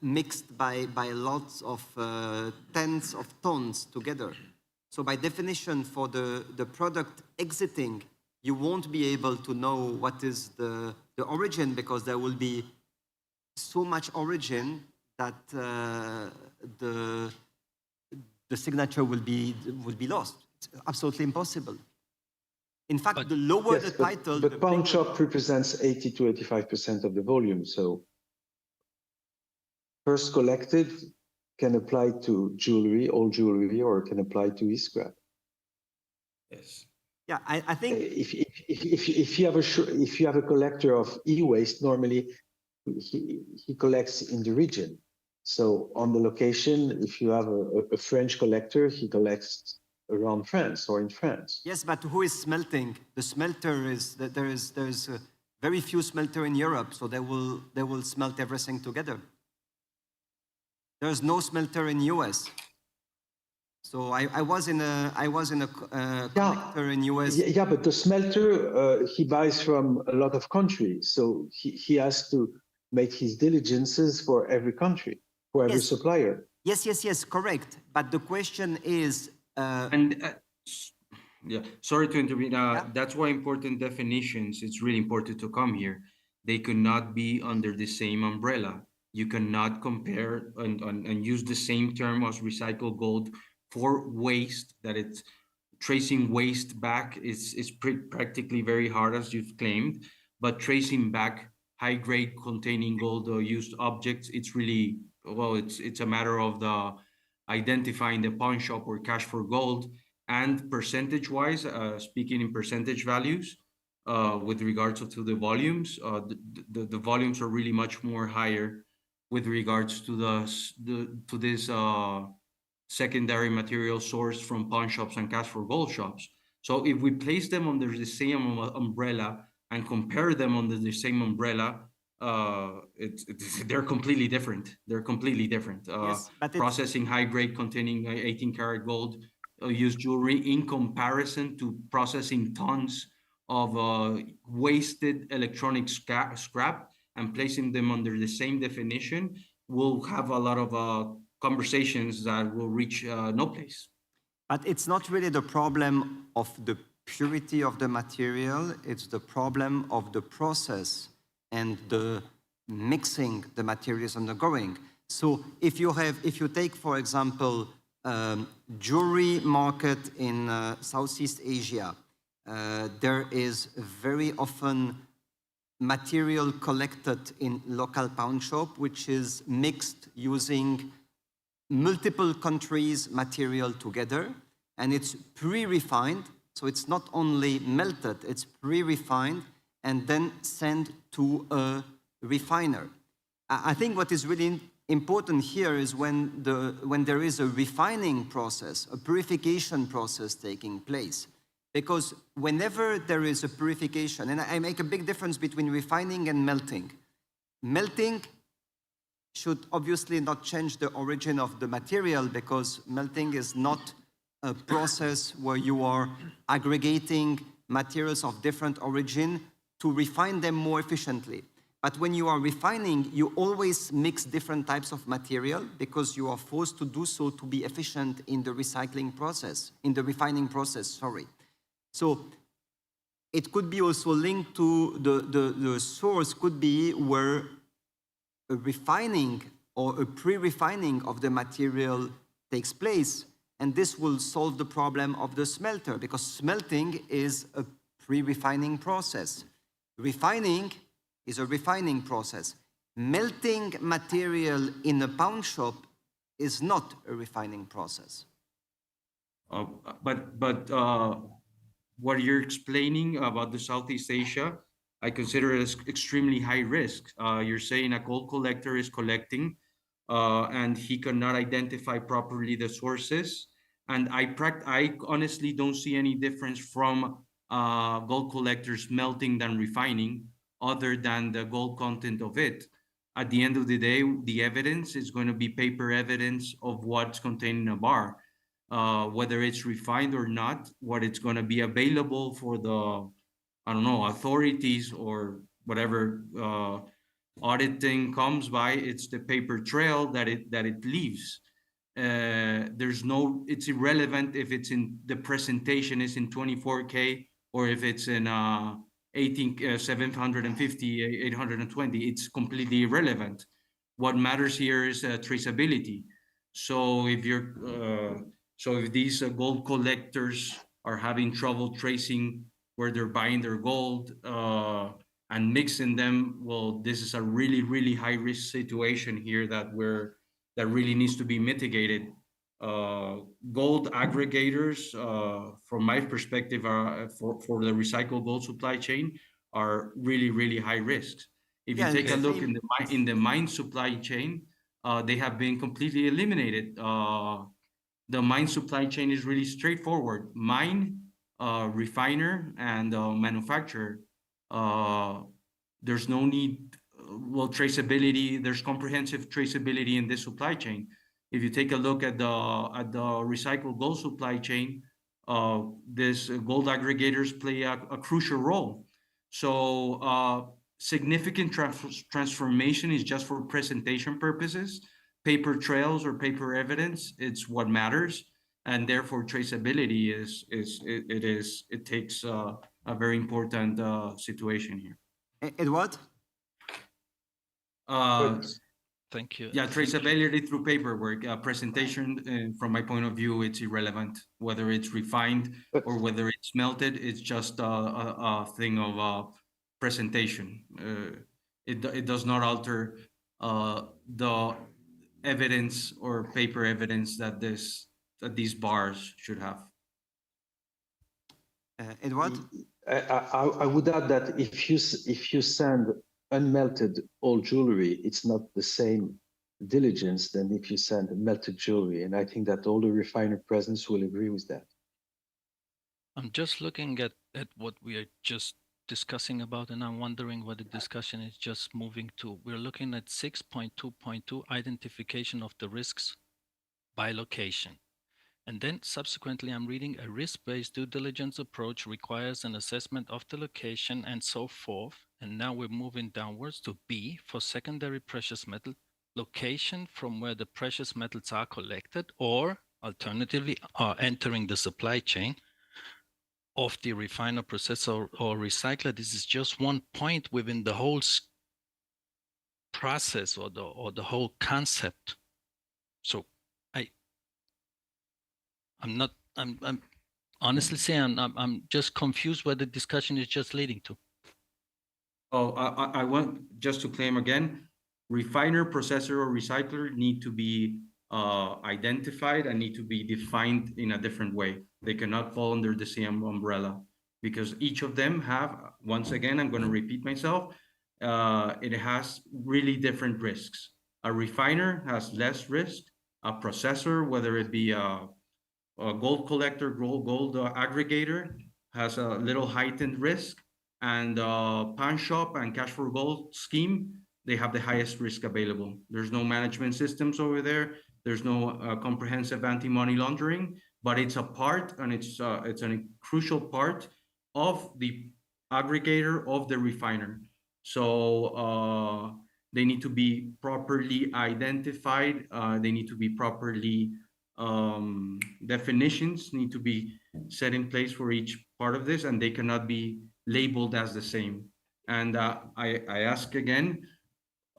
mixed by lots of tens of tons together. So by definition, for the product exiting, you won't be able to know what is the origin, because there will be so much origin that the signature will be lost. It's absolutely impossible. In fact, the lower the title... But pawn shop represents 80 to 85% of the volume, so first collected can apply to jewelry, old jewelry, or can apply to e-scrap. Yes. Yeah, I think if you have a collector of e-waste, normally he collects in the region. So on the location, if you have a French collector, he collects around France or in France. Yes, but who is smelting? The smelter is that there's very few smelter in Europe, so they will smelt everything together. There's no smelter in US. So I was in a collector in US. Yeah, but the smelter he buys from a lot of countries, so he has to make his diligences for every country, for every supplier. Yes, correct. But the question is, yeah, sorry to intervene. That's why important definitions, it's really important to come here. They could not be under the same umbrella. You cannot compare and use the same term as recycled gold for waste, that it's tracing waste back is practically very hard, as you've claimed, but tracing back high grade containing gold or used objects, it's really, well, it's a matter of the identifying the pawn shop or cash for gold. And percentage wise, speaking in percentage values, with regards to the volumes, the volumes are really much more higher with regards to this secondary material sourced from pawn shops and cash for gold shops. So if we place them under the same umbrella and compare them under the same umbrella, they're completely different. They're completely different. Yes, but processing high grade containing 18 karat gold used jewelry in comparison to processing tons of wasted electronic scrap and placing them under the same definition, we'll have a lot of conversations that will reach no place. But it's not really the problem of the purity of the material, it's the problem of the process and the mixing the materials undergoing. So if you take, for example, jewelry market in Southeast Asia, there is very often material collected in local pawn shop, which is mixed using multiple countries' material together, and it's pre-refined. So it's not only melted, it's pre-refined and then sent to a refiner. I think what is really important here is when there is a refining process, a purification process taking place. Because whenever there is a purification, and I make a big difference between refining and melting. Melting should obviously not change the origin of the material, because melting is not a process where you are aggregating materials of different origin to refine them more efficiently. But when you are refining, you always mix different types of material because you are forced to do so to be efficient in the recycling process, in the refining process, sorry. So it could be also linked to the source could be where a refining or a pre-refining of the material takes place, and this will solve the problem of the smelter, because smelting is a pre-refining process. Refining is a refining process. Melting material in a pawn shop is not a refining process. But what you're explaining about the Southeast Asia, I consider it as extremely high risk. You're saying a gold collector is collecting and he cannot identify properly the sources. And I honestly don't see any difference from gold collectors melting than refining, other than the gold content of it. At the end of the day, the evidence is going to be paper evidence of what's contained in a bar. Whether it's refined or not, what it's going to be available for the, I don't know, authorities or whatever auditing comes by, it's the paper trail that it leaves. There's no, it's irrelevant if it's in the presentation is in 24K or if it's in 750, 820. It's completely irrelevant. What matters here is traceability. So if if these gold collectors are having trouble tracing where they're buying their gold and mixing them, well, this is a really, really high risk situation here that really needs to be mitigated. Gold aggregators, from my perspective, are for the recycled gold supply chain are really, really high risks. If you take a look in the mine supply chain, they have been completely eliminated. The mine supply chain is really straightforward. Mine, refiner, and manufacturer. There's no need, well, traceability, there's comprehensive traceability in this supply chain. If you take a look at the recycled gold supply chain, this gold aggregators play a crucial role. So significant transformation is just for presentation purposes. Paper trails or paper evidence, it's what matters, and therefore traceability it takes a very important situation here. Edward? Thank you. Yeah, traceability through paperwork. Presentation, from my point of view, it's irrelevant. Whether it's refined or whether it's melted, it's just a thing of presentation. It does not alter the evidence or paper evidence that these bars should have. Edward? I would add that if you send unmelted old jewelry, it's not the same diligence than if you send melted jewelry, and I think that all the refiner presence will agree with that. I'm just looking at what we are just discussing about, and I'm wondering what the discussion is just moving to. We're looking at 6.2.2, identification of the risks by location. And then subsequently, I'm reading a risk-based due diligence approach requires an assessment of the location and so forth. And now we're moving downwards to B for secondary precious metal location from where the precious metals are collected, or alternatively are entering the supply chain of the refiner, processor, or recycler. This is just one point within the whole process or the whole concept. So I'm honestly saying I'm just confused where the discussion is just leading to. Oh, I want just to claim again, refiner, processor, or recycler need to be identified and need to be defined in a different way. They cannot fall under the same umbrella because each of them have, once again, I'm going to repeat myself, it has really different risks. A refiner has less risk. A processor, whether it be a gold collector, gold aggregator, has a little heightened risk, and pawn shop and cash for gold scheme, they have the highest risk available. There's no management systems over there. There's no comprehensive anti-money laundering, but it's a part, and it's a crucial part of the aggregator of the refiner. So they need to be properly identified. They need to be properly definitions need to be set in place for each part of this, and they cannot be labeled as the same. And I ask again,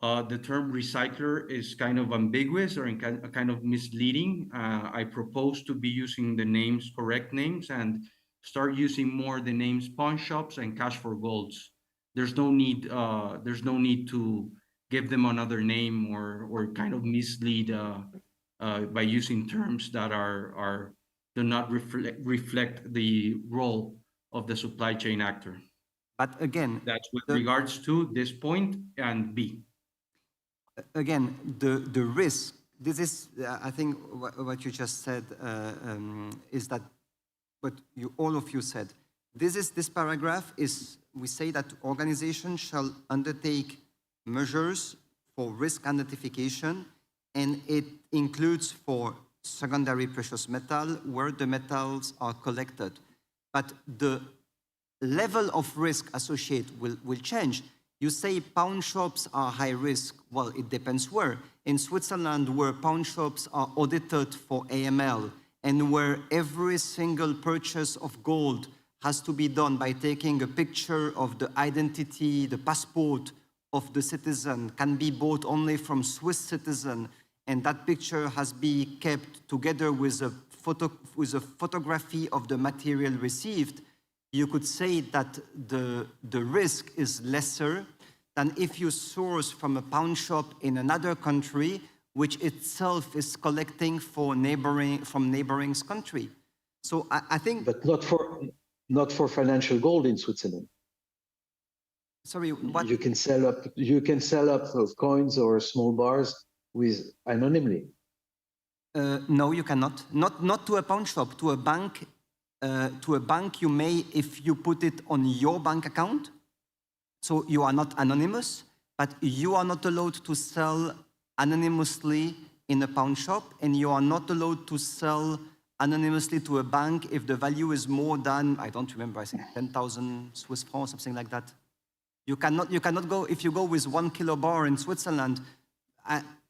the term recycler is kind of ambiguous or kind of misleading. I propose to be using the names, correct names, and start using more the names pawn shops and cash for golds. There's no need to give them another name or kind of mislead by using terms that do not reflect the role of the supply chain actor. But again, that's with regards to this point and B. Again, the risk. This is, I think, what you just said is that what all of you said. This paragraph is, we say that organizations shall undertake measures for risk identification, and it includes for secondary precious metal where the metals are collected. But the level of risk associated will change. You say pawn shops are high risk. Well, it depends where. In Switzerland, where pawn shops are audited for AML and where every single purchase of gold has to be done by taking a picture of the identity, the passport of the citizen, can be bought only from Swiss citizen, and that picture has been kept together with a photography of the material received, you could say that the risk is lesser than if you source from a pawn shop in another country, which itself is collecting from neighboring country. So I think, but not for financial gold in Switzerland. Sorry, what? You can sell up those coins or small bars with anonymity. No, you cannot. Not to a pawn shop. To a bank. To a bank, you may if you put it on your bank account. So you are not anonymous, but you are not allowed to sell anonymously in a pawn shop, and you are not allowed to sell anonymously to a bank if the value is more than, I don't remember, I think 10,000 Swiss francs, something like that. You cannot go, if you go with 1 kilo bar in Switzerland,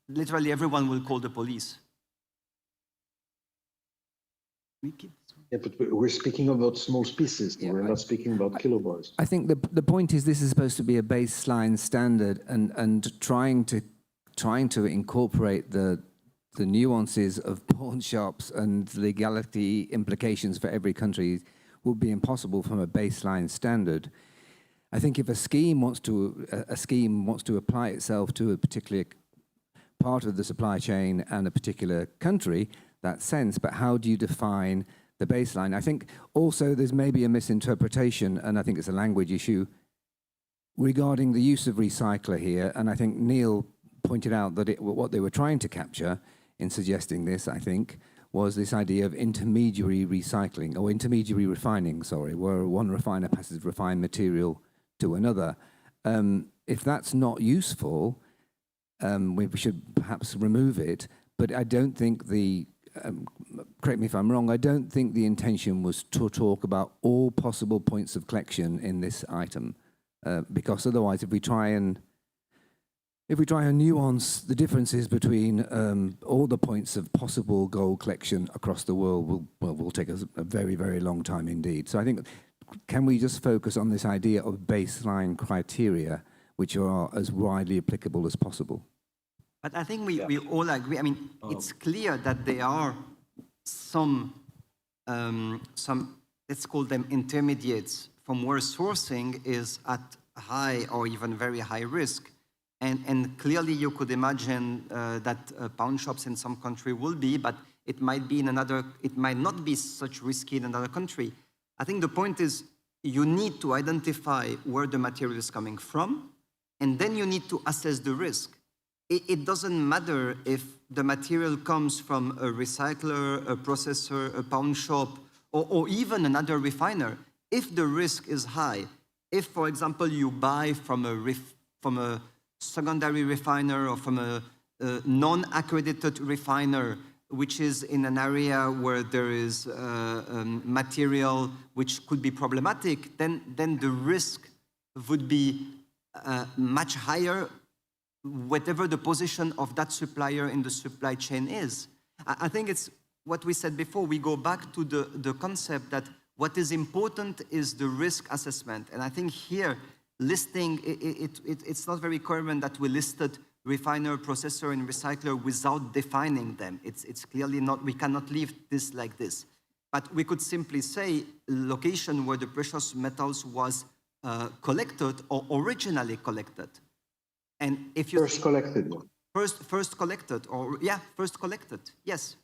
literally everyone will call the police. Yeah, but we're speaking about small species. Yeah, we're not speaking about kilobars. I think the point is this is supposed to be a baseline standard, and trying to incorporate the nuances of pawn shops and legality implications for every country would be impossible from a baseline standard. I think if a scheme wants to apply itself to a particular part of the supply chain and a particular country, that's sense. But how do you define the baseline? I think also there's maybe a misinterpretation, and I think it's a language issue regarding the use of recycler here. And I think Neil pointed out that what they were trying to capture in suggesting this, I think, was this idea of intermediary recycling, or intermediary refining, sorry, where one refiner passes refined material to another. If that's not useful, we should perhaps remove it. But I don't think the correct me if I'm wrong, I don't think the intention was to talk about all possible points of collection in this item, because otherwise, if we try and nuance the differences between all the points of possible gold collection across the world, will take us a very, very long time indeed. So I think, can we just focus on this idea of baseline criteria, which are as widely applicable as possible? But I think we all agree. I mean, it's clear that there are some, let's call them intermediates, from where sourcing is at high or even very high risk. And clearly you could imagine that pawn shops in some country will be, but it might be in another, it might not be such risky in another country. I think the point is you need to identify where the material is coming from, and then you need to assess the risk. It doesn't matter if the material comes from a recycler, a processor, a pawn shop, or even another refiner. If the risk is high, if, for example, you buy from a secondary refiner or from a non-accredited refiner, which is in an area where there is material which could be problematic, then the risk would be much higher, whatever the position of that supplier in the supply chain is. I think it's what we said before. We go back to the concept that what is important is the risk assessment. And I think here, listing, it's not very common that we listed refiner, processor, and recycler without defining them. It's clearly not, we cannot leave this like this. But we could simply say location where the precious metals was collected or originally collected. And if you first collected. First collected, or yeah, first collected, yes.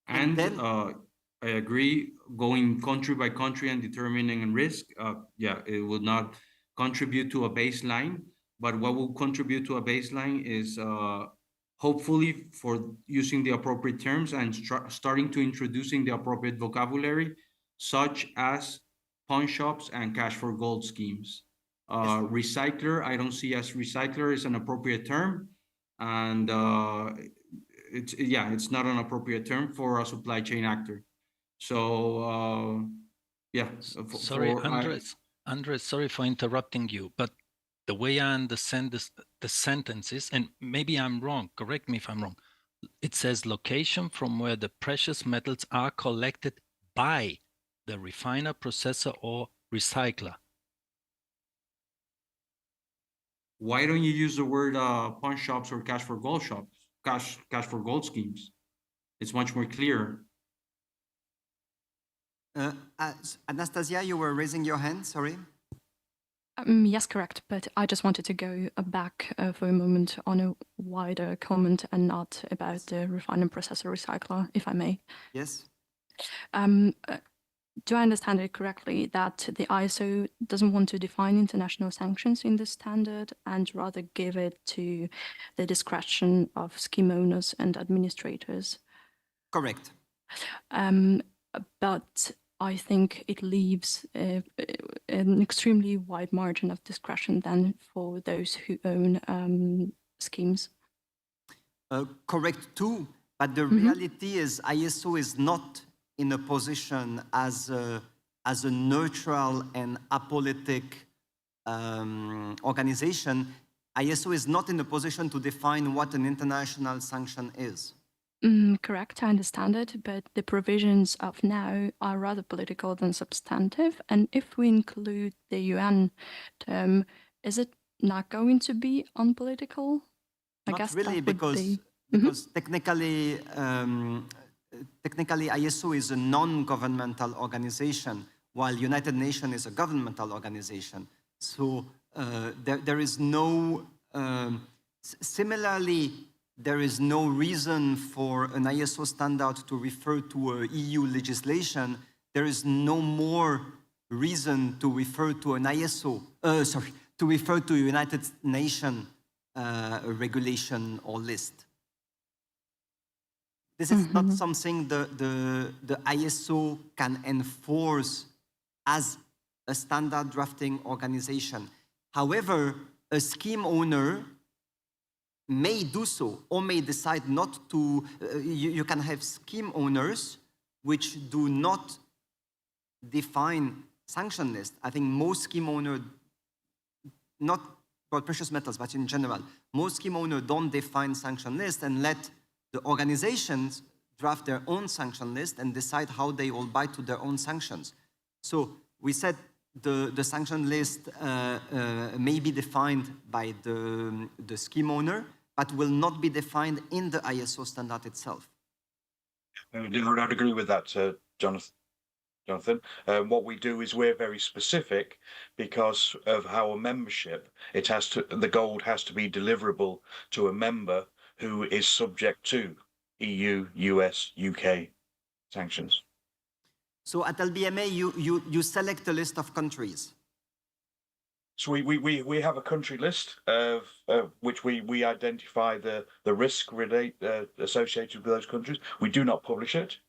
And then, I agree, going country by country and determining risk, yeah, it will not contribute to a baseline, but what will contribute to a baseline is hopefully for using the appropriate terms and starting to introducing the appropriate vocabulary, such as pawn shops and cash for gold schemes. Recycler, I don't see as recycler is an appropriate term, and it's not an appropriate term for a supply chain actor. So yeah. Sorry, Andres, sorry for interrupting you, but the way I understand this, the sentence is, and maybe I'm wrong, correct me if I'm wrong, it says location from where the precious metals are collected by the refiner, processor, or recycler. Why don't you use the word pawn shops or cash for gold shops, cash for gold schemes? It's much more clear. Anastasia, you were raising your hand, sorry. Yes, correct. But I just wanted to go back for a moment on a wider comment and not about the refiner, processor, recycler, if I may. Yes. Do I understand it correctly that the ISO doesn't want to define international sanctions in this standard and rather give it to the discretion of scheme owners and administrators? Correct. But I think it leaves an extremely wide margin of discretion then for those who own schemes. Correct too, but the reality is ISO is not in a position as a neutral and apolitic organization. ISO is not in a position to define what an international sanction is. Correct, I understand it, but the provisions of now are rather political than substantive. And if we include the UN term, is it not going to be unpolitical? I guess really, that would be... because technically ISO is a non-governmental organization, while United Nations is a governmental organization. So there is no, similarly, there is no reason for an ISO standard to refer to EU legislation. There is no more reason to refer to an ISO, to refer to a United Nations regulation or list. This is not something the ISO can enforce as a standard drafting organization. However, a scheme owner may do so or may decide not to. You can have scheme owners which do not define sanction list. I think most scheme owners, not for precious metals, but in general, most scheme owners don't define sanction list and let the organizations draft their own sanction list and decide how they will buy to their own sanctions. So we said the sanction list may be defined by the scheme owner, but will not be defined in the ISO standard itself. I'd agree with that, Jonathan. What we do is we're very specific because of our membership. The gold has to be deliverable to a member who is subject to EU, US, UK sanctions. So at LBMA, you select a list of countries. So we have a country list of which we identify the risk associated with those countries. We do not publish it,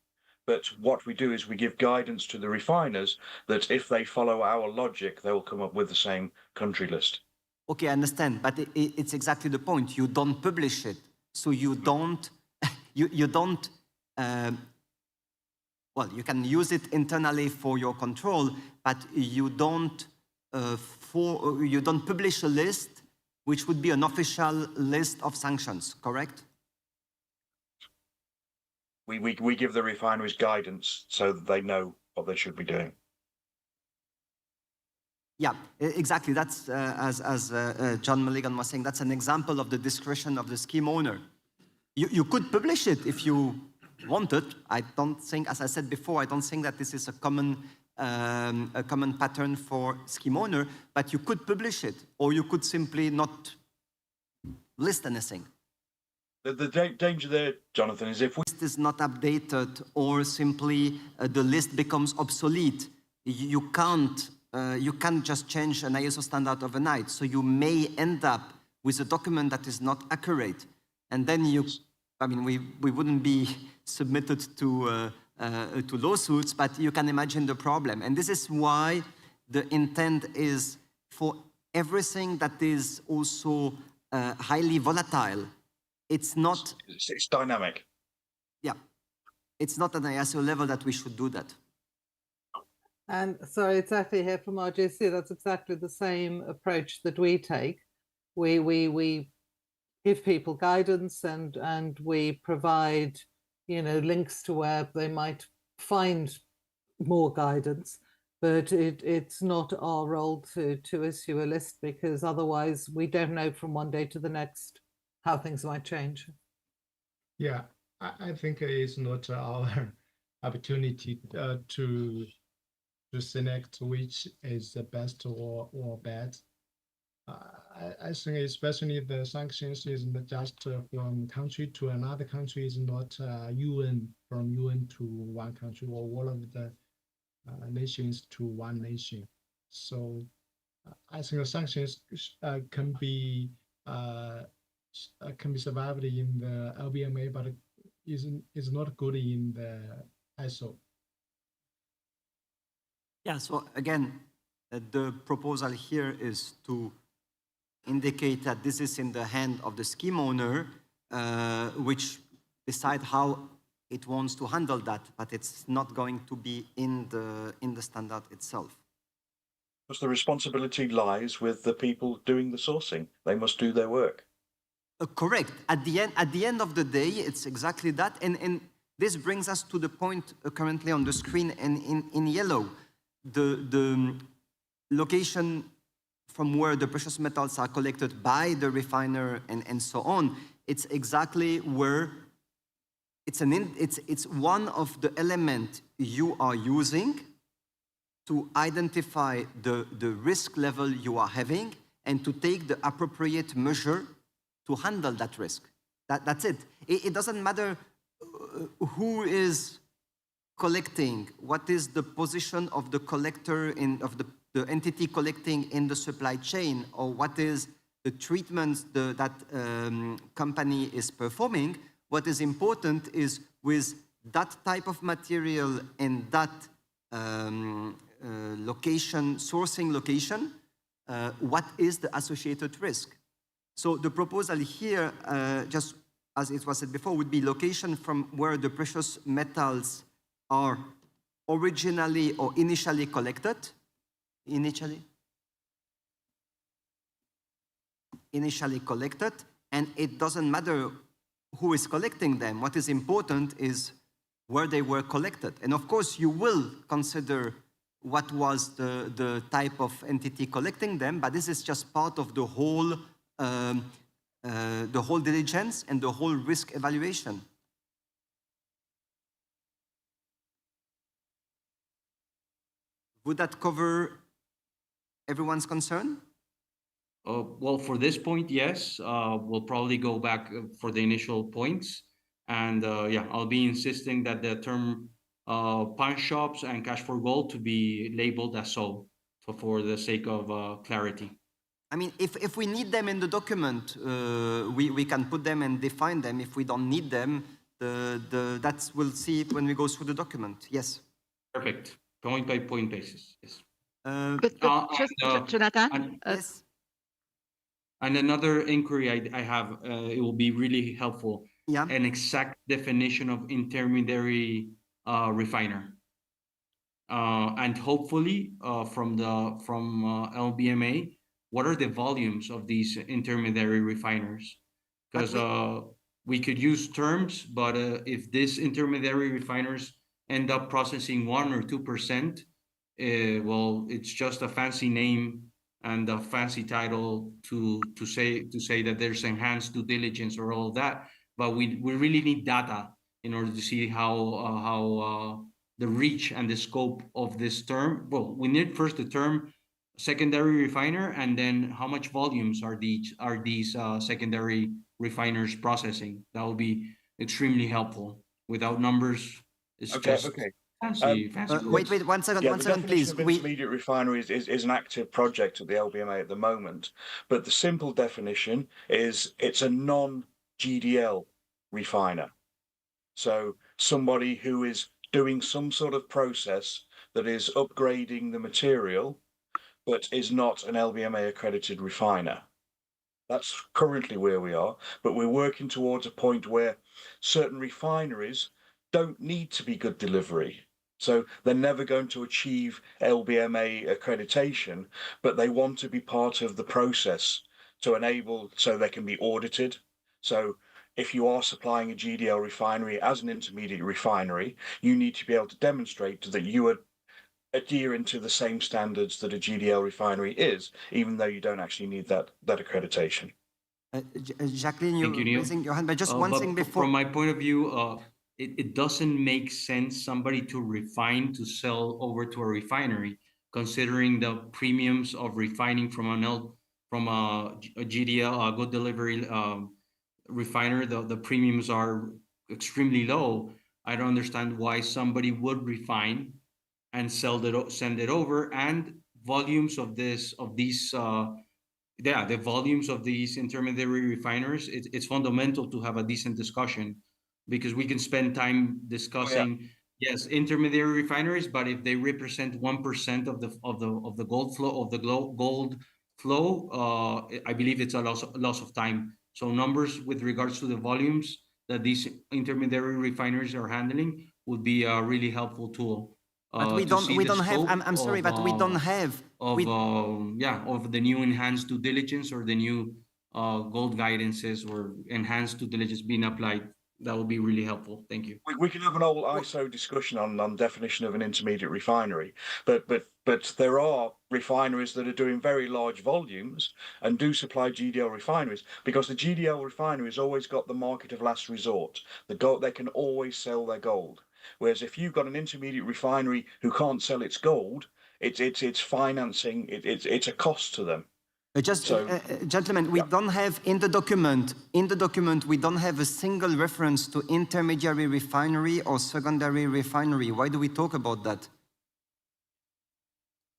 but what we do is we give guidance to the refiners that if they follow our logic, they will come up with the same country list. Okay, I understand, but it's exactly the point. You don't publish it, so you don't. You don't. Well, you can use it internally for your control, but you don't. You don't publish a list which would be an official list of sanctions, correct? We give the refineries guidance so that they know what they should be doing. Yeah, exactly. That's as John Mulligan was saying. That's an example of the discretion of the scheme owner. You could publish it if you wanted. I don't think, as I said before, I don't think that this is a common pattern for scheme owner, but you could publish it, or you could simply not list anything. The danger there, Jonathan, is if we... list is not updated, or simply the list becomes obsolete. You can't just change an ISO standard overnight. So you may end up with a document that is not accurate, and then we wouldn't be submitted to lawsuits, but you can imagine the problem. And this is why the intent is for everything that is also highly volatile. It's not... It's dynamic. Yeah. It's not at the ISO level that we should do that. And sorry, it's Effie here from RJC. That's exactly the same approach that we take. We give people guidance and we provide, links to where they might find more guidance, but it's not our role to issue a list, because otherwise we don't know from one day to the next how things might change. Yeah, I think it's not our opportunity to select which is the best or bad. I think especially the sanctions is not just from country to another country, is not UN from UN to one country, or all of the nations to one nation. So I think the sanctions can be survived in the LBMA, but is not good in the ISO. Yeah, so again, the proposal here is to indicate that this is in the hand of the scheme owner, which decide how it wants to handle that, but it's not going to be in the standard itself. Because the responsibility lies with the people doing the sourcing. They must do their work. Correct. At the end of the day, it's exactly that. And this brings us to the point currently on the screen and in yellow. The location from where the precious metals are collected by the refiner and so on, it's exactly where it's one of the elements you are using to identify the risk level you are having and to take the appropriate measure to handle that risk. That's it. It doesn't matter who is collecting, what is the position of the collector of the entity collecting in the supply chain, or what is the treatment that company is performing. What is important is with that type of material and that sourcing location, what is the associated risk? So the proposal here, just as it was said before, would be location from where the precious metals are originally or initially collected. Initially collected, and it doesn't matter who is collecting them. What is important is where they were collected. And of course, you will consider what was the type of entity collecting them, but this is just part of the whole diligence and the whole risk evaluation. Would that cover everyone's concern? Well, for this point, yes. We'll probably go back for the initial points. And yeah, I'll be insisting that the term pawn shops and cash for gold to be labeled as so for the sake of clarity. I mean, if we need them in the document, we can put them and define them. If we don't need them, that's we'll see it when we go through the document. Yes. Perfect. Point by point basis. Yes. But just Jonathan. Yes. And another inquiry I have, it will be really helpful. Yeah. An exact definition of intermediary refiner. And hopefully from LBMA, what are the volumes of these intermediary refiners? Because we could use terms, but if these intermediary refiners end up processing 1 or 2%, well, it's just a fancy name and a fancy title to say that there's enhanced due diligence or all of that. But we really need data in order to see how the reach and the scope of this term. Well, we need first the term secondary refiner, and then how much volumes are these secondary refiners processing. That will be extremely helpful. Without numbers, it's just fancy. Wait, 1 second, yeah, 1 second, please. Intermediate refineries is an active project at the LBMA at the moment, but the simple definition is it's a non-GDL refiner. So somebody who is doing some sort of process that is upgrading the material, but is not an LBMA accredited refiner. That's currently where we are, but we're working towards a point where certain refineries don't need to be good delivery. So they're never going to achieve LBMA accreditation, but they want to be part of the process to enable so they can be audited. So if you are supplying a GDL refinery as an intermediate refinery, you need to be able to demonstrate that you are adhering to the same standards that a GDL refinery is, even though you don't actually need that accreditation. Jacqueline, you're raising your hand, but just one thing before. From my point of view, it doesn't make sense somebody to refine to sell over to a refinery, considering the premiums of refining from a GDL, a good delivery refiner. The premiums are extremely low. I don't understand why somebody would refine and send it over, and volumes of these the volumes of these intermediary refiners. It's fundamental to have a decent discussion, because we can spend time discussing yes, intermediary refineries, but if they represent 1% of the gold flow, I believe it's a loss of time. So numbers with regards to the volumes that these intermediary refineries are handling would be a really helpful tool. But we don't have. I'm sorry, but we don't have of the new enhanced due diligence or the new gold guidances or enhanced due diligence being applied. That would be really helpful. Thank you. We can have an whole ISO discussion on definition of an intermediate refinery, but there are refineries that are doing very large volumes and do supply GDL refineries, because the GDL refinery has always got the market of last resort. The gold, they can always sell their gold. Whereas if you've got an intermediate refinery who can't sell its gold, it's financing. It's a cost to them. Gentlemen, we don't have in the document, we don't have a single reference to intermediary refinery or secondary refinery. Why do we talk about that?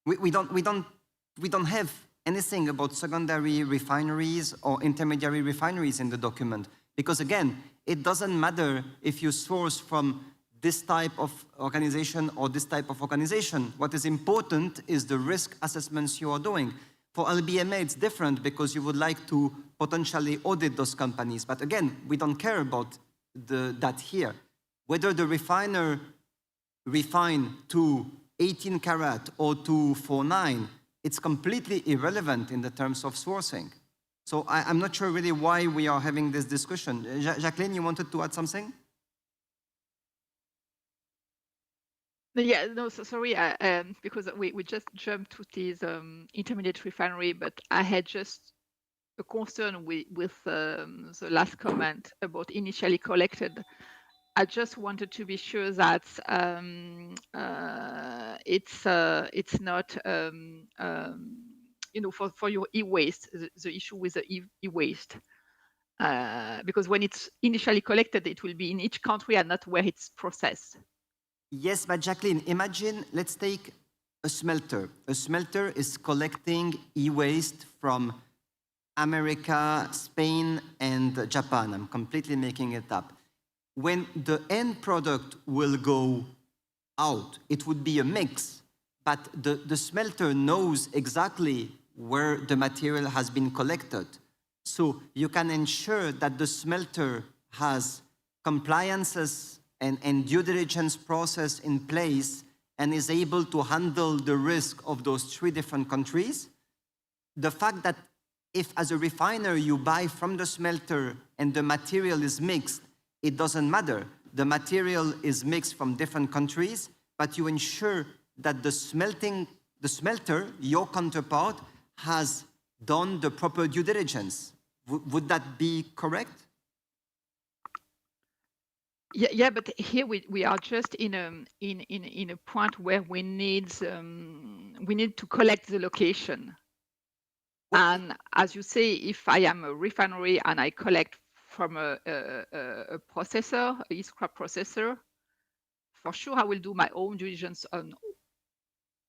We don't have anything about secondary refineries or intermediary refineries in the document, because again, it doesn't matter if you source from this type of organization or this type of organization. What is important is the risk assessments you are doing. For LBMA, it's different, because you would like to potentially audit those companies. But again, we don't care about that here. Whether the refiner refine to 18 karat or to 49, it's completely irrelevant in the terms of sourcing. So I'm not sure really why we are having this discussion. Jacqueline, you wanted to add something? Yeah, no, so sorry, because we just jumped to this intermediate refinery, but I had just a concern with the last comment about initially collected. I just wanted to be sure that it's not you know, for your e-waste, the issue with the e-waste. Because when it's initially collected, it will be in each country and not where it's processed. Yes, but Jacqueline, imagine, let's take a smelter. A smelter is collecting e-waste from America, Spain, and Japan. I'm completely making it up. When the end product will go out, it would be a mix, but the smelter knows exactly where the material has been collected. So you can ensure that the smelter has compliances and due diligence process in place and is able to handle the risk of those 3 different countries. The fact that if as a refiner you buy from the smelter and the material is mixed, it doesn't matter. The material is mixed from different countries, but you ensure that the smelter, your counterpart, has done the proper due diligence. Would that be correct? Yeah, but here we are just in a point where we need to collect the location. And as you say, if I am a refinery and I collect from a processor, a scrap processor, for sure I will do my own due diligence on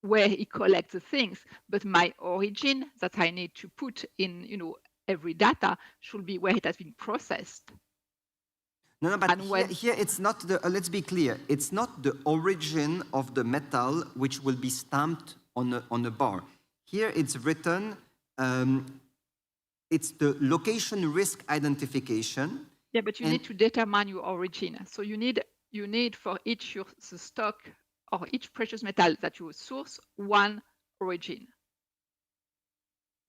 where he collects the things, but my origin that I need to put in, you know, every data should be where it has been processed. No, but here it's not the, let's be clear, it's not the origin of the metal which will be stamped on a bar. Here it's written, it's the location risk identification. Yeah, but you need to determine your origin. So you need for each the stock or each precious metal that you source one origin.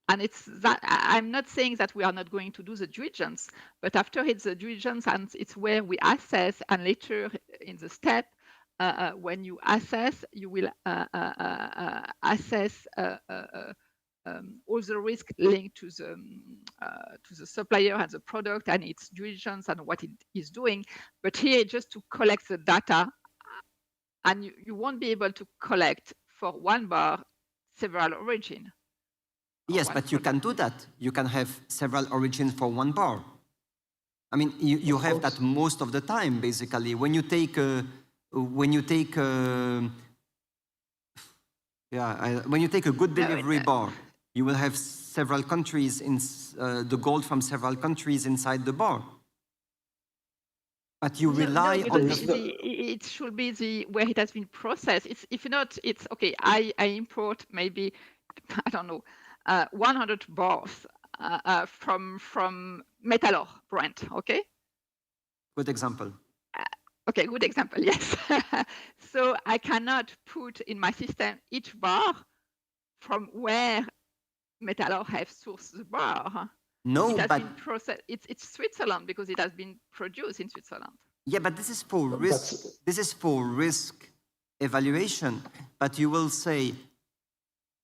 And it's that I'm not saying that we are not going to do the due diligence, but after it's the due diligence and it's where we assess, and later in the step, when you assess, you will assess all the risk linked to the supplier and the product and its due diligence and what it is doing. But here, just to collect the data, and you won't be able to collect for one bar several origins. Yes, but you can do that. You can have several origins for one bar. I mean, you have that most of the time, basically. When you take a good delivery bar, you will have several countries in the gold from several countries inside the bar. But you rely on it should be where it has been processed. If not, it's okay. I import maybe, I don't know, 100 bars from Metalor brand, okay? Good example. Okay, good example, yes. So I cannot put in my system each bar from where Metalor have sourced the bar. No, it has but been processed. It's Switzerland because it has been produced in Switzerland. Yeah, but this is for risk. This is for risk evaluation. But you will say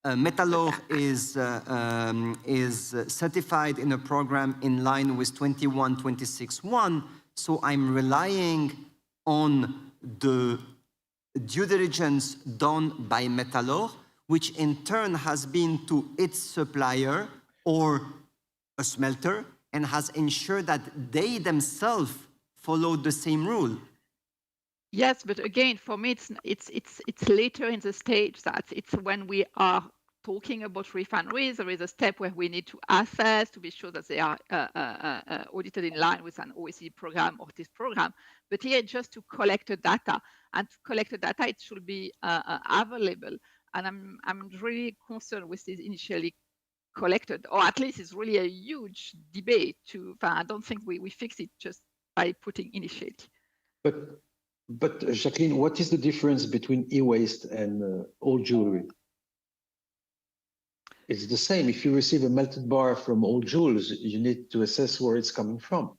Metalor is certified in a program in line with 21.26.1. So I'm relying on the due diligence done by Metalor, which in turn has been to its supplier or a smelter and has ensured that they themselves follow the same rule. Yes, but again, for me, it's later in the stage that it's when we are talking about refineries. There is a step where we need to assess to be sure that they are audited in line with an OECD program or this program. But here, just to collect the data, and to collect the data, it should be available. And I'm really concerned with this initially collected, or at least it's really a huge debate. I don't think we fix it just by putting initiative. But Jacqueline, what is the difference between e-waste and old jewelry? It's the same. If you receive a melted bar from old jewels, you need to assess where it's coming from.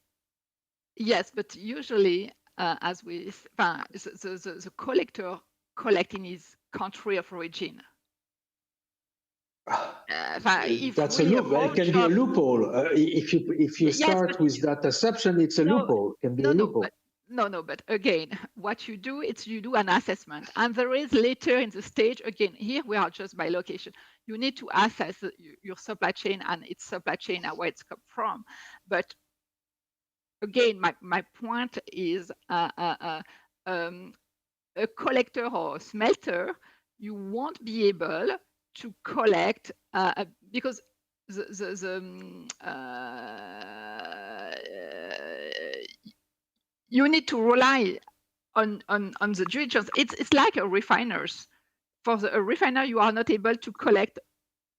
Yes, but usually, as the collector collect in his country of origin. That's a loophole. It can be a loophole. If you start with that assumption, it's a loophole. It can be a loophole. But again, what you do, you do an assessment. And there is later in the stage, again, here we are just by location. You need to assess your supply chain and its supply chain and where it's come from. But again, my point is a collector or a smelter, you won't be able to collect because you need to rely on the diligence. It's like a refiners. For a refiner, you are not able to collect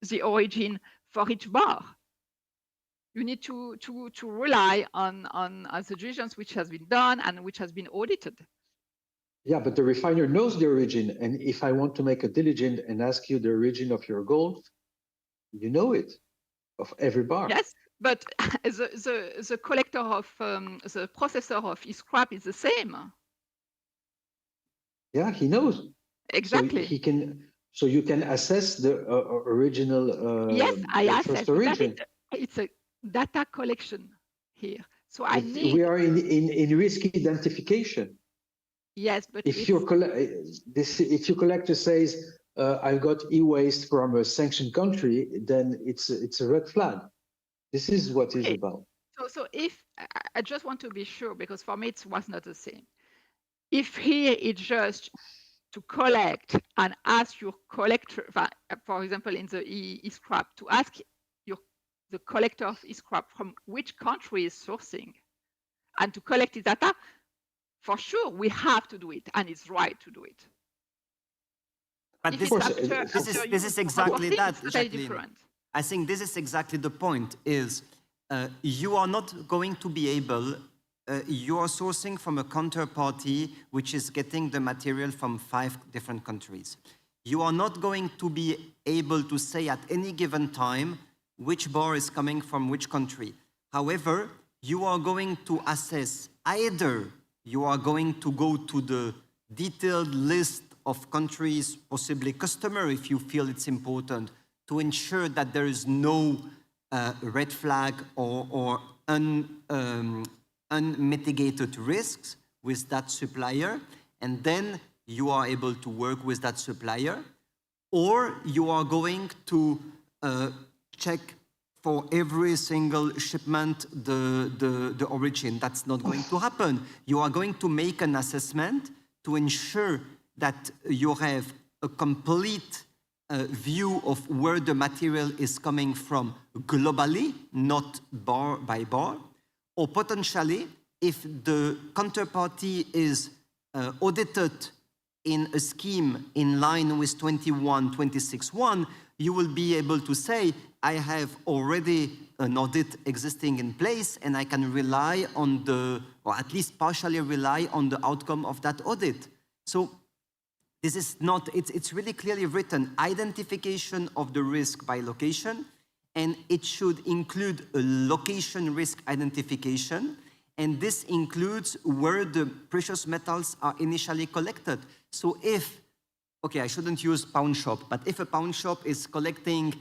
the origin for each bar. You need to rely on the diligence which has been done and which has been audited. Yeah, but the refiner knows the origin. And if I want to make a diligent and ask you the origin of your gold, you know it, of every bar. Yes, but the collector of, the processor of his scrap is the same. Yeah, he knows. Exactly. So you can assess the original yes, I assess. origin. It's a data collection here. So we are in risk identification. Yes, but if your collector says I've got e-waste from a sanctioned country, then it's a red flag. This is what it's about. So if I just want to be sure, because for me it was not the same. If here it's just to collect and ask your collector, for example, in the e-scrap, to ask the collector of e-scrap from which country is sourcing and to collect the data, for sure we have to do it and it's right to do it. But this is exactly that, Jacqueline. I think this is exactly the point, is you are not going to be able, you are sourcing from a counterparty which is getting the material from 5 different countries. You are not going to be able to say at any given time which bar is coming from which country. However, you are going to assess either you are going to go to the detailed list of countries, possibly customer, if you feel it's important, to ensure that there is no red flag or unmitigated risks with that supplier, and then you are able to work with that supplier, or you are going to check for every single shipment the origin. That's not going to happen. You are going to make an assessment to ensure that you have a complete view of where the material is coming from globally, not bar by bar, or potentially, if the counterparty is audited in a scheme in line with 21.26.1, you will be able to say, I have already an audit existing in place and I can rely on or at least partially rely on the outcome of that audit. So this is not, it's really clearly written, identification of the risk by location, and it should include a location risk identification, and this includes where the precious metals are initially collected. So if, okay, I shouldn't use pawn shop, but if a pawn shop is collecting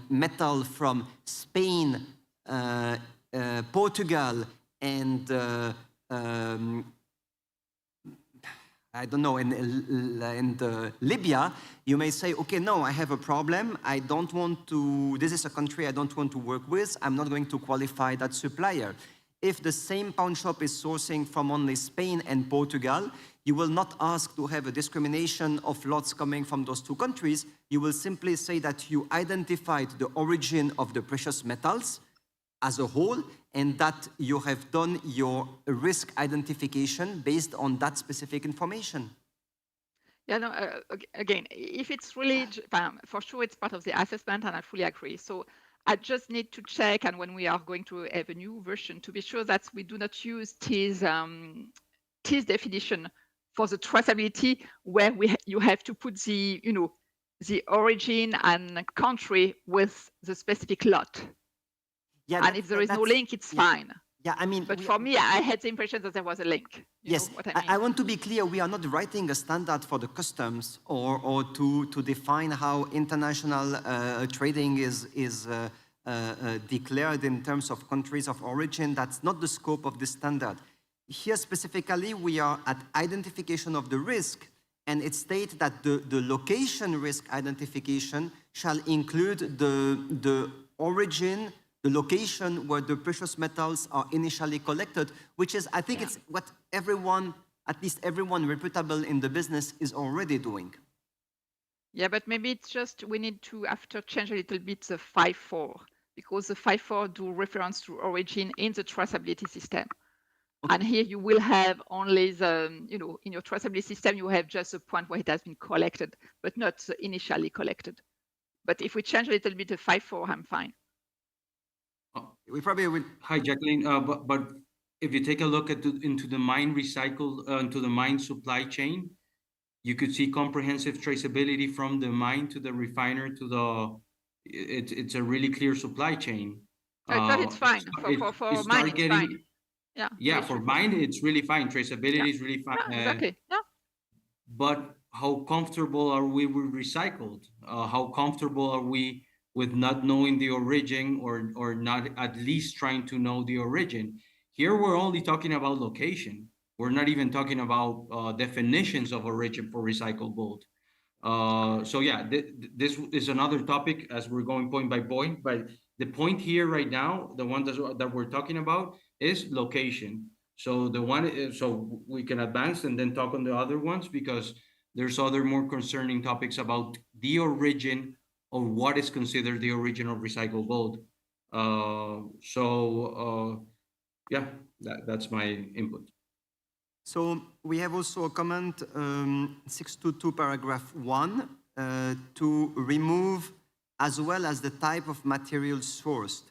metal from Spain, Portugal, and I don't know, and Libya, you may say, okay, no, I have a problem. I don't want to, this is a country I don't want to work with. I'm not going to qualify that supplier. If the same pawn shop is sourcing from only Spain and Portugal, you will not ask to have a discrimination of lots coming from those 2 countries. You will simply say that you identified the origin of the precious metals as a whole, and that you have done your risk identification based on that specific information. Yeah, no, again, if it's really, for sure, it's part of the assessment, and I fully agree. So I just need to check, and when we are going to have a new version, to be sure that we do not use TIS definition for the traceability, where you have to put the the origin and country with the specific lot. Yeah, and if there is no link, it's fine. Yeah, I mean, but for me, I had the impression that there was a link. Yes, what I mean? I want to be clear. We are not writing a standard for the customs or to define how international trading is declared in terms of countries of origin. That's not the scope of this standard. Here specifically, we are at identification of the risk, and it states that the location risk identification shall include the origin, the location where the precious metals are initially collected, which is, I think, it's what everyone, at least everyone reputable in the business, is already doing. Yeah, but maybe it's just we need to, after, change a little bit the 5.4, because the 5.4 do reference to origin in the traceability system. Okay. And here you will have only the, in your traceability system, you have just a point where it has been collected, but not initially collected. But if we change a little bit the 5.4, I'm fine. We probably will. Hi, Jacqueline. But if you take a look at into the mine into the mine supply chain, you could see comprehensive traceability from the mine to the refiner to the. It's a really clear supply chain. It's fine. For mine, it's fine. Yeah. Yeah, for mine, it's really fine. Traceability is really fine. Yeah, exactly. Yeah. But how comfortable are we with recycled? How comfortable are we with not knowing the origin or not at least trying to know the origin? Here, we're only talking about location. We're not even talking about definitions of origin for recycled gold. So yeah, this is another topic as we're going point by point, but the point here right now, the one that we're talking about is location. So the one, so we can advance and then talk on the other ones, because there's other more concerning topics about the origin of what is considered the origin of recycled gold. Yeah, that's my input. So we have also a comment, 622 paragraph 1, to remove as well as the type of material sourced.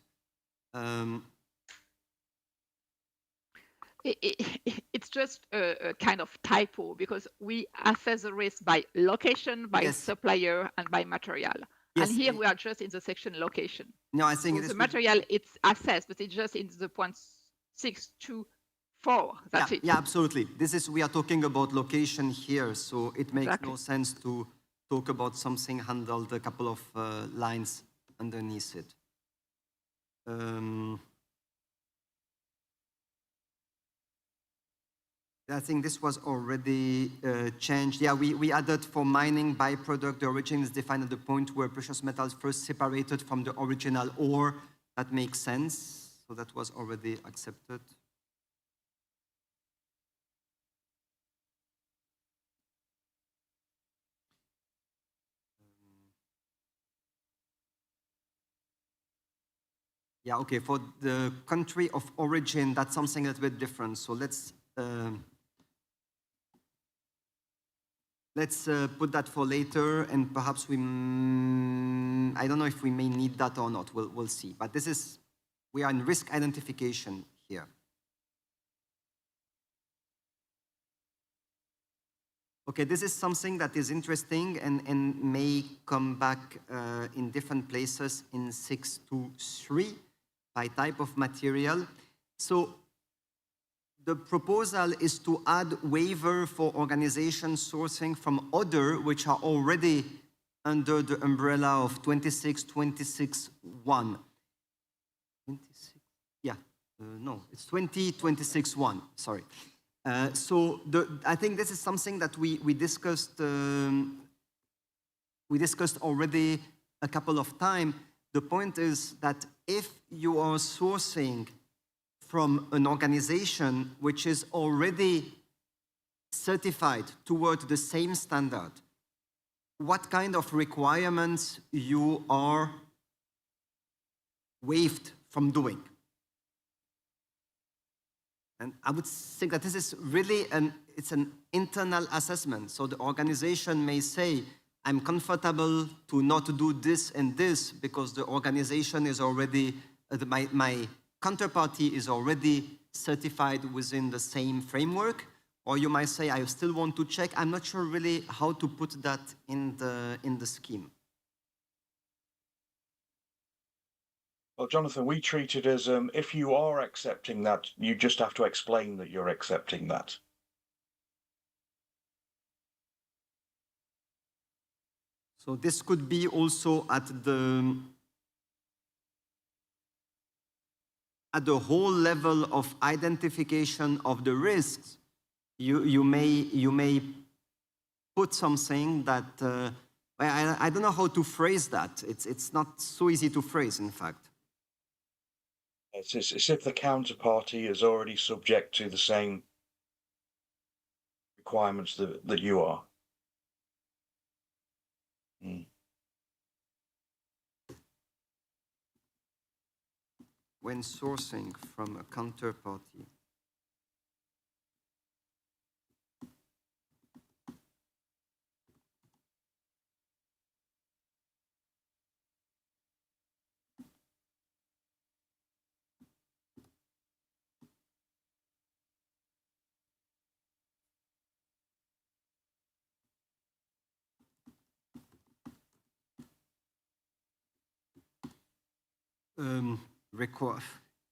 It's just a kind of typo, because we assess the risk by location, by supplier, and by material. Yes. And here we are just in the section location. No, I think so the material, it's assessed, but it's just in the point 624. That's it. Yeah, absolutely. We are talking about location here, so it makes no sense to talk about something handled a couple of lines underneath it. I think this was already changed. Yeah, we added for mining byproduct, the origin is defined at the point where precious metals first separated from the original ore. That makes sense. So that was already accepted. Yeah, okay, for the country of origin, that's something a little bit different. So let's put that for later, and perhaps we, I don't know if we may need that or not, we'll see. But we are in risk identification here. Okay, this is something that is interesting and may come back in different places in 623 by type of material. So the proposal is to add waiver for organization sourcing from other, which are already under the umbrella of 26.26.1. 26, yeah, no, it's 20.26.1, sorry. So I think this is something that we discussed already a couple of times. The point is that if you are sourcing from an organization which is already certified toward the same standard, what kind of requirements you are waived from doing? And I would think that this is really it's an internal assessment. So the organization may say, I'm comfortable to not do this and this because the organization is already, my counterparty is already certified within the same framework. Or you might say, I still want to check. I'm not sure really how to put that in the scheme. Well, Jonathan, we treat it as if you are accepting that, you just have to explain that you're accepting that. So this could be also at the whole level of identification of the risks. You may put something that I don't know how to phrase that. It's not so easy to phrase, in fact. It's if the counterparty is already subject to the same requirements that you are. When sourcing from a counterparty.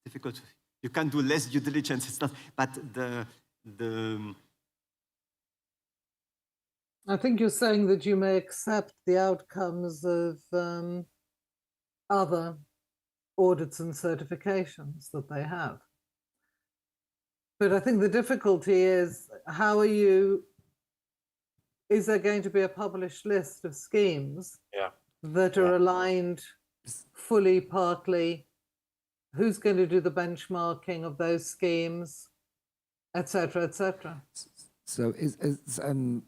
Difficult. You can do less due diligence. It's not, but I think you're saying that you may accept the outcomes of other audits and certifications that they have. But I think the difficulty is, is there going to be a published list of schemes that are aligned fully, partly? Who's going to do the benchmarking of those schemes, et cetera, et cetera? So isn't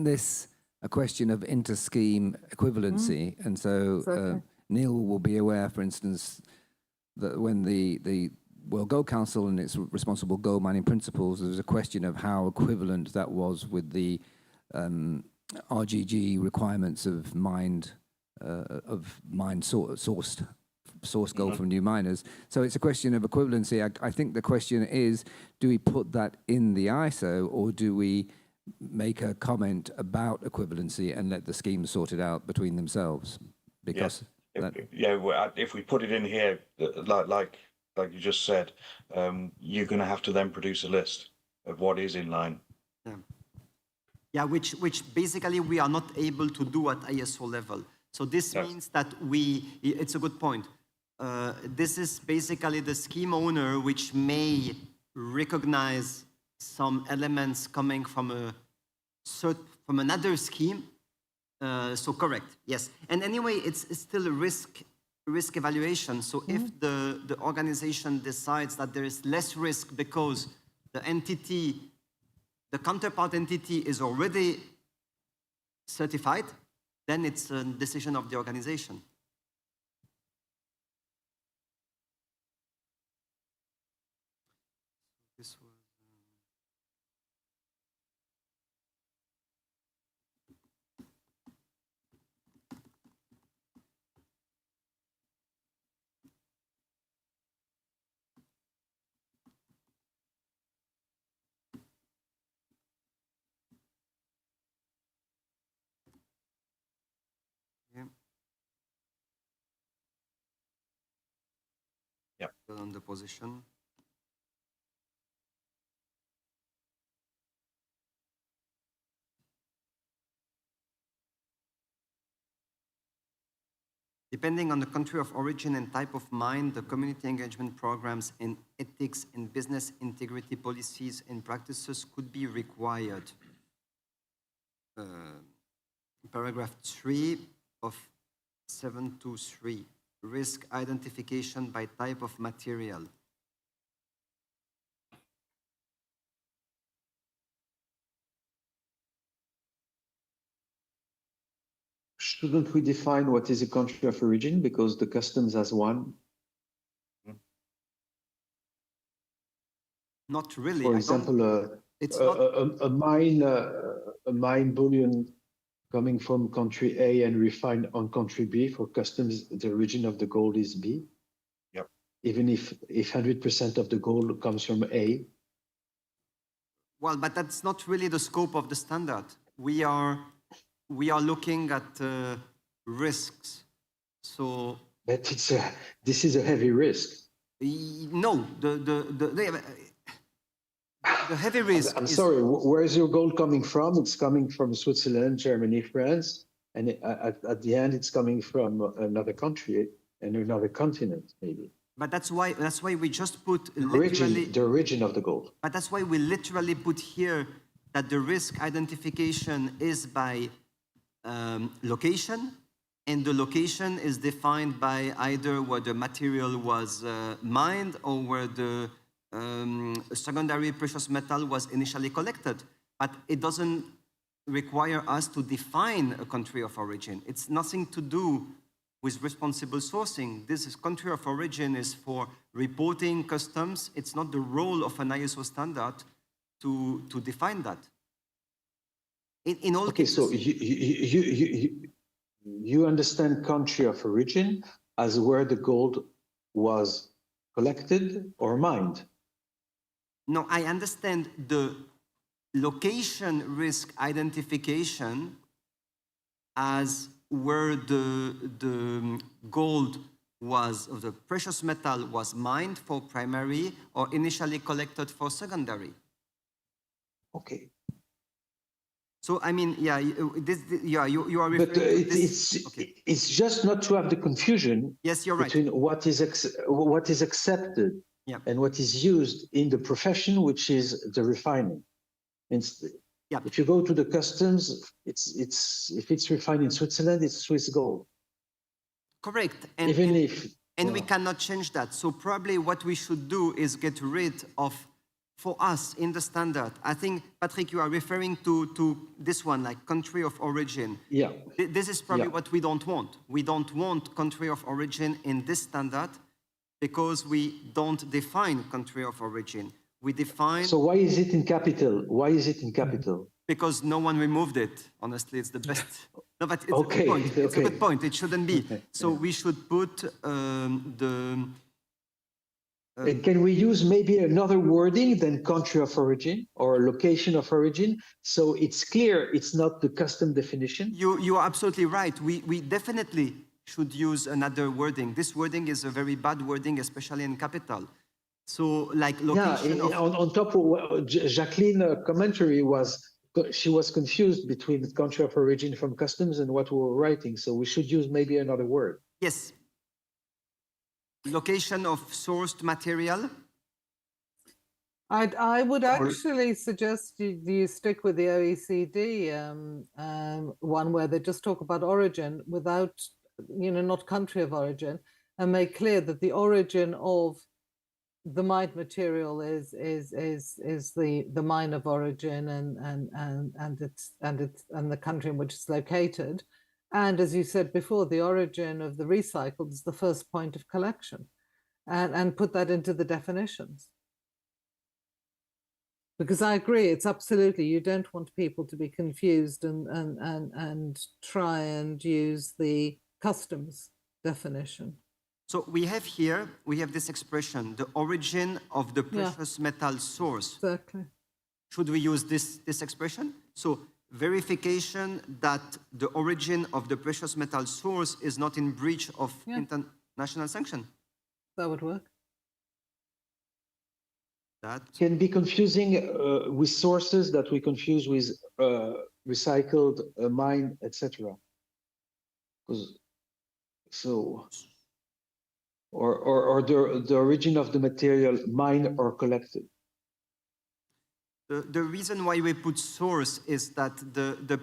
this a question of inter-scheme equivalency? And so Neil will be aware, for instance, that when the World Gold Council and its responsible gold mining principles, there was a question of how equivalent that was with the RGG requirements of source gold from new miners. So it's a question of equivalency. I think the question is, do we put that in the ISO, or do we make a comment about equivalency and let the schemes sort it out between themselves? Because if we put it in here, like you just said, you're going to have to then produce a list of what is in line. Yeah, which basically we are not able to do at ISO level. So this means that it's a good point. This is basically the scheme owner which may recognize some elements coming from another scheme. So correct, yes. And anyway, it's still a risk evaluation. So if the organization decides that there is less risk because the counterpart entity is already certified, then it's a decision of the organization. This was on the position. Depending on the country of origin and type of mine, the community engagement programs and ethics and business integrity policies and practices could be required. Paragraph 3 of 723, risk identification by type of material. Shouldn't we define what is a country of origin, because the customs has one? Not really. For example, a mine bullion coming from country A and refined on country B for customs, the origin of the gold is B. Yep. Even if 100% of the gold comes from A. Well, but that's not really the scope of the standard. We are looking at risks. So. But this is a heavy risk. No, the heavy risk. I'm sorry. Where is your gold coming from? It's coming from Switzerland, Germany, France, and at the end, it's coming from another country and another continent, maybe. But that's why we just put the origin of the gold. But that's why we literally put here that the risk identification is by location, and the location is defined by either where the material was mined or where the secondary precious metal was initially collected. But it doesn't require us to define a country of origin. It's nothing to do with responsible sourcing. This is country of origin is for reporting customs. It's not the role of an ISO standard to define that. In all cases. So you understand country of origin as where the gold was collected or mined? No, I understand the location risk identification as where the gold was, or the precious metal was mined for primary or initially collected for secondary. Okay. So I mean, yeah, you are referring to this. It's just not to have the confusion. Yes, you're right. Between what is accepted and what is used in the profession, which is the refining. If you go to the customs, if it's refined in Switzerland, it's Swiss gold. Correct. And we cannot change that. So probably what we should do is get rid of, for us in the standard, I think, Patrick, you are referring to this one, like country of origin. Yeah. This is probably what we don't want. We don't want country of origin in this standard because we don't define country of origin. We define. So why is it in capital? Why is it in capital? Because no one removed it. Honestly, it's the best. No, but it's a good point. It's a good point. It shouldn't be. So we should put the. Can we use maybe another wording than country of origin or location of origin? So it's clear it's not the custom definition. You are absolutely right. We definitely should use another wording. This wording is a very bad wording, especially in capital. So like location. Yeah, on top of Jacqueline's commentary she was confused between the country of origin from customs and what we were writing. So we should use maybe another word. Yes. Location of sourced material. I would actually suggest you stick with the OECD one where they just talk about origin without, not country of origin, and make clear that the origin of the mined material is the mine of origin and the country in which it's located. And as you said before, the origin of the recycled is the first point of collection, and put that into the definitions. Because I agree, it's absolutely, you don't want people to be confused and try and use the customs definition. So we have this expression, the origin of the precious metal source. Exactly. Should we use this expression? So verification that the origin of the precious metal source is not in breach of international sanction. That would work. That can be confusing with sources that we confuse with recycled, mine, etc. So, or the origin of the material mined or collected. The reason why we put source is that the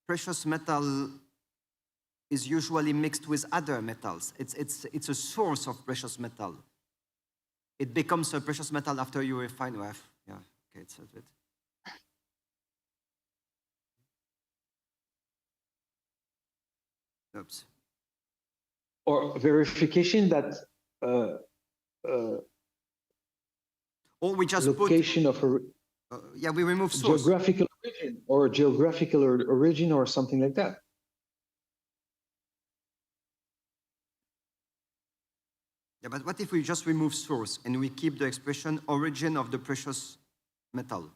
precious metal is usually mixed with other metals. It's a source of precious metal. It becomes a precious metal after you refine. Yeah, okay, it's a bit. Oops. Or verification that. Or we just location put, of a yeah, we remove source. geographical origin or geographical origin or something like that. Yeah, but what if we just remove source and we keep the expression origin of the precious metal?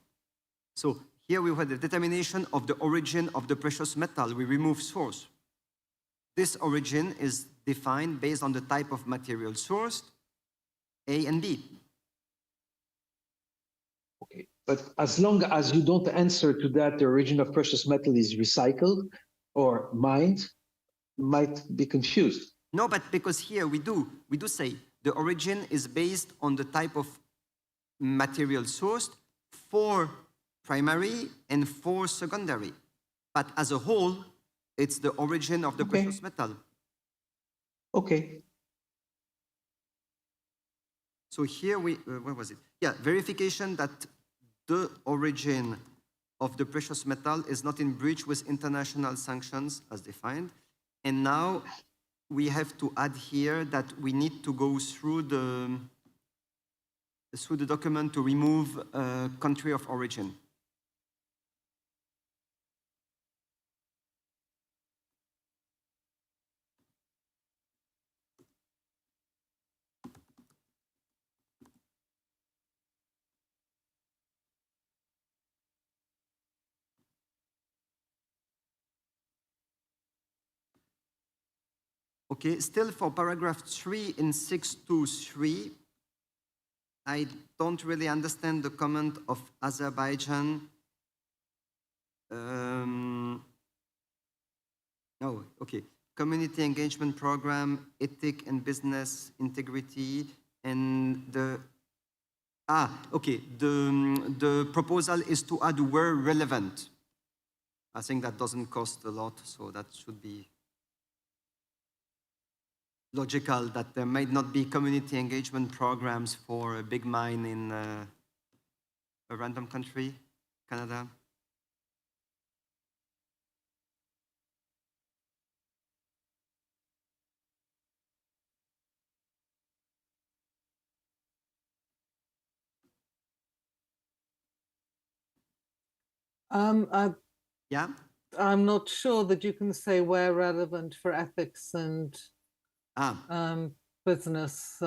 So here we have the determination of the origin of the precious metal. We remove source. This origin is defined based on the type of material sourced, A and B. Okay, but as long as you don't answer to that, the origin of precious metal is recycled or mined, might be confused. No, but because here we do say the origin is based on the type of material sourced for primary and for secondary. But as a whole, it's the origin of the precious metal. Okay. So here we, where was it? Yeah, verification that the origin of the precious metal is not in breach with international sanctions as defined. And now we have to add here that we need to go through the document to remove country of origin. Okay, still for paragraph 3 in 623, I don't really understand the comment of Azerbaijan. No, okay. Community engagement program, ethic and business integrity, and the the proposal is to add where relevant. I think that doesn't cost a lot, so that should be logical that there might not be community engagement programs for a big mine in a random country, Canada. Yeah. I'm not sure that you can say where relevant for ethics and business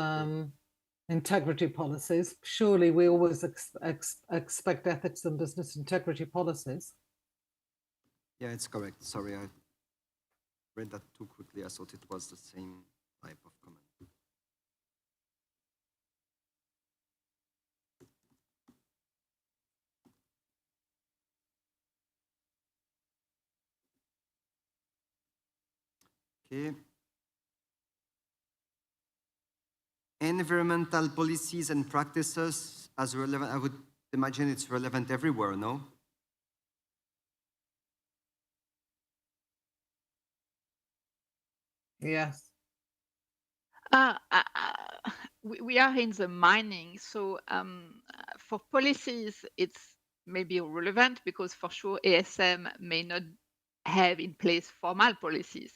integrity policies. Surely we always expect ethics and business integrity policies. Yeah, it's correct. Sorry, I read that too quickly. I thought it was the same type of comment. Okay. Environmental policies and practices as relevant. I would imagine it's relevant everywhere, no? Yes. We are in the mining, so for policies, it's maybe relevant because for sure ASM may not have in place formal policies,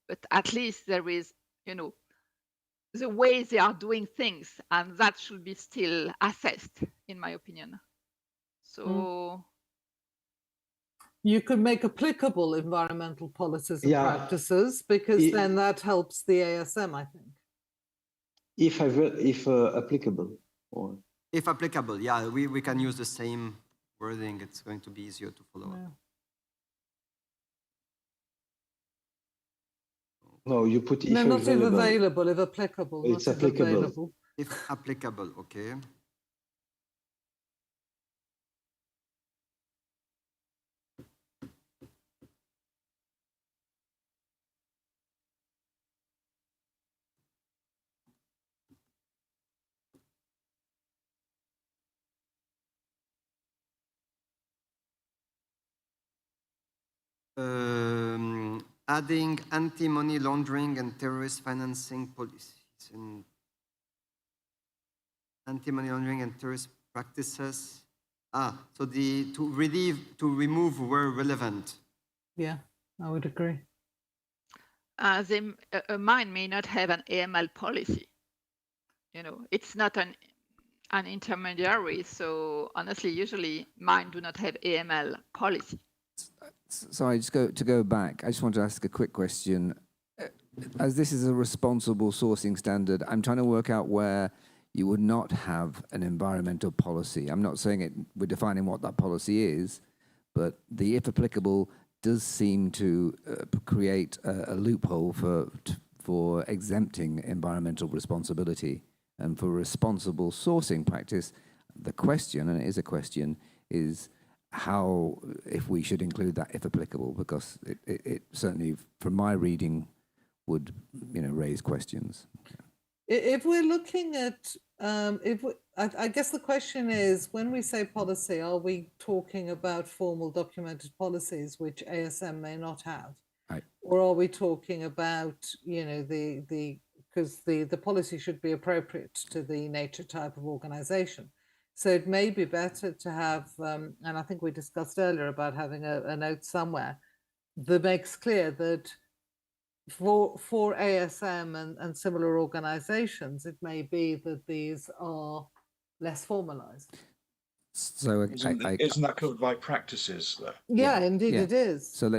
but at least there is, you know, the way they are doing things, and that should be still assessed, in my opinion. So you could make applicable environmental policies and practices, because then that helps the ASM, I think. If applicable, or if applicable, yeah, we can use the same wording. It's going to be easier to follow up. No, you put if no, not available. If available, if applicable. It's not applicable. If available. If applicable, okay. Adding anti-money laundering and terrorist financing policies and anti-money laundering and terrorist practices. So to remove where relevant. Yeah, I would agree. A mine may not have an AML policy. You know, it's not an an intermediary. So honestly, usually mine do not have AML policy. Sorry, to go back, I just want to ask a quick question. As this is a responsible sourcing standard, I'm trying to work out where you would not have an environmental policy. I'm not saying we're defining what that policy is, but the if applicable does seem to create a loophole for exempting environmental responsibility. And for responsible sourcing practice, the question, and it is a question, is how, if we should include that if applicable, because it certainly, from my reading, would raise questions. If we're looking at, I guess the question is, when we say policy, are we talking about formal documented policies which ASM may not have? Right. Or are we talking about, because the policy should be appropriate to the nature type of organization. So it may be better to have, and I think we discussed earlier about having a note somewhere that makes clear that for ASM and similar organizations, it may be that these are less formalized. So isn't that covered by practices though? Yeah, indeed it is. So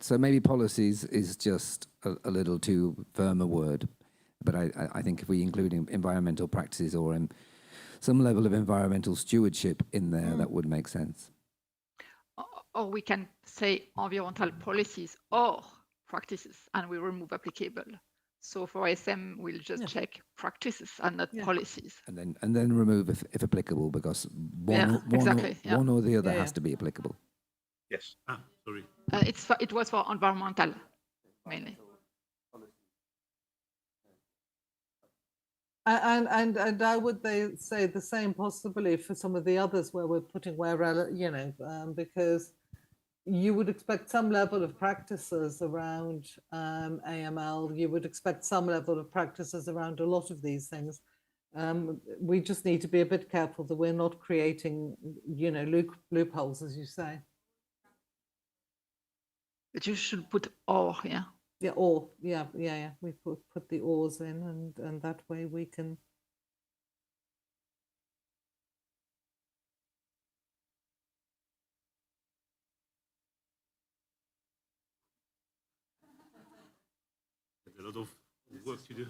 so maybe policies is just a little too firm a word, but I think if we include environmental practices or some level of environmental stewardship in there, that would make sense. Or we can say environmental policies or practices, and we remove applicable. So for ASM, we'll just check practices and not policies. And then remove if applicable, because one or the other has to be applicable. Yes. Sorry. It was for environmental mainly. And I would say the same possibly for some of the others where we're putting because you would expect some level of practices around AML. You would expect some level of practices around a lot of these things. We just need to be a bit careful that we're not creating, loopholes, as you say. But you should put or, yeah. Yeah, or, yeah. We put the ors in, and that way we can. A lot of work to do.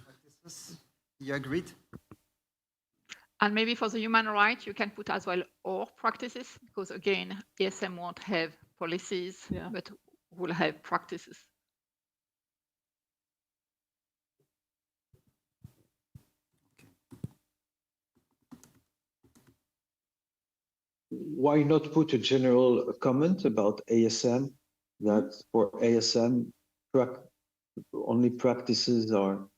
You agreed? And maybe for the human rights, you can put as well or practices, because again, ASM won't have policies, but will have practices. Why not put a general comment about ASM, that for ASM, only practices are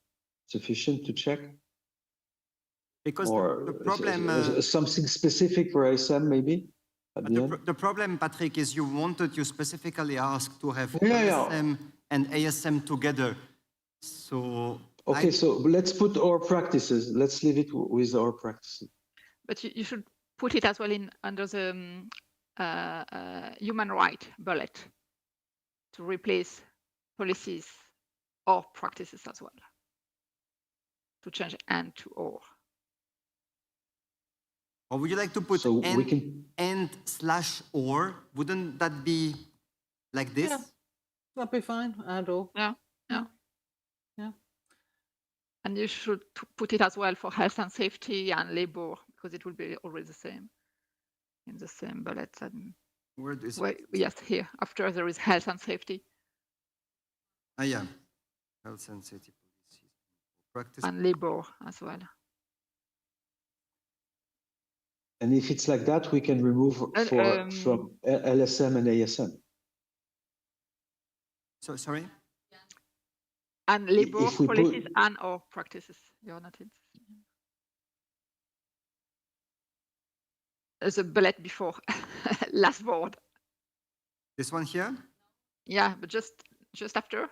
sufficient to check? Because or the problem... something specific for ASM, maybe? The problem, Patrick, is you specifically asked to have ASM and ASM together. So... Okay, so let's put our practices. Let's leave it with our practices. But you should put it as well under the human right bullet to replace policies or practices as well, to change and to or. Or would you like to put and/or? Wouldn't that be like this? Yeah, that'd be fine, and or. Yeah. And you should put it as well for health and safety and labor, because it will be always the same in the same bullet. Where is it? Yes, here. After there is health and safety. Yeah. Health and safety policies. Practice. And labor as well. And if it's like that, we can remove from LSM and ASM. So sorry? And labor policies and or practices. You're not in. There's a bullet before last word. This one here? Yeah, but just after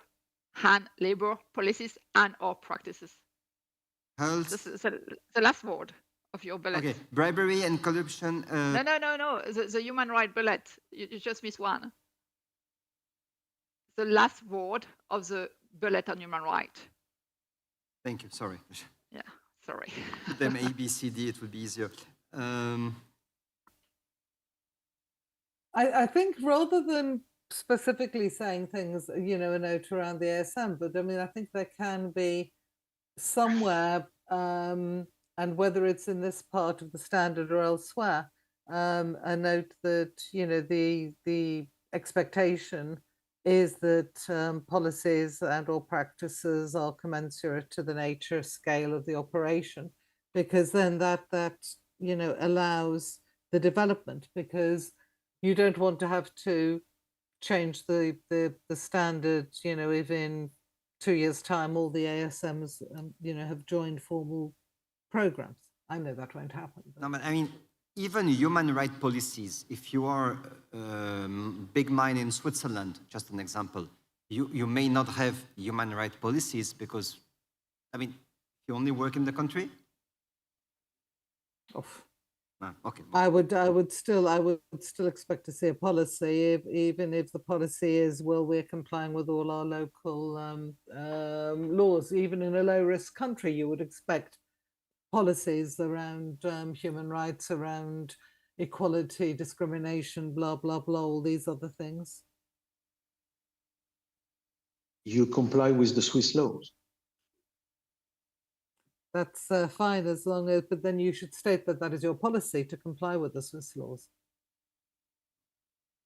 and labor policies and or practices. Health. This is the last word of your bullet. Okay, bribery and corruption. No. The human right bullet. You just missed one. The last word of the bullet on human right. Thank you. Sorry. Yeah, sorry. Put them A, B, C, D. It would be easier. I think rather than specifically saying things, a note around the ASM, but I mean, I think there can be somewhere, and whether it's in this part of the standard or elsewhere, a note that, the expectation is that policies and or practices are commensurate to the nature, scale of the operation, because then that allows the development, because you don't want to have to change the standard, if in 2 years' time all the ASMs, have joined formal programs. I know that won't happen. No, but I mean, even human rights policies, if you are big mine in Switzerland, just an example, you may not have human rights policies because, I mean, you only work in the country? Okay. I would still expect to see a policy, even if the policy is, well, we're complying with all our local laws. Even in a low-risk country, you would expect policies around human rights, around equality, discrimination, blah, blah, blah, all these other things. You comply with the Swiss laws. That's fine, as long as, but then you should state that that is your policy to comply with the Swiss laws.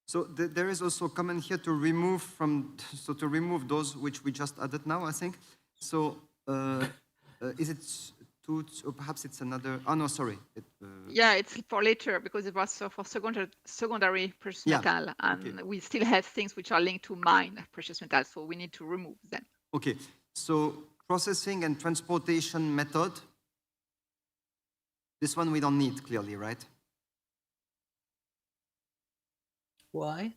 So there is also a comment here to remove to remove those which we just added now, I think. So is it or perhaps it's another? Oh no, sorry. Yeah, it's for later because it was for secondary precious metal, and we still have things which are linked to mine precious metal, so we need to remove them. Okay, so processing and transportation method. This one we don't need clearly, right? Why?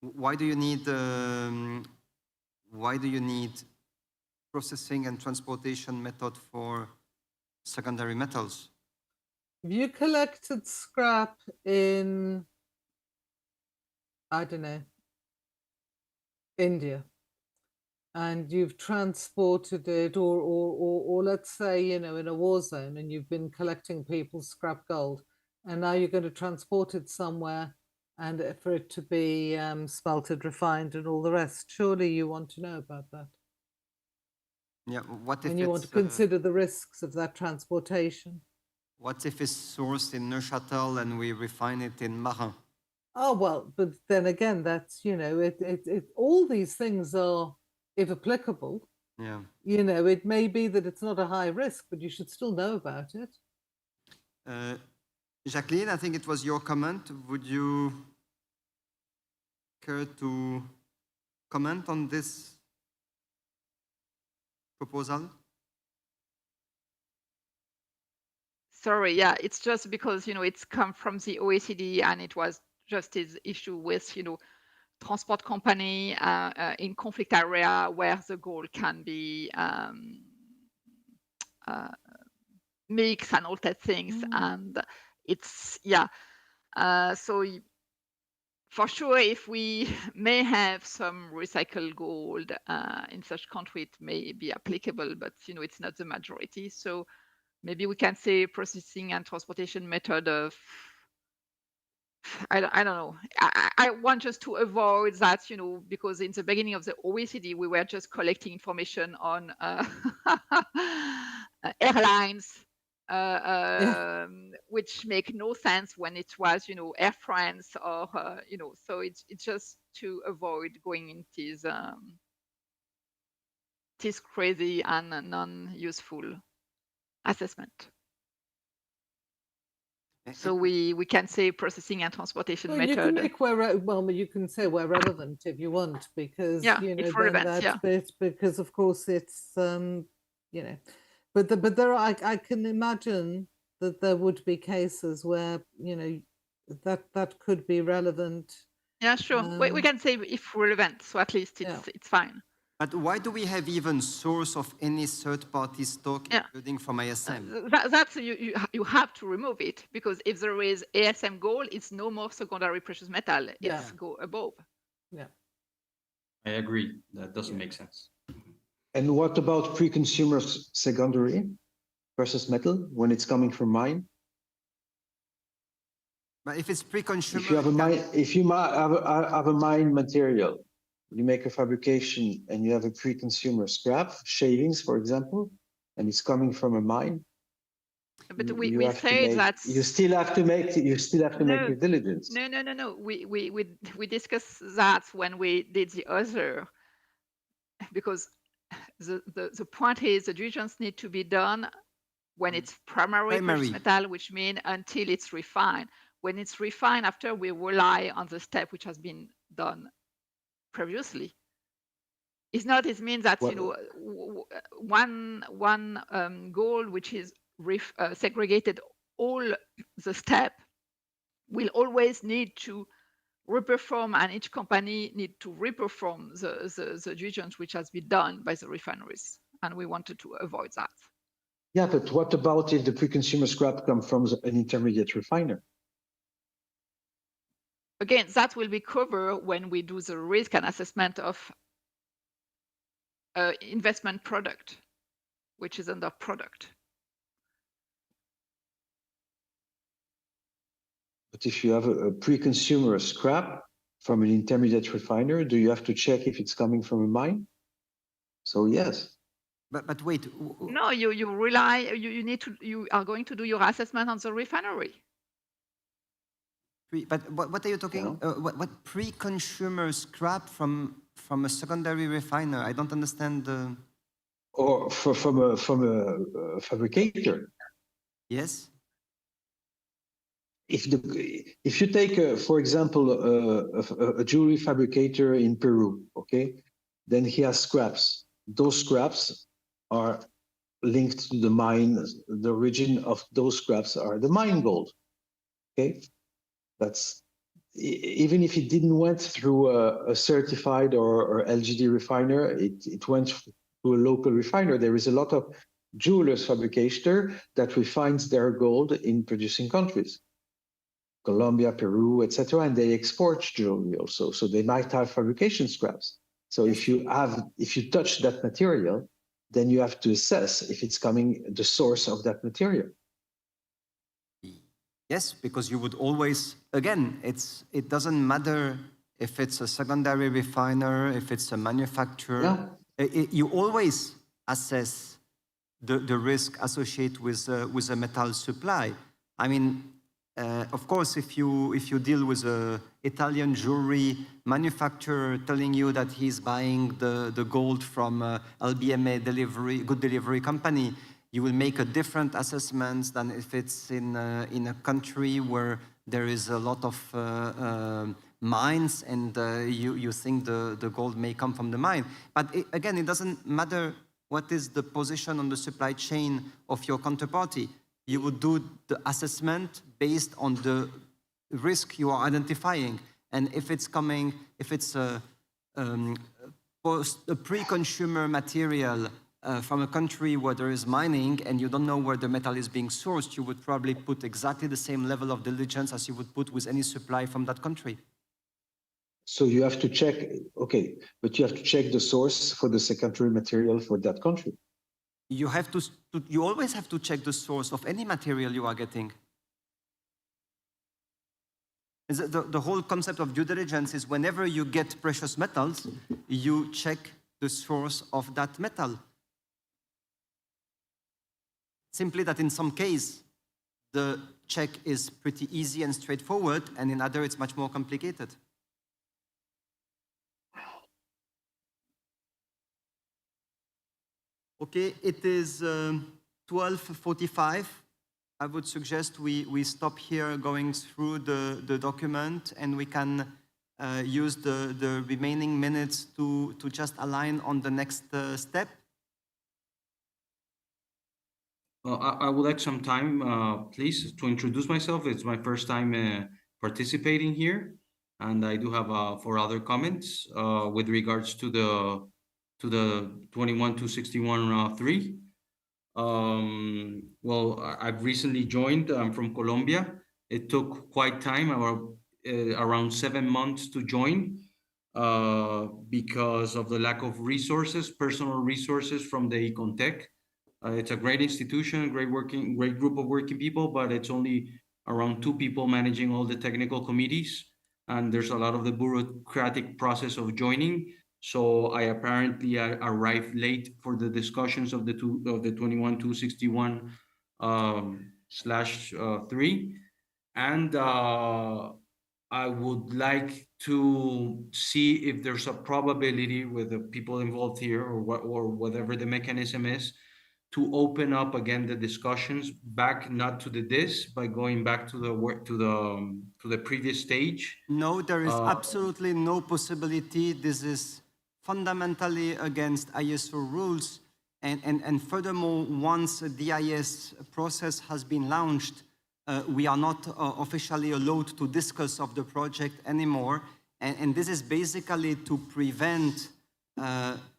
Why do you need? Why do you need processing and transportation method for secondary metals? If you collected scrap in, I don't know, India, and you've transported it, or let's say, in a war zone, and you've been collecting people's scrap gold, and now you're going to transport it somewhere, and for it to be smelted, refined, and all the rest. Surely you want to know about that. Yeah. What if and you want to consider the risks of that transportation? What if it's sourced in Neuchâtel and we refine it in Marin? Oh well, but then again, that's all these things are, if applicable. Yeah. It may be that it's not a high risk, but you should still know about it. Jacqueline, I think it was your comment. Would you care to comment on this proposal? Sorry, yeah, it's just because, it's come from the OECD and it was just this issue with, transport company in conflict area where the gold can be mixed and all that things. And it's, so for sure, if we may have some recycled gold in such country, it may be applicable, but, it's not the majority. So maybe we can say processing and transportation method of, I don't know. I want just to avoid that, because in the beginning of the OECD, we were just collecting information on airlines, which make no sense when it was, Air France or, so it's just to avoid going into this crazy and non-useful assessment. So we can say processing and transportation method. You can make you can say where relevant if you want, because it's relevant, because of course it's but there are, I can imagine that there would be cases where that could be relevant. Yeah, sure. We can say if relevant, so at least it's fine. But why do we have even source of any third-party stock, including from ASM? That's you have to remove it, because if there is ASM gold, it's no more secondary precious metal. It's go above. Yeah, I agree. That doesn't make sense. And what about pre-consumer secondary precious metal when it's coming from mine? But if it's pre-consumer, if you have a mine, if you have a mine material, you make a fabrication and you have a pre-consumer scrap, shavings, for example, and it's coming from a mine. But we say that you still have to make your diligence. No. We discussed that when we did the other, because the point is the diligence need to be done when it's primary precious metal, which means until it's refined. When it's refined, after we rely on the step which has been done previously. It's not. It means that one goal which is segregated all the step will always need to reperform, and each company need to reperform the diligence which has been done by the refineries, and we wanted to avoid that. Yeah, but what about if the pre-consumer scrap comes from an intermediate refiner? Again, that will be covered when we do the risk and assessment of investment product, which is under product. But if you have a pre-consumer scrap from an intermediate refiner, do you have to check if it's coming from a mine? So yes. But wait. No, you rely. You are going to do your assessment on the refinery. But what are you talking? Yeah. What pre-consumer scrap from a secondary refiner? I don't understand. Or from a fabricator. Yes. If you take, for example, a jewelry fabricator in Peru, okay, then he has scraps. Those scraps are linked to the mine. The origin of those scraps are the mine gold. Okay, that's even if it didn't went through a certified or LGD refiner, it went to a local refiner. There is a lot of jewelers fabricator that refines their gold in producing countries. Colombia, Peru, etc., and they export jewelry also. So they might have fabrication scraps. So if you touch that material, then you have to assess if it's coming the source of that material. Yes, because you would always, again, it doesn't matter if it's a secondary refiner, if it's a manufacturer. Yeah. You always assess the risk associated with a metal supply. I mean, of course, if you deal with an Italian jewelry manufacturer telling you that he's buying the gold from LBMA good delivery company, you will make a different assessment than if it's in a country where there is a lot of mines and you think the gold may come from the mine. But again, it doesn't matter what is the position on the supply chain of your counterparty. You would do the assessment based on the risk you are identifying. And if it's a pre-consumer material from a country where there is mining and you don't know where the metal is being sourced, you would probably put exactly the same level of diligence as you would put with any supply from that country. So you have to check, okay, but you have to check the source for the secondary material for that country. You always have to check the source of any material you are getting. The whole concept of due diligence is whenever you get precious metals, you check the source of that metal. Simply that in some case, the check is pretty easy and straightforward, and in other, it's much more complicated. Okay, it is 12:45. I would suggest we stop here going through the document, and we can use the remaining minutes to just align on the next step. I would like some time, please, to introduce myself. It's my first time participating here, and I do have 4 other comments with regards to the 21-261-3. Well, I've recently joined. I'm from Colombia. It took quite time, around 7 months to join because of the lack of resources, personal resources from the Econtech. It's a great institution, great group of working people, but it's only around 2 people managing all the technical committees, and there's a lot of the bureaucratic process of joining. So I apparently arrived late for the discussions of the 21-261 slash 3, and I would like to see if there's a probability with the people involved here, or whatever the mechanism is, to open up again the discussions back, not to the this, by going back to the work to the previous stage. No, there is absolutely no possibility. This is fundamentally against ISO rules. And furthermore, once the DIS process has been launched, we are not officially allowed to discuss of the project anymore. And this is basically to prevent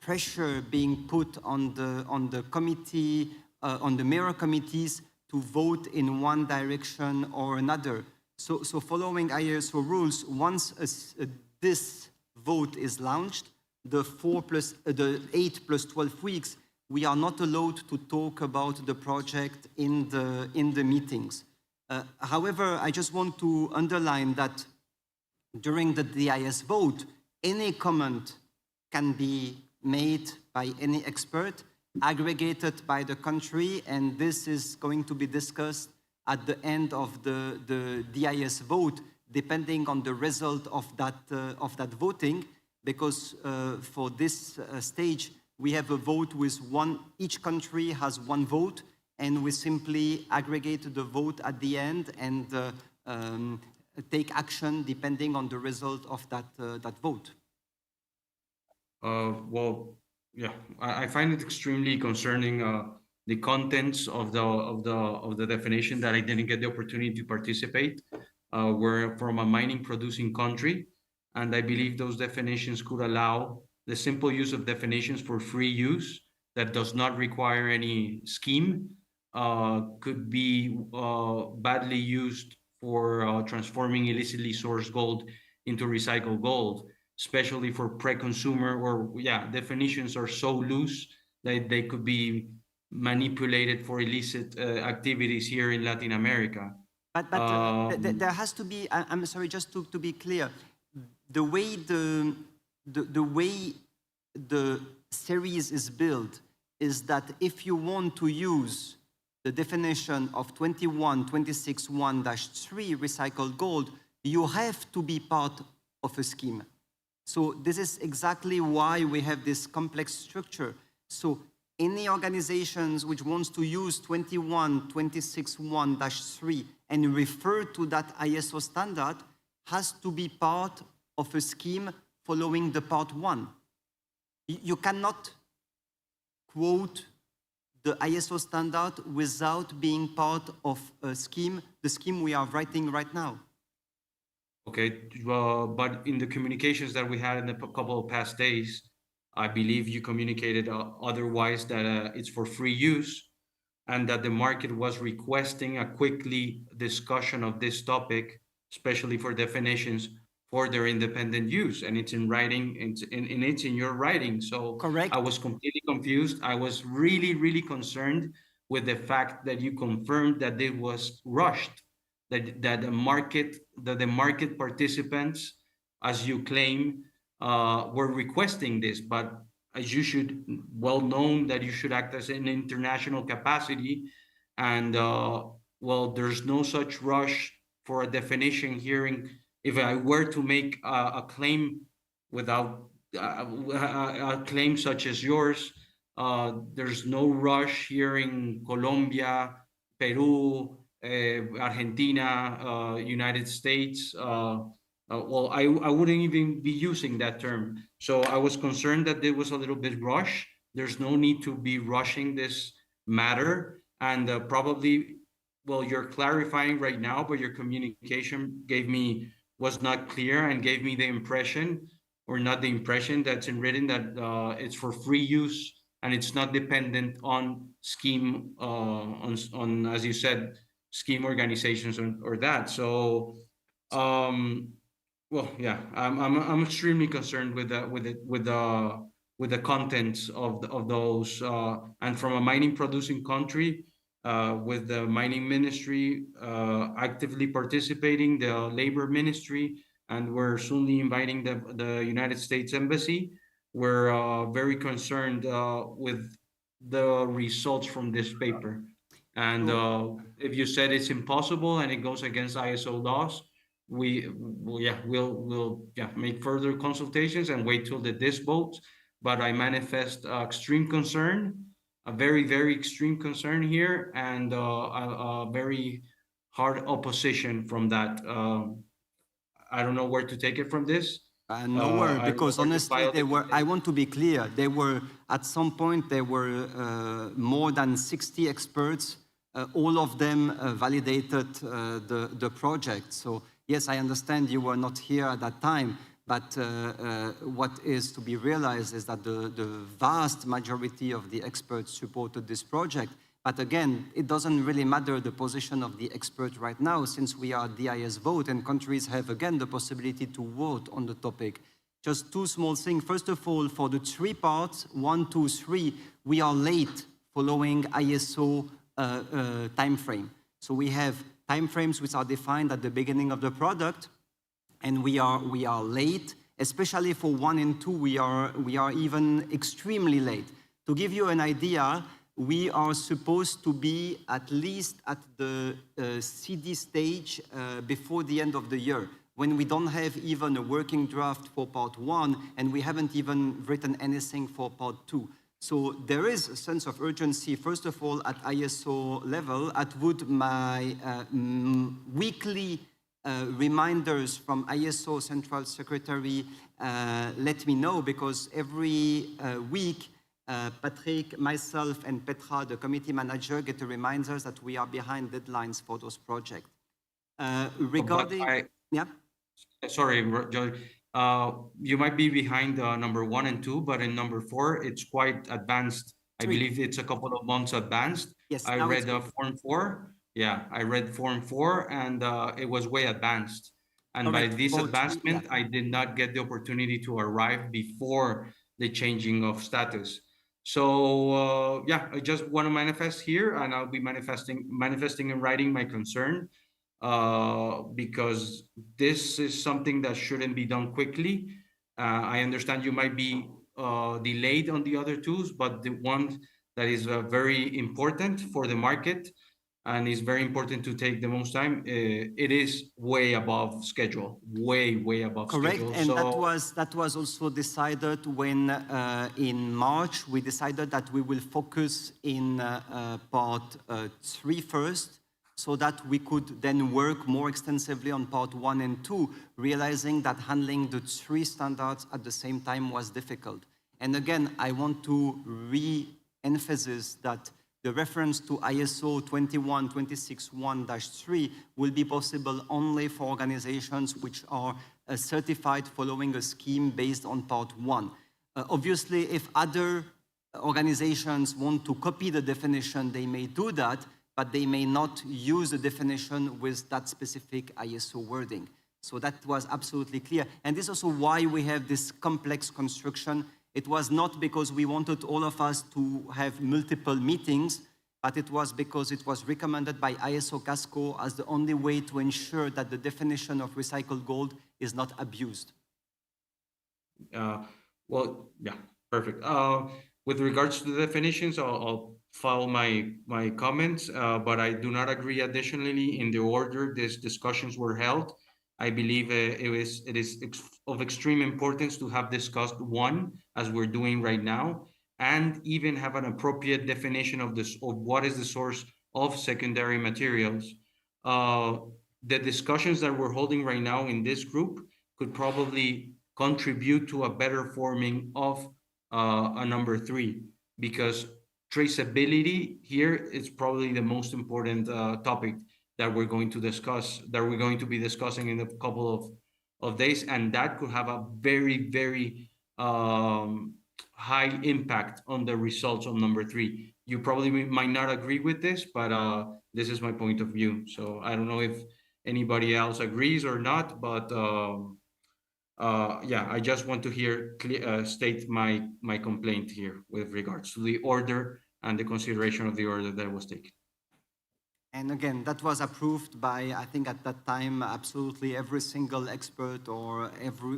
pressure being put on the committee, on the mirror committees to vote in one direction or another. So following ISO rules, once this vote is launched, the 8 plus 12 weeks, we are not allowed to talk about the project in the meetings. However, I just want to underline that during the DIS vote, any comment can be made by any expert, aggregated by the country, and this is going to be discussed at the end of the DIS vote, depending on the result of that voting, because for this stage, we have a vote with each country has one vote, and we simply aggregate the vote at the end and take action depending on the result of that vote. Well, yeah, I find it extremely concerning, the contents of the definition that I didn't get the opportunity to participate. Were from a mining producing country, and I believe those definitions could allow the simple use of definitions for free use that does not require any scheme, could be badly used for transforming illicitly sourced gold into recycled gold, especially for pre-consumer, or definitions are so loose that they could be manipulated for illicit activities here in Latin America. But there has to be, I'm sorry, just to be clear, the way the series is built is that if you want to use the definition of 21-26-1-3 recycled gold, you have to be part of a scheme. So this is exactly why we have this complex structure. So any organizations which wants to use 21-26-1-3 and refer to that ISO standard has to be part of a scheme following the part 1. You cannot quote the ISO standard without being part of a scheme, the scheme we are writing right now. Okay, but in the communications that we had in a couple of past days, I believe you communicated otherwise, that it's for free use, and that the market was requesting a quickly discussion of this topic, especially for definitions, for their independent use. And it's in writing, it's in your writing. So correct. I was completely confused. I was really, really concerned with the fact that you confirmed that it was rushed, that the market participants, as you claim, were requesting this. But as you should well known that you should act as an international capacity, and well, there's no such rush for a definition hearing. If I were to make a claim without a claim such as yours, there's no rush here in Colombia, Peru, Argentina, United States. Well, I wouldn't even be using that term. So I was concerned that there was a little bit rush. There's no need to be rushing this matter. And probably, well, you're clarifying right now, but your communication was not clear and gave me the impression, or not the impression that's in written, that it's for free use and it's not dependent on scheme, on as you said, scheme organizations or that. So, well, yeah, I'm extremely concerned with the contents of those, and from a mining producing country, with the mining ministry actively participating, the labor ministry, and we're soonly inviting the United States Embassy. We're very concerned with the results from this paper. And if you said it's impossible and it goes against ISO laws, we'll make further consultations and wait till this vote. But I manifest extreme concern, a very, very extreme concern here, and a very hard opposition from that. I don't know where to take it from this. Nowhere, because honestly, I want to be clear, there were, at some point, there were more than 60 experts. All of them validated the project. So yes, I understand you were not here at that time, but what is to be realized is that the vast majority of the experts supported this project. But again, it doesn't really matter the position of the expert right now, since we are DIS vote and countries have again the possibility to vote on the topic. Just two small things. First of all, for the three parts, 1, 2, 3, we are late following ISO time frame. So we have time frames which are defined at the beginning of the product, and we are late, especially for 1 and 2, we are even extremely late. To give you an idea, we are supposed to be at least at the CD stage before the end of the year, when we don't have even a working draft for part 1, and we haven't even written anything for part 2. So there is a sense of urgency, first of all, at ISO level. At Wood, my weekly reminders from ISO Central Secretary let me know, because every week, Patrick, myself, and Petra, the committee manager, get a reminder that we are behind deadlines for those projects. Regarding... Sorry, Joe. You might be behind number 1 and 2, but in number 4, it's quite advanced. I believe it's a couple of months advanced. Yes, I read Form 4. Yeah, I read Form 4, and it was way advanced. And by this advancement, I did not get the opportunity to arrive before the changing of status. So I just want to manifest here, and I'll be manifesting and writing my concern, because this is something that shouldn't be done quickly. I understand you might be delayed on the other tools, but the one that is very important for the market and is very important to take the most time, it is way above schedule, way above schedule. Correct, and that was also decided when in March we decided that we will focus in part 3 first, so that we could then work more extensively on part 1 and 2, realizing that handling the 3 standards at the same time was difficult. And again, I want to re-emphasize that the reference to ISO 21261-3 will be possible only for organizations which are certified following a scheme based on part 1. Obviously, if other organizations want to copy the definition, they may do that, but they may not use the definition with that specific ISO wording. So that was absolutely clear. And this is also why we have this complex construction. It was not because we wanted all of us to have multiple meetings, but it was because it was recommended by ISO Casco as the only way to ensure that the definition of recycled gold is not abused. Well, yeah, perfect. With regards to the definitions, I'll follow my comments, but I do not agree additionally in the order these discussions were held. I believe it is of extreme importance to have discussed 1, as we're doing right now, and even have an appropriate definition of what is the source of secondary materials. The discussions that we're holding right now in this group could probably contribute to a better forming of a number 3, because traceability here is probably the most important topic that we're going to discuss, that we're going to be discussing in a couple of days, and that could have a very high impact on the results of number 3. You probably might not agree with this, but this is my point of view. So I don't know if anybody else agrees or not, but I just want to state my complaint here with regards to the order and the consideration of the order that was taken. And again, that was approved by, I think at that time, absolutely every single expert or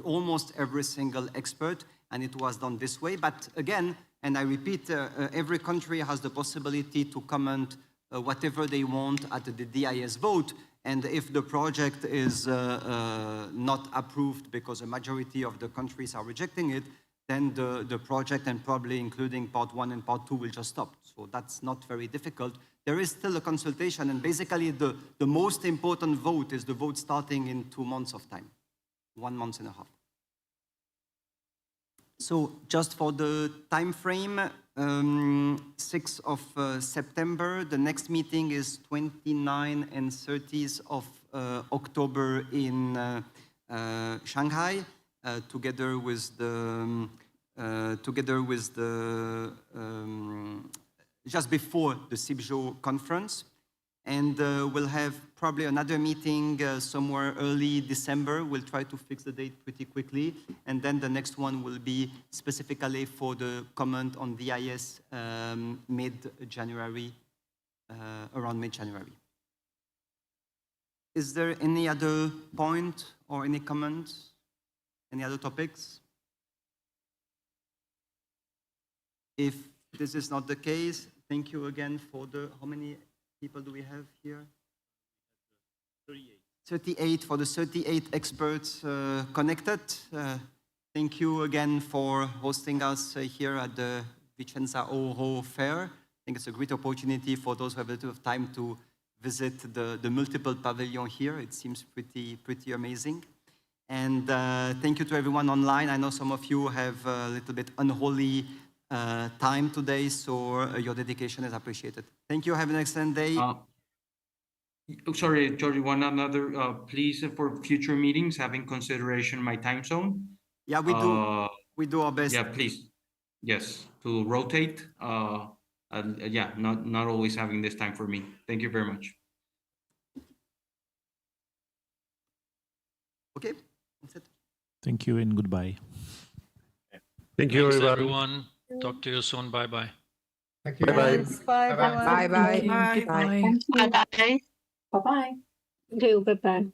almost every single expert, and it was done this way. But again, and I repeat, every country has the possibility to comment whatever they want at the DIS vote. And if the project is not approved because a majority of the countries are rejecting it, then the project, and probably including part 1 and part 2, will just stop. So that's not very difficult. There is still a consultation, and basically the most important vote is the vote starting in 2 months of time, 1.5 months. So just for the time frame, 6th of September, the next meeting is 29th and 30th of October in Shanghai, together with the just before the Cibjo conference. And we'll have probably another meeting somewhere early December. We'll try to fix the date pretty quickly. And then the next one will be specifically for the comment on VIS mid-January, around mid-January. Is there any other point or any comments? Any other topics? If this is not the case, thank you again for the, how many people do we have here? 38. 38 for the 38 experts connected. Thank you again for hosting us here at the Vicenza Oro Fair. I think it's a great opportunity for those who have a little time to visit the multiple pavilions here. It seems pretty amazing. And thank you to everyone online. I know some of you have a little bit unholy time today, so your dedication is appreciated. Thank you. Have an excellent day. Sorry, Georgie, one another. Please, for future meetings, have in consideration my time zone. Yeah, we do. We do our best. Yeah, please. Yes, to rotate. Yeah, not always having this time for me. Thank you very much. Okay, that's it. Thank you and goodbye. Thank you, Thanks, everyone. Talk to you soon. Bye-bye. Thank you. Bye bye. Bye bye. Bye bye. Bye bye. Bye bye. Bye bye.